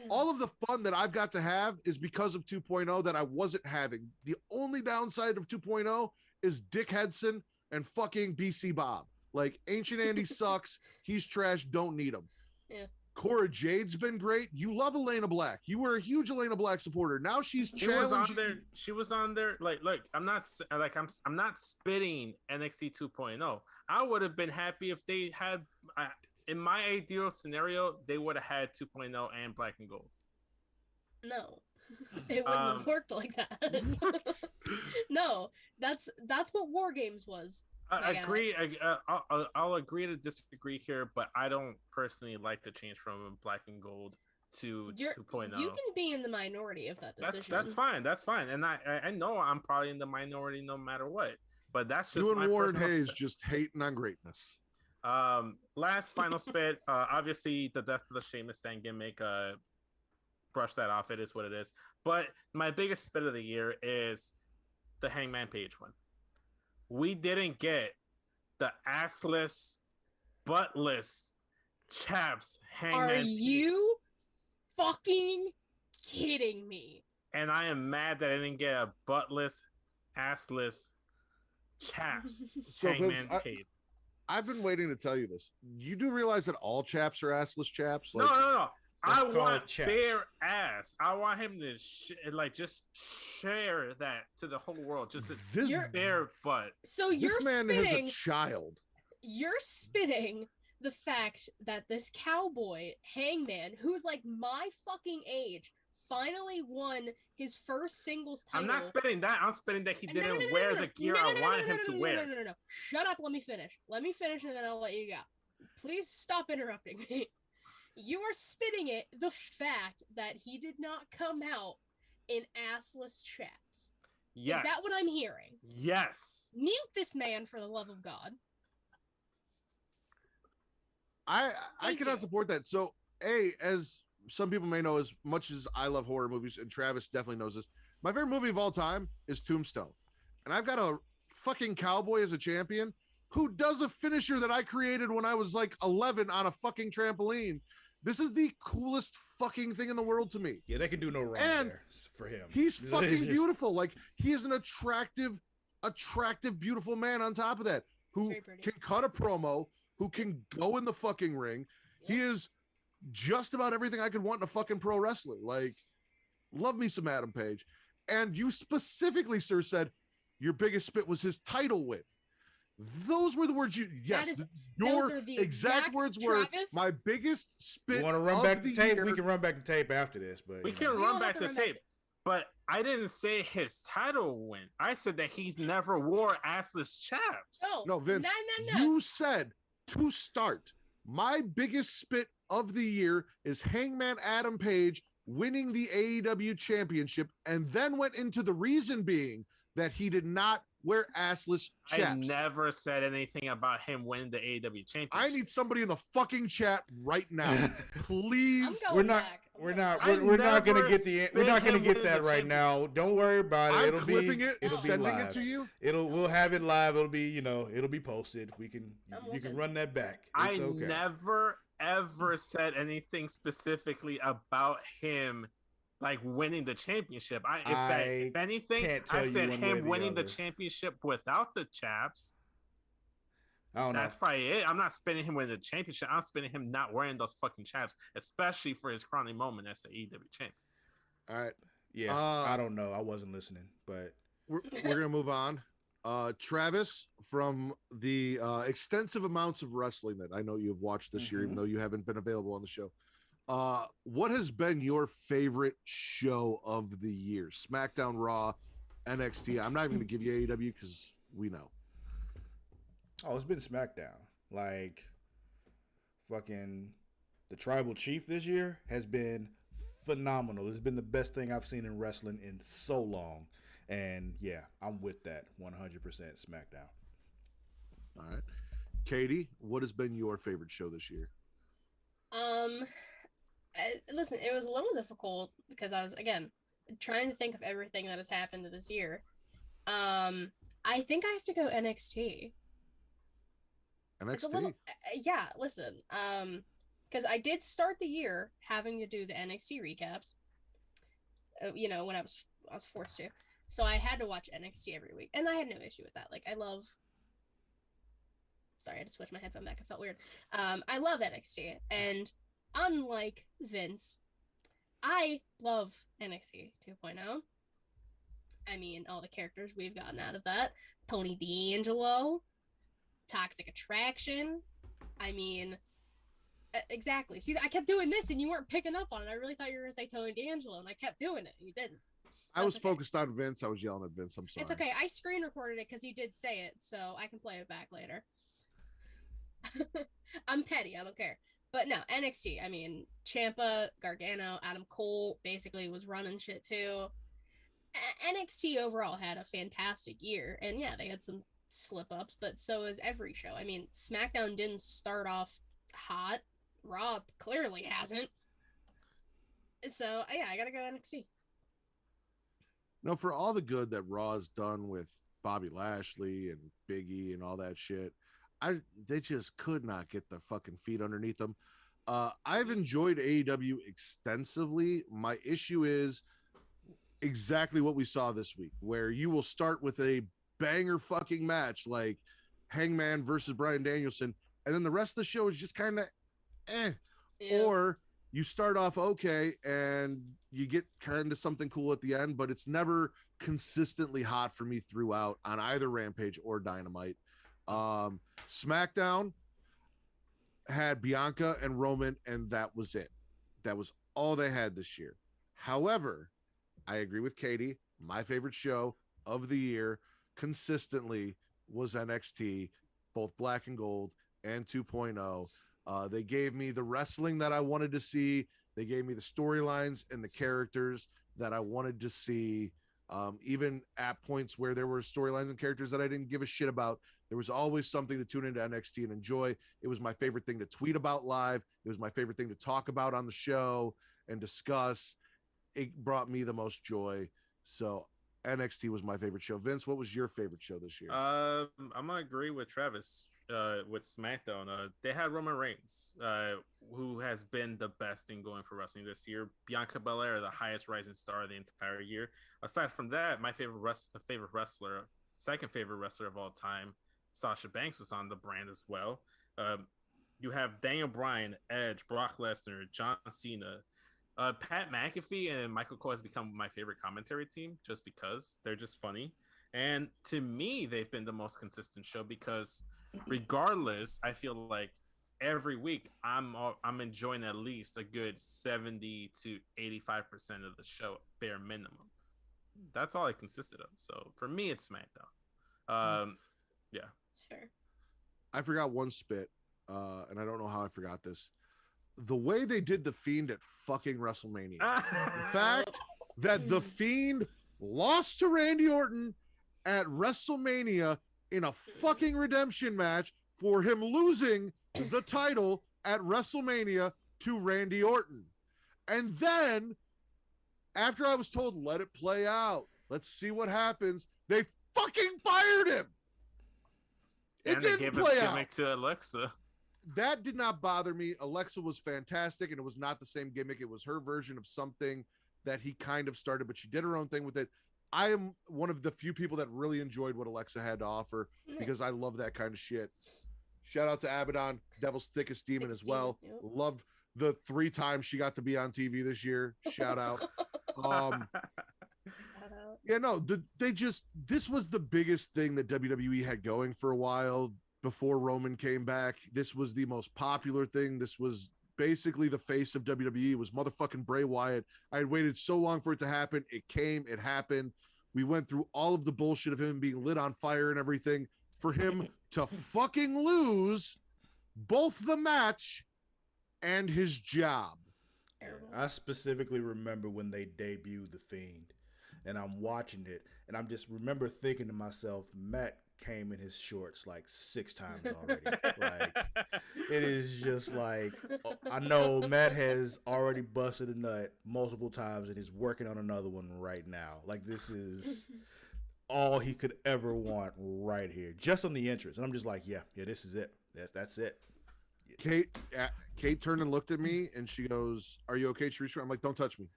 [SPEAKER 1] all of the fun that I've got to have is because of 2.0 that I wasn't having. The only downside of 2.0 is Dick Henson and fucking BC Bob. Like, Ancient Andy sucks. He's trash. Don't need him.
[SPEAKER 4] Yeah.
[SPEAKER 1] Cora Jade's been great. You love Elena Black. You were a huge Elena Black supporter. Now she's challenging.
[SPEAKER 2] She was on there. Like, look, I'm not spitting NXT 2.0. I would have been happy if they had. In my ideal scenario, they would have had 2.0 and Black and Gold.
[SPEAKER 4] No, it wouldn't have worked like that. No, that's what War Games was.
[SPEAKER 2] I agree. I'll agree to disagree here, but I don't personally like the change from Black and Gold to 2.0.
[SPEAKER 4] You can be in the minority of that decision.
[SPEAKER 2] That's fine. That's fine. And I know I'm probably in the minority no matter what. But that's just
[SPEAKER 1] you
[SPEAKER 2] and
[SPEAKER 1] Warren Hayes just hating on greatness.
[SPEAKER 2] Last final spit. Obviously, the death of the Sheamus Stan gimmick. Brush that off. It is what it is. But my biggest spit of the year is the Hangman Page one. We didn't get the assless, buttless chaps Hangman.
[SPEAKER 4] Are you fucking kidding me?
[SPEAKER 2] And I am mad that I didn't get a buttless, assless chaps
[SPEAKER 1] So,
[SPEAKER 2] Hangman
[SPEAKER 1] Vince,
[SPEAKER 2] Page.
[SPEAKER 1] I've been waiting to tell you this. You do realize that all chaps are assless chaps?
[SPEAKER 2] Like, no. I
[SPEAKER 3] Let's
[SPEAKER 2] want bare ass. I want him to just share that to the whole world. Just this bare butt.
[SPEAKER 4] So you're
[SPEAKER 1] man
[SPEAKER 4] spitting,
[SPEAKER 1] has a child.
[SPEAKER 4] You're spitting the fact that this cowboy Hangman, who's like my fucking age, finally won his first singles title.
[SPEAKER 2] I'm not spitting that. I'm spitting that he didn't wear the gear I wanted him to wear.
[SPEAKER 4] No. Shut up. Let me finish, and then I'll let you go. Please stop interrupting me. You are spitting it the fact that he did not come out in assless chaps.
[SPEAKER 2] Yes.
[SPEAKER 4] Is that what I'm hearing?
[SPEAKER 2] Yes.
[SPEAKER 4] Mute this man for the love of God.
[SPEAKER 1] I cannot support that. So, as some people may know, as much as I love horror movies, and Travis definitely knows this, my favorite movie of all time is Tombstone. And I've got a fucking cowboy as a champion who does a finisher that I created when I was like 11 on a fucking trampoline. This is the coolest fucking thing in the world to me.
[SPEAKER 3] Yeah, they can do no wrong there for him.
[SPEAKER 1] He's fucking beautiful. Like, he is an attractive, beautiful man on top of that, who can cut a promo, who can go in the fucking ring. Yep. He is just about everything I could want in a fucking pro wrestler. Like, love me some Adam Page. And you specifically, sir, said your biggest spit was his title win. Those were the words you. Yes, your exact words were my biggest spit.
[SPEAKER 3] You want to run back the tape? We can run back the tape after this, but
[SPEAKER 2] we can run back the tape. But I didn't say his title win. I said that he's never wore assless chaps.
[SPEAKER 1] No, Vince. No. You said to start. My biggest spit of the year is Hangman Adam Page winning the AEW championship, and then went into the reason being that he did not wear assless chaps.
[SPEAKER 2] I never said anything about him winning the AEW championship.
[SPEAKER 1] I need somebody in the fucking chat right now, please.
[SPEAKER 3] We're not gonna get that right now. Don't worry about it.
[SPEAKER 1] I'm clipping it and sending it to you.
[SPEAKER 3] We'll have it live. It'll be it'll be posted. You can run that back.
[SPEAKER 2] It's okay. Never ever said anything specifically about him like winning the championship. If anything, I said him winning the championship without the chaps.
[SPEAKER 3] I don't know.
[SPEAKER 2] That's probably it. I'm not spinning him winning the championship. I'm spinning him not wearing those fucking chaps, especially for his crowning moment as the AEW champ.
[SPEAKER 1] All right.
[SPEAKER 3] Yeah. I don't know. I wasn't listening, but
[SPEAKER 1] we're gonna move on. Travis, from the extensive amounts of wrestling that I know you've watched this year, even though you haven't been available on the show, what has been your favorite show of the year? SmackDown, Raw, NXT. I'm not even gonna give you AEW because we know.
[SPEAKER 3] Oh, it's been SmackDown. Like, fucking The Tribal Chief this year has been phenomenal. It's been the best thing I've seen in wrestling in so long. And yeah, I'm with that 100% SmackDown.
[SPEAKER 1] All right. Katie, what has been your favorite show this year?
[SPEAKER 4] Listen, it was a little difficult because I was, again, trying to think of everything that has happened this year. I think I have to go NXT. It's a little, yeah, listen, because I did start the year having to do the NXT recaps, when I was forced to. So I had to watch NXT every week, and I had no issue with that. Like, sorry, I had to switch my headphone back. It felt weird. I love NXT, and unlike Vince, I love NXT 2.0. I mean, all the characters we've gotten out of that. Tony D'Angelo, Toxic Attraction. I mean, exactly. See, I kept doing this and you weren't picking up on it. I really thought you were going to say Tony D'Angelo, and I kept doing it. You didn't.
[SPEAKER 1] I was focused on Vince. I was yelling at Vince. I'm sorry.
[SPEAKER 4] It's okay. I screen recorded it because you did say it, so I can play it back later. I'm petty. I don't care. But no, NXT. I mean, Ciampa, Gargano, Adam Cole basically was running shit too. NXT overall had a fantastic year. And yeah, they had some slip-ups, but so is every show. I mean, SmackDown didn't start off hot. Raw clearly hasn't. So yeah, I gotta go NXT.
[SPEAKER 1] No, for all the good that Raw's done with Bobby Lashley and Big E and all that shit, they just could not get their fucking feet underneath them. I've enjoyed AEW extensively. My issue is exactly what we saw this week, where you will start with a banger fucking match like Hangman versus Bryan Danielson, and then the rest of the show is just kind of
[SPEAKER 4] Yeah.
[SPEAKER 1] Or you start off okay and you get kind of something cool at the end, but it's never consistently hot for me throughout on either Rampage or Dynamite. SmackDown had Bianca and Roman, and that was it. That was all they had this year. However, I agree with Katie. My favorite show of the year consistently was NXT, both Black and Gold and 2.0. They gave me the wrestling that I wanted to see. They gave me the storylines and the characters that I wanted to see. Even at points where there were storylines and characters that I didn't give a shit about, there was always something to tune into NXT and enjoy. It was my favorite thing to tweet about live. It was my favorite thing to talk about on the show and discuss. It brought me the most joy. So NXT was my favorite show. Vince, what was your favorite show this year?
[SPEAKER 2] I'm gonna agree with Travis. With SmackDown, they had Roman Reigns, who has been the best thing going for wrestling this year. Bianca Belair, the highest rising star of the entire year. Aside from that, my second favorite wrestler of all time, Sasha Banks, was on the brand as well. You have Daniel Bryan, Edge, Brock Lesnar, John Cena. Pat McAfee and Michael Cole has become my favorite commentary team just because they're just funny. And to me, they've been the most consistent show because regardless, I feel like every week I'm enjoying at least a good 70 to 85% of the show, bare minimum. That's all it consisted of. So for me, it's SmackDown. Yeah,
[SPEAKER 4] It's fair.
[SPEAKER 1] I forgot one spit, and I don't know how I forgot this. The way they did The Fiend at fucking WrestleMania. The fact that The Fiend lost to Randy Orton at WrestleMania in a fucking redemption match for him losing the title at WrestleMania to Randy Orton. And then, after I was told, let it play out, let's see what happens, they fucking fired him.
[SPEAKER 2] And they gave his gimmick to Alexa.
[SPEAKER 1] That did not bother me. Alexa was fantastic, and it was not the same gimmick. It was her version of something that he kind of started, but she did her own thing with it. I am one of the few people that really enjoyed what Alexa had to offer because I love that kind of shit. Shout out to Abaddon, Devil's Thickest Demon as well.
[SPEAKER 4] Yep.
[SPEAKER 1] Love the 3 times she got to be on TV this year. Shout out. Yeah, no, this was the biggest thing that WWE had going for a while before Roman came back. This was the most popular thing. This was basically the face of WWE. It was motherfucking Bray Wyatt. I had waited so long for it to happen. It came, it happened. We went through all of the bullshit of him being lit on fire and everything. For him to fucking lose both the match and his job.
[SPEAKER 4] Terrible.
[SPEAKER 3] I specifically remember when they debuted The Fiend, and I'm watching it, and I'm just remember thinking to myself, Matt came in his shorts like 6 times already. Like, it is just like, I know Matt has already busted a nut multiple times and is working on another one right now. Like, this is all he could ever want right here, just on the entrance. And I'm just like, yeah, this is it. That's it.
[SPEAKER 1] Kate turned and looked at me, and she goes, "Are you okay, Teresa?" I'm like, "Don't touch me.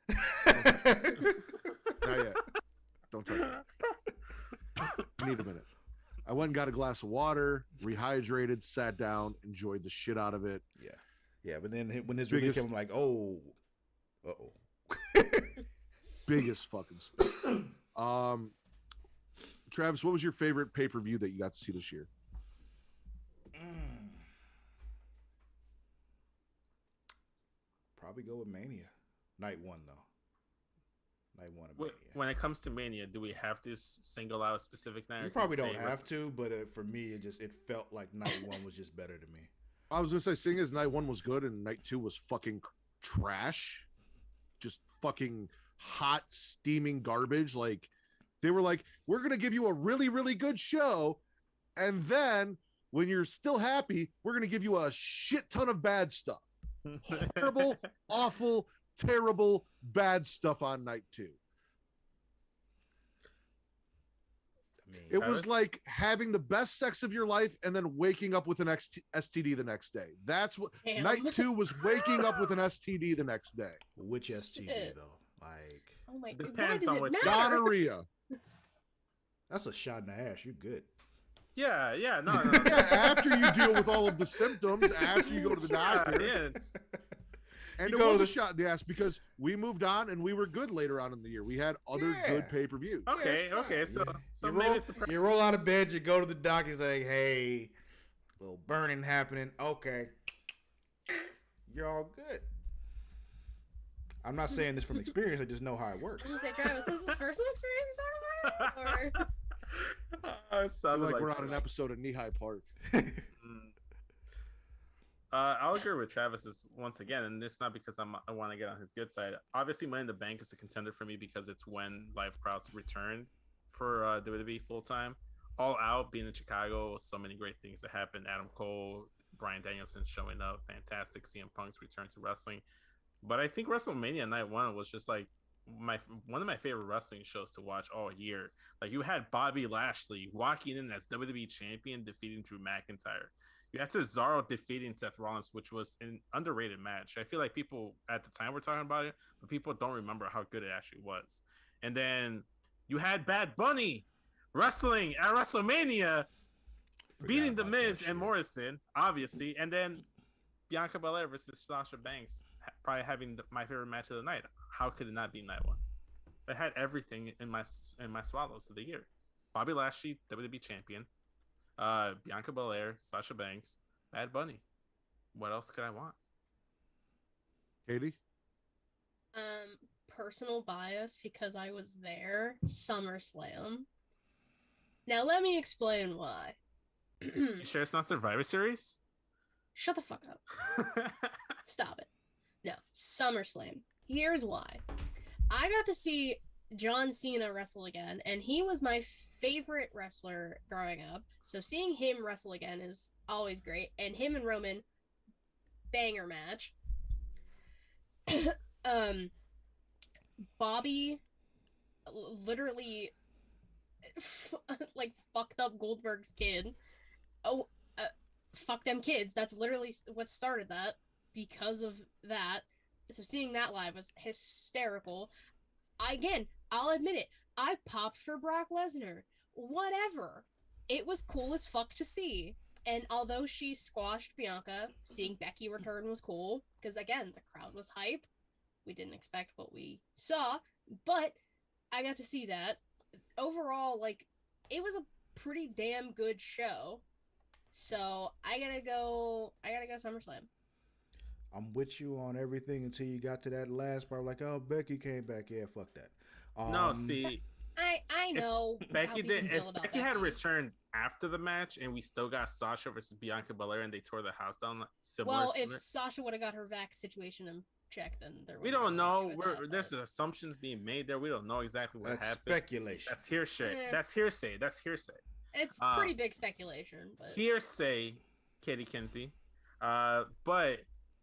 [SPEAKER 1] Don't touch me. Not yet. Don't touch me. I need a minute." I went and got a glass of water, rehydrated, sat down, enjoyed the shit out of it.
[SPEAKER 3] Yeah. But then when his release came, I'm like, oh,
[SPEAKER 1] biggest fucking spit. Travis, what was your favorite pay-per-view that you got to see this year?
[SPEAKER 3] Probably go with Mania. Night 1, though. Night 1 of Mania.
[SPEAKER 2] When it comes to Mania, do we have to single out a specific night?
[SPEAKER 3] You probably don't have to, but for me, it felt like Night 1 was just better to me.
[SPEAKER 1] I was gonna say, seeing as Night 1 was good and Night 2 was fucking trash, just fucking hot, steaming garbage. Like, they were like, "We're gonna give you a really, really good show, and then when you're still happy, we're gonna give you a shit ton of bad stuff." Horrible, awful, terrible, bad stuff on Night 2.
[SPEAKER 3] I mean,
[SPEAKER 1] It was like having the best sex of your life and then waking up with an STD the next day. That's what
[SPEAKER 4] Damn.
[SPEAKER 1] Night 2 was, waking up with an STD the next day.
[SPEAKER 3] which STD though? Like,
[SPEAKER 4] Oh my god. Why
[SPEAKER 2] Depends
[SPEAKER 4] does
[SPEAKER 2] on
[SPEAKER 4] it
[SPEAKER 2] which
[SPEAKER 4] matter?
[SPEAKER 1] Gonorrhea.
[SPEAKER 3] that's a shot in the ass. You're good.
[SPEAKER 2] Yeah, no.
[SPEAKER 1] Yeah, after you deal with all of the symptoms, after you go to the doctor. And it was a shot in the ass because we moved on and we were good later on in the year. We had other good pay-per-views.
[SPEAKER 2] Okay, so
[SPEAKER 3] You roll out of bed, you go to the doctor, like, hey, little burning happening. Okay, you're all good. I'm not saying this from experience. I just know how it works.
[SPEAKER 4] I was gonna say, Travis, this is personal experience you're talking about? Or...
[SPEAKER 2] it sounded
[SPEAKER 1] like we're on an episode of Knee-High Park.
[SPEAKER 2] I'll agree with Travis once again, and it's not because I want to get on his good side. Obviously, Money in the Bank is a contender for me because it's when live crowds returned for WWE full time. All Out being in Chicago, so many great things that happened. Adam Cole, Bryan Danielson showing up, fantastic. CM Punk's return to wrestling, but I think WrestleMania Night 1 was just like one of my favorite wrestling shows to watch all year. Like, you had Bobby Lashley walking in as WWE champion, defeating Drew McIntyre. You had Cesaro defeating Seth Rollins, which was an underrated match. I feel like people at the time were talking about it, but people don't remember how good it actually was. And then you had Bad Bunny wrestling at WrestleMania, beating The Miz and Morrison, obviously. And then Bianca Belair versus Sasha Banks, probably having my favorite match of the night. How could it not be Night 1? It had everything in my swallows of the year. Bobby Lashley, WWE champion. Bianca Belair, Sasha Banks, Bad Bunny. What else could I want?
[SPEAKER 1] Katie?
[SPEAKER 4] Personal bias because I was there. SummerSlam. Now let me explain why.
[SPEAKER 2] You sure it's not Survivor Series?
[SPEAKER 4] Shut the fuck up. Stop it. No, SummerSlam. Here's why. I got to see John Cena wrestle again, and he was my favorite wrestler growing up. So seeing him wrestle again is always great. And him and Roman, banger match. Bobby literally like fucked up Goldberg's kid. Fuck them kids. That's literally what started that, because of that. So seeing that live was hysterical. I'll admit it. I popped for Brock Lesnar. Whatever. It was cool as fuck to see. And although she squashed Bianca, seeing Becky return was cool. Because again, the crowd was hype. We didn't expect what we saw. But I got to see that. Overall, like, it was a pretty damn good show. So I gotta go SummerSlam.
[SPEAKER 3] I'm with you on everything until you got to that last part. Like, oh, Becky came back. Yeah, fuck that.
[SPEAKER 2] No, see,
[SPEAKER 4] I know
[SPEAKER 2] If
[SPEAKER 4] how
[SPEAKER 2] Becky
[SPEAKER 4] people
[SPEAKER 2] did,
[SPEAKER 4] feel
[SPEAKER 2] if
[SPEAKER 4] about
[SPEAKER 2] Becky had
[SPEAKER 4] Becky.
[SPEAKER 2] returned after the match and we still got Sasha versus Bianca Belair and they tore the house down, like, similar.
[SPEAKER 4] Well,
[SPEAKER 2] to
[SPEAKER 4] if
[SPEAKER 2] it.
[SPEAKER 4] Sasha would have got her vax situation in check, then there
[SPEAKER 2] We
[SPEAKER 4] wouldn't
[SPEAKER 2] don't
[SPEAKER 4] be an issue
[SPEAKER 2] know.
[SPEAKER 4] with that,
[SPEAKER 2] There's
[SPEAKER 4] but-
[SPEAKER 2] assumptions being made there. We don't know exactly what
[SPEAKER 3] That's
[SPEAKER 2] happened.
[SPEAKER 3] speculation.
[SPEAKER 2] That's hearsay.
[SPEAKER 4] Eh.
[SPEAKER 2] That's hearsay. That's hearsay.
[SPEAKER 4] It's pretty big speculation, but
[SPEAKER 2] Hearsay, Katie Kinsey. But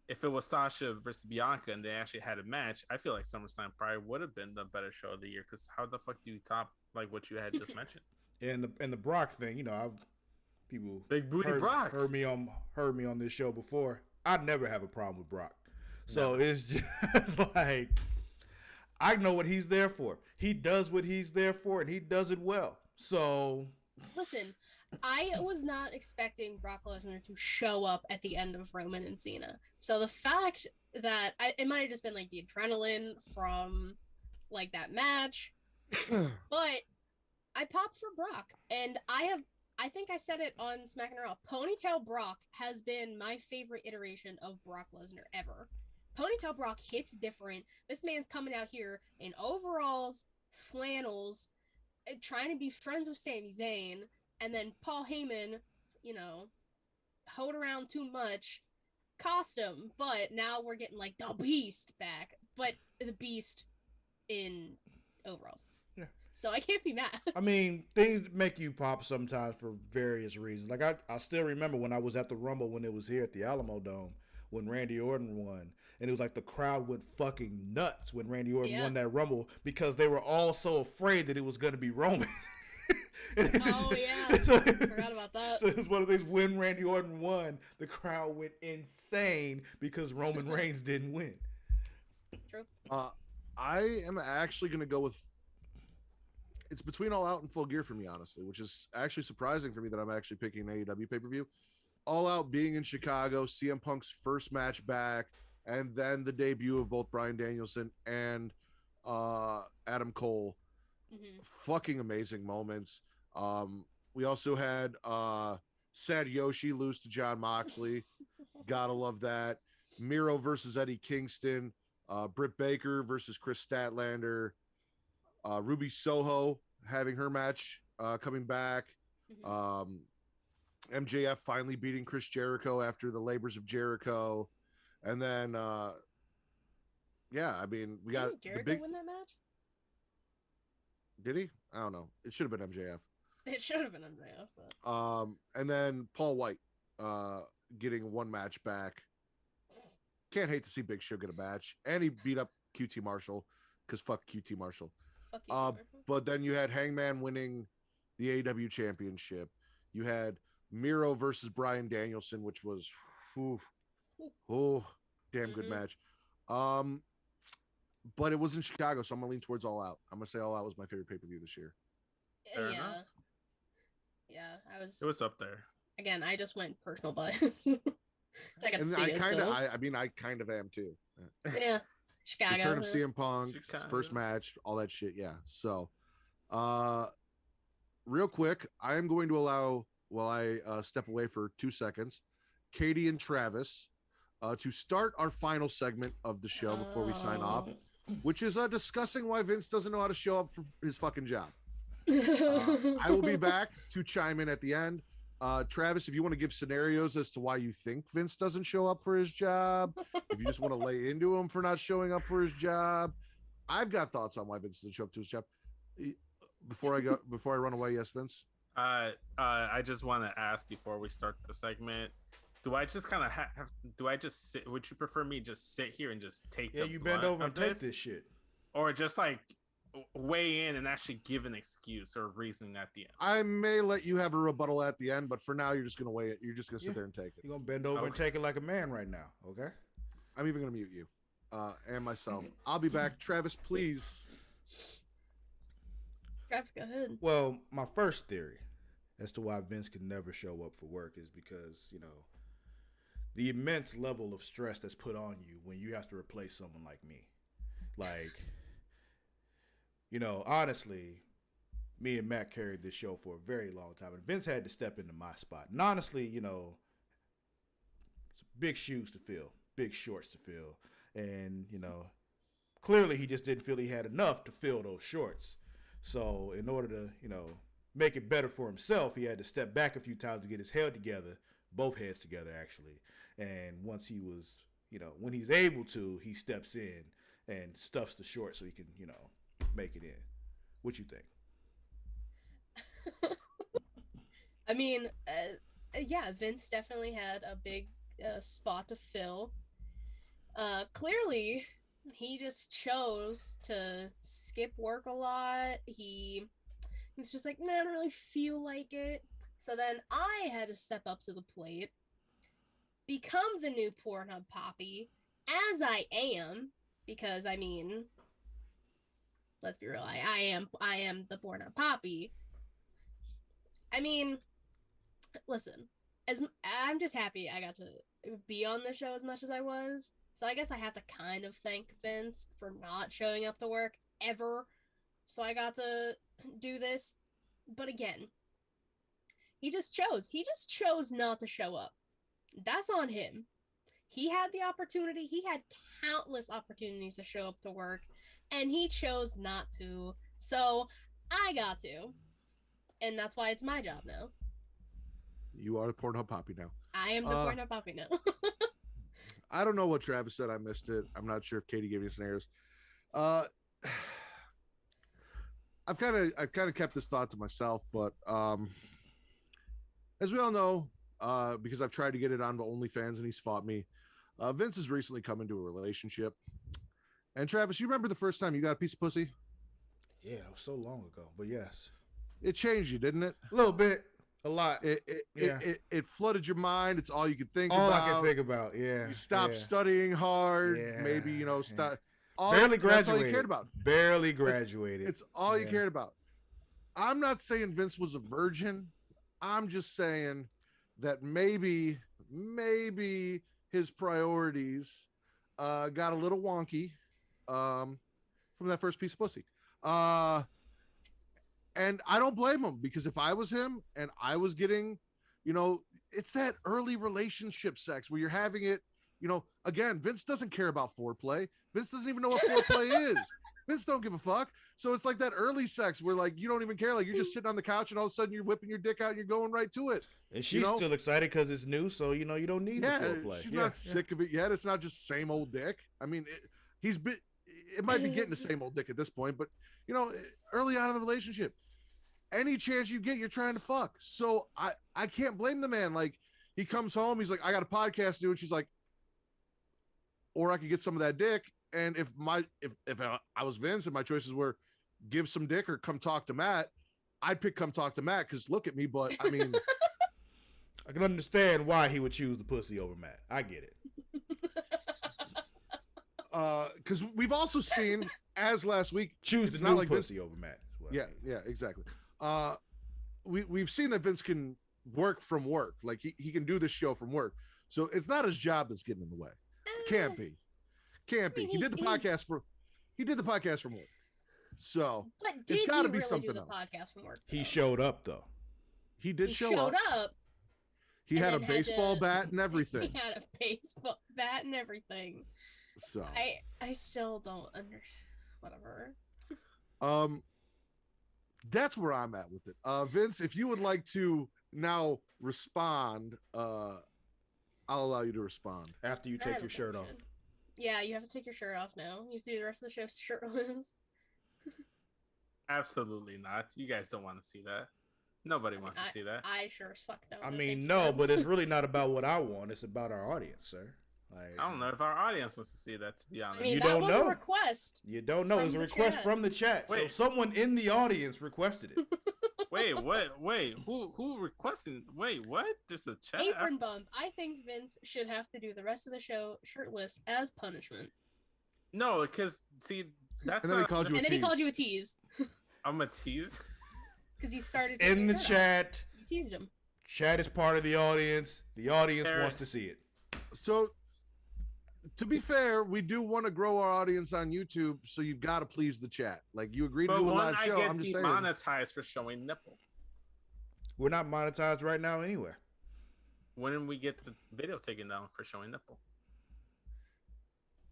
[SPEAKER 2] if it was Sasha versus Bianca and they actually had a match, I feel like SummerSlam probably would have been the better show of the year. Because how the fuck do you top like what you had just mentioned?
[SPEAKER 3] And the Brock thing, you know, people
[SPEAKER 2] Big booty Brock
[SPEAKER 3] heard me on this show before. I never have a problem with Brock, so it's just like I know what he's there for. He does what he's there for, and he does it well. So
[SPEAKER 4] listen, I was not expecting Brock Lesnar to show up at the end of Roman and Cena. So the fact that it might have just been like the adrenaline from like that match, but I popped for Brock, and I think I said it on Smackin' It Raw. Ponytail Brock has been my favorite iteration of Brock Lesnar ever. Ponytail Brock hits different. This man's coming out here in overalls, flannels, trying to be friends with Sami Zayn, and then Paul Heyman, you know, hold around too much, cost him. But now we're getting like the Beast back, but the Beast in overalls.
[SPEAKER 3] Yeah.
[SPEAKER 4] So I can't be mad.
[SPEAKER 3] I mean, things make you pop sometimes for various reasons. Like I still remember when I was at the Rumble when it was here at the Alamo Dome when Randy Orton won. And it was like the crowd went fucking nuts when Randy Orton won that Rumble because they were all so afraid that it was going to be Roman.
[SPEAKER 4] Oh, yeah. Forgot about that.
[SPEAKER 3] So it was one of those when Randy Orton won, the crowd went insane because Roman Reigns didn't win.
[SPEAKER 4] True.
[SPEAKER 1] I am actually going to go with it's between All Out and Full Gear for me, honestly, which is actually surprising for me that I'm actually picking an AEW pay-per-view. All Out being in Chicago, CM Punk's first match back, and then the debut of both Bryan Danielson and Adam Cole.
[SPEAKER 4] Mm-hmm.
[SPEAKER 1] Fucking amazing moments. We also had Sad Yoshi lose to John Moxley. Gotta love that. Miro versus Eddie Kingston. Britt Baker versus Chris Statlander. Ruby Soho having her match coming back.
[SPEAKER 4] Mm-hmm.
[SPEAKER 1] MJF finally beating Chris Jericho after the labors of Jericho. And then, I mean, we got
[SPEAKER 4] Jericho
[SPEAKER 1] the big.
[SPEAKER 4] win that match?
[SPEAKER 1] Did he? I don't know. It should have been MJF.
[SPEAKER 4] It should have been MJF. But...
[SPEAKER 1] And then Paul White getting one match back. Can't hate to see Big Show get a match. And he beat up QT Marshall because fuck QT Marshall.
[SPEAKER 4] Fuck you,
[SPEAKER 1] but then you had Hangman winning the AEW championship. You had Miro versus Bryan Danielson, which was damn good match. But it was in Chicago, so I'm gonna lean towards All Out. I'm gonna say All Out was my favorite pay-per-view this year.
[SPEAKER 2] Fair enough.
[SPEAKER 4] Yeah, I was.
[SPEAKER 2] It was up there.
[SPEAKER 4] Again, I just went personal bias. I got to see it.
[SPEAKER 1] I mean, I kind of am too.
[SPEAKER 4] Yeah, Chicago.
[SPEAKER 1] Return of CM Punk,
[SPEAKER 2] Chicago.
[SPEAKER 1] first match, all that shit. Yeah. So, real quick, I am going to allow, while I step away for 2 seconds, Katie and Travis to start our final segment of the show before we sign off, which is discussing why Vince doesn't know how to show up for his fucking job. I will be back to chime in at the end. Travis, if you want to give scenarios as to why you think Vince doesn't show up for his job, if you just want to lay into him for not showing up for his job, I've got thoughts on why Vince doesn't show up to his job. Before I run away, yes, Vince.
[SPEAKER 2] I just want to ask before we start the segment. Do I just kind of have? Do I just sit? Would you prefer me just sit here and just take?
[SPEAKER 3] Yeah, you bend over and take this shit,
[SPEAKER 2] or just like weigh in and actually give an excuse or reasoning at the end?
[SPEAKER 1] I may let you have a rebuttal at the end, but for now, you're just gonna weigh it. You're just gonna sit there and take it.
[SPEAKER 3] You're gonna bend over and take it like a man right now, okay?
[SPEAKER 1] I'm even gonna mute you, and myself. I'll be back. Travis, please.
[SPEAKER 4] Travis, go ahead.
[SPEAKER 3] Well, my first theory as to why Vince can never show up for work is because, you know, the immense level of stress that's put on you when you have to replace someone like me. Like, you know, honestly, me and Matt carried this show for a very long time, and Vince had to step into my spot. And honestly, you know, it's big shoes to fill, big shorts to fill. And, you know, clearly he just didn't feel he had enough to fill those shorts. So in order to, make it better for himself, he had to step back a few times to get his head together, both heads together actually. And once he was, when he's able to, he steps in and stuffs the short so he can, make it in. What you think?
[SPEAKER 4] I mean, yeah, Vince definitely had a big spot to fill. Clearly, he just chose to skip work a lot. He was just like, I don't really feel like it. So then I had to step up to the plate, become the new Pornhub Poppy, as I am, because I mean, let's be real, I am the Pornhub Poppy. I mean, listen, I'm just happy I got to be on the show as much as I was. So I guess I have to kind of thank Vince for not showing up to work ever. So I got to do this. But again, he just chose not to show up. That's on him. He had the opportunity. He had countless opportunities to show up to work, and he chose not to. So I got to. And that's why it's my job now.
[SPEAKER 1] You are the Pornhub Poppy now.
[SPEAKER 4] I am the Pornhub Poppy now.
[SPEAKER 1] I don't know what Travis said. I missed it. I'm not sure if Katie gave me snares. I've kind of kept this thought to myself, but as we all know, because I've tried to get it on the OnlyFans and he's fought me, Vince has recently come into a relationship. And Travis, you remember the first time you got a piece of pussy?
[SPEAKER 3] Yeah, it was so long ago, but yes.
[SPEAKER 1] It changed you, didn't it?
[SPEAKER 3] A little bit. A lot.
[SPEAKER 1] It flooded your mind. It's all you could think
[SPEAKER 3] all
[SPEAKER 1] about.
[SPEAKER 3] All I can think about, yeah.
[SPEAKER 1] You stopped studying hard. Yeah, maybe, stop.
[SPEAKER 3] Barely graduated.
[SPEAKER 1] That's all you cared about.
[SPEAKER 3] Barely graduated.
[SPEAKER 1] It's all you cared about. I'm not saying Vince was a virgin. I'm just saying that maybe his priorities got a little wonky from that first piece of pussy. And I don't blame him, because if I was him and I was getting, it's that early relationship sex where you're having it, again, Vince doesn't care about foreplay. Vince doesn't even know what foreplay is. Vince don't give a fuck. So it's like that early sex where like you don't even care. Like you're just sitting on the couch and all of a sudden you're whipping your dick out and you're going right to it.
[SPEAKER 3] And she's still excited because it's new, so you don't need the foreplay.
[SPEAKER 1] She's not sick of it yet. It's not just same old dick. I mean, it might be getting the same old dick at this point, but early on in the relationship, any chance you get, you're trying to fuck. So I can't blame the man. Like he comes home, he's like, I got a podcast to do, and she's like, or I could get some of that dick. And if I was Vince and my choices were give some dick or come talk to Matt, I'd pick come talk to Matt, because look at me. But I mean,
[SPEAKER 3] I can understand why he would choose the pussy over Matt. I get it.
[SPEAKER 1] Because we've also seen, as last week,
[SPEAKER 3] choose the new pussy over Matt.
[SPEAKER 1] Yeah, exactly. We've seen that Vince can work from work. Like he can do this show from work. So it's not his job that's getting in the way. Can't be. He did the podcast from work. So it's got to be something else.
[SPEAKER 4] Podcast from work,
[SPEAKER 3] he showed up though.
[SPEAKER 1] He showed up. He had a baseball bat and everything.
[SPEAKER 4] He had a baseball bat and everything.
[SPEAKER 1] So
[SPEAKER 4] I still don't understand. Whatever.
[SPEAKER 1] That's where I'm at with it. Vince, if you would like to now respond, I'll allow you to respond.
[SPEAKER 3] After you take your shirt off.
[SPEAKER 4] Yeah, you have to take your shirt off now. You have to do the rest of the show shirtless.
[SPEAKER 2] Absolutely not. You guys don't want to see that. Nobody wants to see that.
[SPEAKER 4] I sure as fuck don't.
[SPEAKER 3] I mean, no, but it's really not about what I want. It's about our audience, sir. Like,
[SPEAKER 2] I don't know if our audience wants to see that, to be honest.
[SPEAKER 4] I mean,
[SPEAKER 3] you
[SPEAKER 4] that
[SPEAKER 3] don't
[SPEAKER 4] was
[SPEAKER 3] know.
[SPEAKER 4] A request.
[SPEAKER 3] You don't know. It was a request from the chat.
[SPEAKER 2] Wait.
[SPEAKER 3] So someone in the audience requested it.
[SPEAKER 2] Wait, what? Wait, who requesting? Wait, what? There's a chat.
[SPEAKER 4] Apron bump. I think Vince should have to do the rest of the show shirtless as punishment.
[SPEAKER 2] No, because see, that's
[SPEAKER 1] and then he called you.
[SPEAKER 4] And then he called you a tease.
[SPEAKER 2] I'm a tease.
[SPEAKER 4] Because you started
[SPEAKER 3] in the chat.
[SPEAKER 4] You teased him.
[SPEAKER 3] Chat is part of the audience. The audience wants to see it.
[SPEAKER 1] So, to be fair, we do want to grow our audience on YouTube, so you've got to please the chat. Like you agreed to do a live show. I'm just saying.
[SPEAKER 2] Monetized for showing nipple.
[SPEAKER 3] We're not monetized right now anywhere.
[SPEAKER 2] When did we get the video taken down for showing nipple?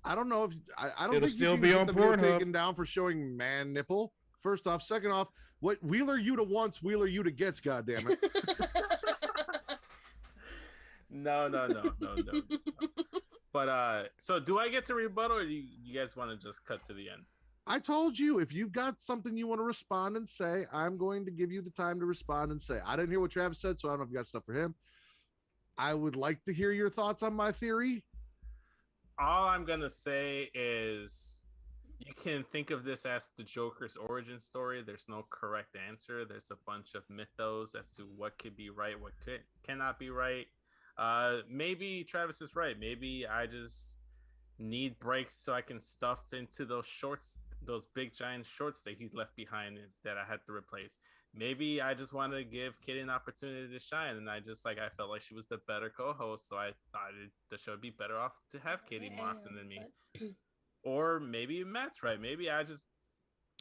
[SPEAKER 1] I don't know if I don't
[SPEAKER 3] It'll
[SPEAKER 1] think
[SPEAKER 3] still
[SPEAKER 1] you can
[SPEAKER 3] be
[SPEAKER 1] get
[SPEAKER 3] on
[SPEAKER 1] the video
[SPEAKER 3] Pornhub.
[SPEAKER 1] taken down for showing man nipple. First off. Second off, what Wheeler you to once, Wheeler you to gets, goddammit.
[SPEAKER 2] No. But so do I get to rebuttal, or do you guys want to just cut to the end?
[SPEAKER 1] I told you, if you've got something you want to respond and say, I'm going to give you the time to respond and say. I didn't hear what Travis said, so I don't know if you got stuff for him. I would like to hear your thoughts on my theory.
[SPEAKER 2] All I'm gonna say is you can think of this as the Joker's origin story. There's no correct answer. There's a bunch of mythos as to what could be right, what cannot be right. Maybe Travis is right. Maybe I just need breaks so I can stuff into those shorts, those big giant shorts that he left behind that I had to replace. Maybe I just wanted to give Katie an opportunity to shine, and I felt like she was the better co-host, so I thought the show would be better off to have Katie more often than me. Or maybe Matt's right. Maybe I just,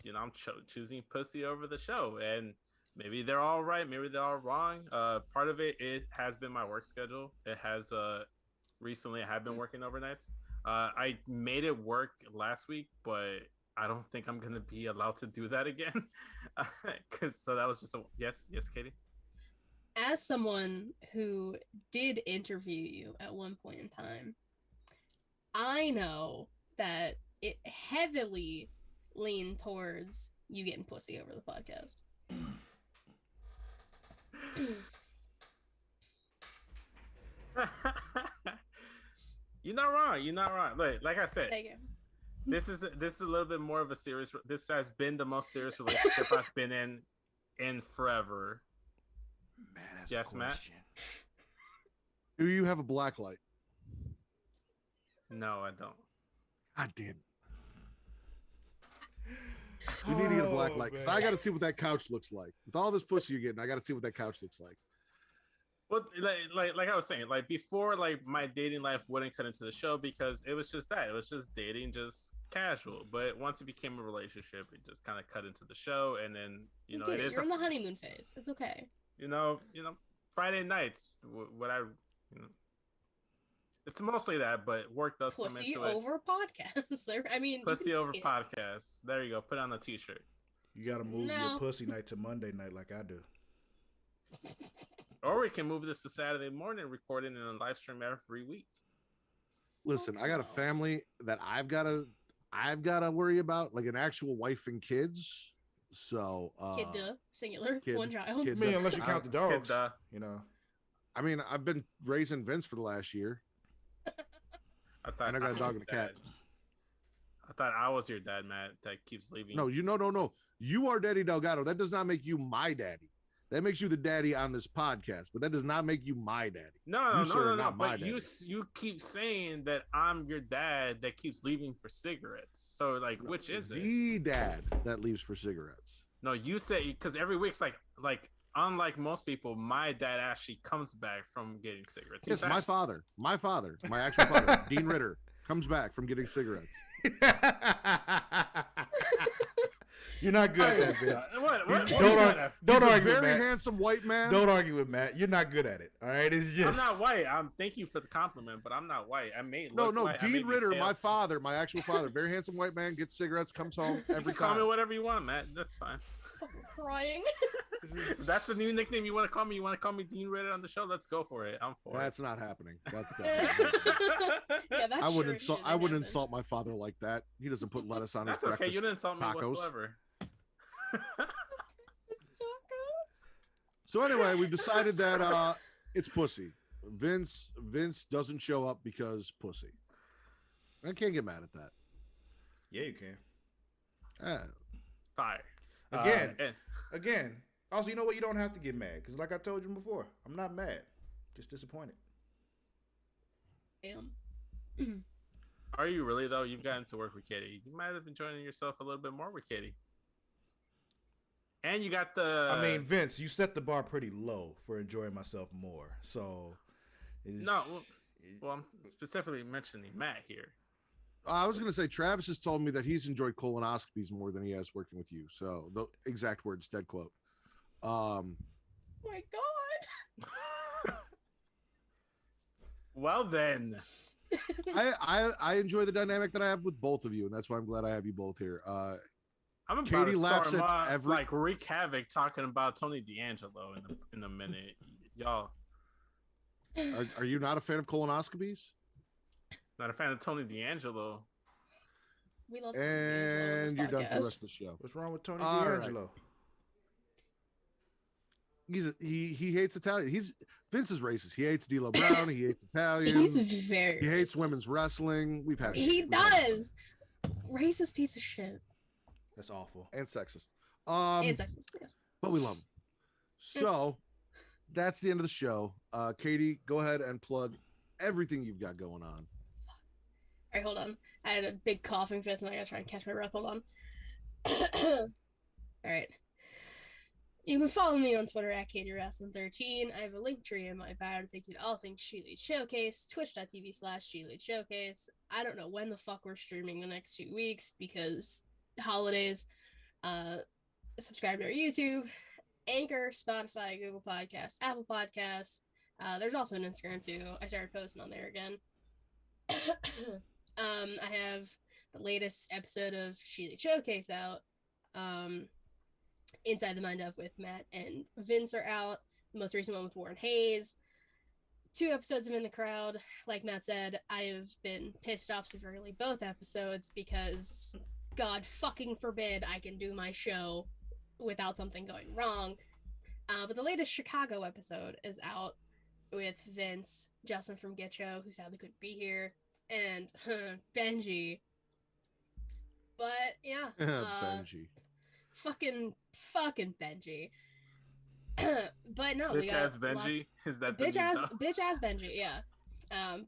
[SPEAKER 2] I'm choosing pussy over the show, and maybe they're all right. Maybe they're all wrong. Part of it has been my work schedule. It has recently I have been working overnights. I made it work last week, but I don't think I'm gonna be allowed to do that again. So that was just yes, Katie.
[SPEAKER 4] As someone who did interview you at one point in time, I know that it heavily leaned towards you getting pussy over the podcast.
[SPEAKER 2] You're not wrong. Like I said, this is a little bit more of a serious. This has been the most serious relationship I've been in forever. Yes, Matt.
[SPEAKER 1] Do you have a black light?
[SPEAKER 2] No, I don't.
[SPEAKER 1] God damn it. You need to get a black light, because I got to see what that couch looks like. With all this pussy you're getting, I got to see what that couch looks like.
[SPEAKER 2] Well, like I was saying, like before, like my dating life wouldn't cut into the show because it was just that. It was just dating, just casual. But once it became a relationship, it just kind of cut into the show. And then, you're
[SPEAKER 4] in the honeymoon phase. It's okay.
[SPEAKER 2] Friday nights, it's mostly that, but work does come
[SPEAKER 4] pussy
[SPEAKER 2] into it.
[SPEAKER 4] Over podcasts.
[SPEAKER 2] Pussy over podcasts. There you go. Put on a t-shirt.
[SPEAKER 3] You got to move your pussy night to Monday night like I do.
[SPEAKER 2] Or we can move this to Saturday morning, recording in a live stream every week.
[SPEAKER 1] Listen, I got a family that I've got to worry about, like an actual wife and kids. So
[SPEAKER 4] kid, singular, one child.
[SPEAKER 3] I mean, unless you count the dogs,
[SPEAKER 1] I mean, I've been raising Vince for the last year. And I got a dog and a cat.
[SPEAKER 2] I thought I was your dad, Matt. That keeps leaving.
[SPEAKER 1] No, no. You are Daddy Delgado. That does not make you my daddy. That makes you the daddy on this podcast, but that does not make you my daddy.
[SPEAKER 2] No. But you keep saying that I'm your dad that keeps leaving for cigarettes. So, which is it?
[SPEAKER 1] The dad that leaves for cigarettes.
[SPEAKER 2] No, you say, because every week's like unlike most people, my dad actually comes back from getting cigarettes.
[SPEAKER 1] Yes, my father, my actual father, Dean Ritter, comes back from getting cigarettes.
[SPEAKER 3] You're not good at that, Vince.
[SPEAKER 1] Don't argue with Matt. Very handsome white man.
[SPEAKER 3] Don't argue with Matt. You're not good at it. All right, it's just.
[SPEAKER 2] I'm not white. Thank you for the compliment, but I'm not white. I may look white.
[SPEAKER 1] Dean Ritter, my father, my actual father, very handsome white man, gets cigarettes, comes home every time.
[SPEAKER 2] Call me whatever you want, Matt. That's fine.
[SPEAKER 4] I'm crying.
[SPEAKER 2] That's the new nickname you want to call me. You want to call me Dean Ritter on the show? Let's go for it. I'm for
[SPEAKER 1] That's not happening. That's definitely
[SPEAKER 4] yeah,
[SPEAKER 1] I wouldn't insult my father like that. He doesn't put lettuce on his breakfast.
[SPEAKER 2] That's okay. You didn't insult me whatsoever.
[SPEAKER 1] So anyway, we've decided that it's pussy. Vince doesn't show up because pussy. I can't get mad at that.
[SPEAKER 3] Yeah, you can.
[SPEAKER 2] Fire.
[SPEAKER 3] Again. Also, you know what? You don't have to get mad because, like I told you before, I'm not mad, just disappointed.
[SPEAKER 4] Damn.
[SPEAKER 2] Are you really though? You've gotten to work with Katie. You might have been enjoying yourself a little bit more with Katie. And you got the.
[SPEAKER 3] I mean, Vince, you set the bar pretty low for enjoying myself more. So.
[SPEAKER 1] I'm
[SPEAKER 2] specifically mentioning Matt here.
[SPEAKER 1] I was going to say Travis has told me that he's enjoyed colonoscopies more than he has working with you. So the exact words, dead quote.
[SPEAKER 4] Oh my God.
[SPEAKER 2] Well then.
[SPEAKER 1] I enjoy the dynamic that I have with both of you, and that's why I'm glad I have you both here.
[SPEAKER 2] I'm about
[SPEAKER 1] Katie
[SPEAKER 2] to
[SPEAKER 1] laughs
[SPEAKER 2] start
[SPEAKER 1] at
[SPEAKER 2] my,
[SPEAKER 1] every-
[SPEAKER 2] like Rick Havoc talking about Tony D'Angelo in a minute, y'all.
[SPEAKER 1] Are you not a fan of colonoscopies?
[SPEAKER 2] Not a fan of Tony D'Angelo.
[SPEAKER 4] We love Tony D'Angelo on this
[SPEAKER 1] And you're done for the
[SPEAKER 4] podcast.
[SPEAKER 1] rest of the show.
[SPEAKER 3] What's wrong with Tony
[SPEAKER 1] All right.
[SPEAKER 3] D'Angelo?
[SPEAKER 1] He hates Italian. Vince is racist. He hates D'Lo Brown. He hates Italians.
[SPEAKER 4] He's very.
[SPEAKER 1] He hates
[SPEAKER 4] racist.
[SPEAKER 1] women's wrestling.
[SPEAKER 4] He does. Racist piece of shit.
[SPEAKER 3] That's awful.
[SPEAKER 1] And sexist.
[SPEAKER 4] And sexist. Yes.
[SPEAKER 1] But we love him. So that's the end of the show. Katie, go ahead and plug everything you've got going on.
[SPEAKER 4] All right, hold on. I had a big coughing fit, and I gotta try and catch my breath. Hold on. All right. You can follow me on Twitter at KatieWrestling13. I have a link tree in my bio to take you to all things She Leads Showcase, twitch.tv/She Leads Showcase. I don't know when the fuck we're streaming the next 2 weeks because holidays. Subscribe to our YouTube, Anchor, Spotify, Google Podcasts, Apple Podcasts. There's also an Instagram too. I started posting on there again. I have the latest episode of She Leads Showcase out. Inside the Mind of with Matt and Vince are out. The most recent one with Warren Hayes. 2 episodes of In the Crowd. Like Matt said, I have been pissed off severely both episodes because God fucking forbid I can do my show without something going wrong. But the latest Chicago episode is out with Vince, Justin from Get Show, who sadly couldn't be here, and Benji. But yeah,
[SPEAKER 1] Benji.
[SPEAKER 4] fucking Benji. But no, we
[SPEAKER 2] Bitch
[SPEAKER 4] got
[SPEAKER 2] ass Benji. Is that the
[SPEAKER 4] bitch
[SPEAKER 2] new
[SPEAKER 4] ass
[SPEAKER 2] dog?
[SPEAKER 4] bitch ass Benji, yeah.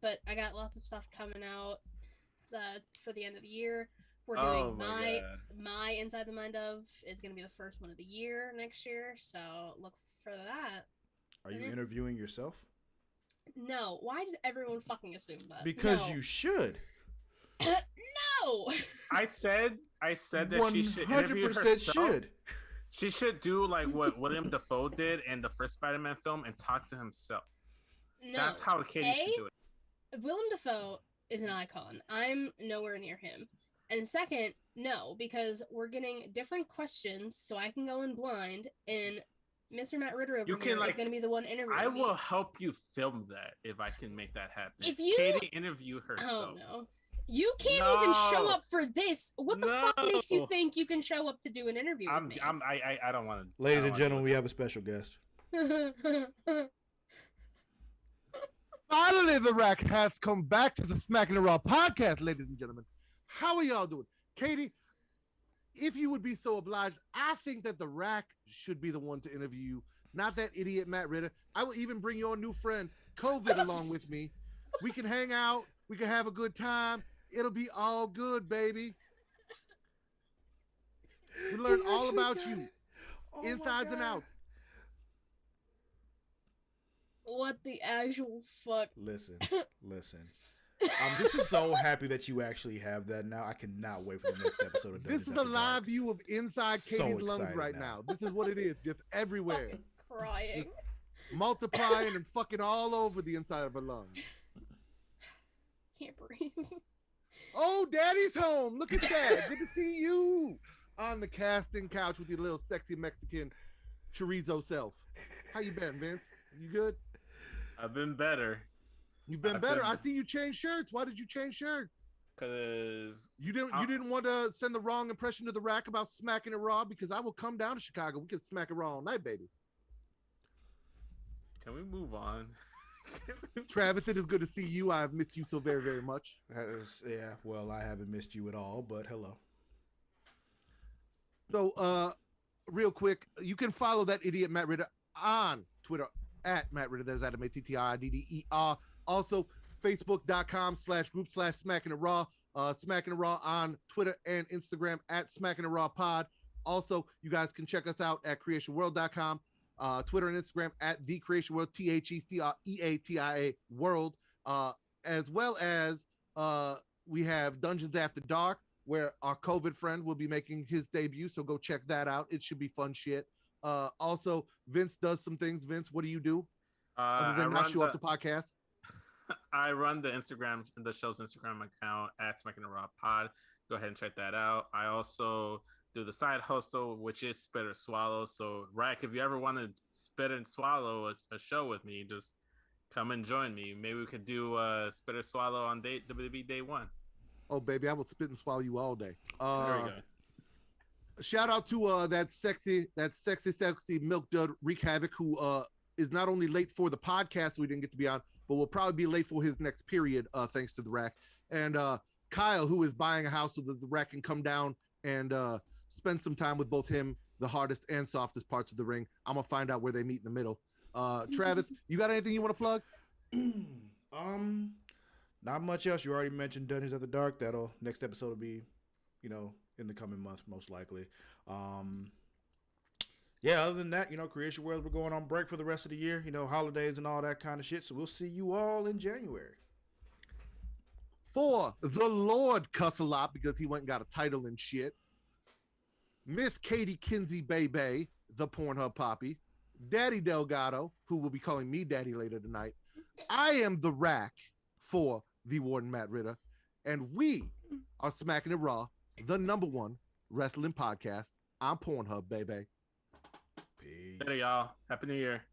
[SPEAKER 4] But I got lots of stuff coming out for the end of the year. We're doing
[SPEAKER 2] Oh my
[SPEAKER 4] my Inside the Mind of is gonna be the first one of the year next year, so look for that.
[SPEAKER 3] Are you interviewing yourself?
[SPEAKER 4] No, why does everyone fucking assume that?
[SPEAKER 3] Because
[SPEAKER 4] No.
[SPEAKER 3] you should.
[SPEAKER 4] No.
[SPEAKER 2] I said that she should interview
[SPEAKER 3] 100%
[SPEAKER 2] herself.
[SPEAKER 3] should.
[SPEAKER 2] She should do like what William Dafoe did in the first Spider-Man film and talk to himself.
[SPEAKER 4] No.
[SPEAKER 2] That's how Katie should do it.
[SPEAKER 4] Willem Dafoe is an icon. I'm nowhere near him. And second, no, because we're getting different questions, so I can go in blind, and Mr. Matt Ritter over here is going to be the one interviewing
[SPEAKER 2] I
[SPEAKER 4] me.
[SPEAKER 2] will help you film that if I can make that happen.
[SPEAKER 4] If you-
[SPEAKER 2] Katie interview herself.
[SPEAKER 4] Oh, no. You can't even show up for this. What the fuck makes you think you can show up to do an interview with me?
[SPEAKER 2] I don't want to.
[SPEAKER 3] Ladies and gentlemen, we have a special guest.
[SPEAKER 1] Finally, the Rack has come back to the Smackin It Raw podcast, ladies and gentlemen. How are y'all doing? Katie, if you would be so obliged, I think that the Rack should be the one to interview you, not that idiot Matt Ritter. I will even bring your new friend, COVID, along with me. We can hang out. We can have a good time. It'll be all good, baby. We learn all about you, insides and outs.
[SPEAKER 4] What the actual fuck?
[SPEAKER 3] Listen. I'm so happy that you actually have that now. I cannot wait for the next episode of
[SPEAKER 1] This is a live view of inside Katie's lungs right now. This is what it is, just everywhere.
[SPEAKER 4] Fucking crying.
[SPEAKER 1] Just multiplying and fucking all over the inside of her lungs.
[SPEAKER 4] Can't breathe.
[SPEAKER 1] Oh, Daddy's home. Look at that. Good to see you on the casting couch with your little sexy Mexican chorizo self. How you been, Vince? You good?
[SPEAKER 2] I've been better.
[SPEAKER 1] You've been better. I see you change shirts. Why did you change shirts?
[SPEAKER 2] Cause
[SPEAKER 1] you didn't want to send the wrong impression to the Rack about Smackin It Raw, because I will come down to Chicago. We can smack it raw all night, baby.
[SPEAKER 2] Can we move on?
[SPEAKER 1] Travis, it is good to see you. I have missed you so very, very much.
[SPEAKER 3] Yeah, well, I haven't missed you at all, but hello.
[SPEAKER 1] So, real quick, you can follow that idiot Matt Ritter on Twitter at Matt Ritter. That's Adam ATTIDDER. Also, Facebook.com/group/Smackin It Raw. Smackin It Raw on Twitter and Instagram at Smackin It Raw Pod. Also, you guys can check us out at creationworld.com. Twitter and Instagram at The Creation World, THECREATIA World, as well as we have Dungeons After Dark, where our COVID friend will be making his debut, so go check that out. It should be fun shit. Also, Vince does some things. Vince, what do you do other than not show up to podcasts?
[SPEAKER 2] I run the show's Instagram account at Smackin It Raw Pod. Go ahead and check that out. I also do the side hustle, which is Spit or Swallow. So, Rack, if you ever want to spit and swallow a show with me, just come and join me. Maybe we could do Spit or Swallow on WWE Day 1.
[SPEAKER 1] Oh, baby, I will spit and swallow you all day.
[SPEAKER 2] There we go.
[SPEAKER 1] Shout out to that sexy milk dud Wreak Havoc, who is not only late for the podcast we didn't get to be on, but will probably be late for his next period, thanks to the Rack. And Kyle, who is buying a house so that the Rack can come down and spend some time with both him, the hardest and softest parts of the ring. I'm gonna find out where they meet in the middle. Travis, you got anything you want to plug?
[SPEAKER 3] Not much else. You already mentioned Dungeons of the Dark. That'll next episode will be, you know, in the coming months, most likely. Yeah, other than that, you know, Creation Worlds, we're going on break for the rest of the year, you know, holidays and all that kind of shit. So we'll see you all in January.
[SPEAKER 1] For the Lord cuss a lot because he went and got a title and shit. Miss Katie Kinsey Bebe, the Pornhub Poppy. Daddy Delgado, who will be calling me Daddy later tonight. I am the Rack for the Warden Matt Ritter. And we are Smackin It Raw, the #1 wrestling podcast on Pornhub, baby.
[SPEAKER 3] Peace.
[SPEAKER 2] Later, y'all. Happy New Year.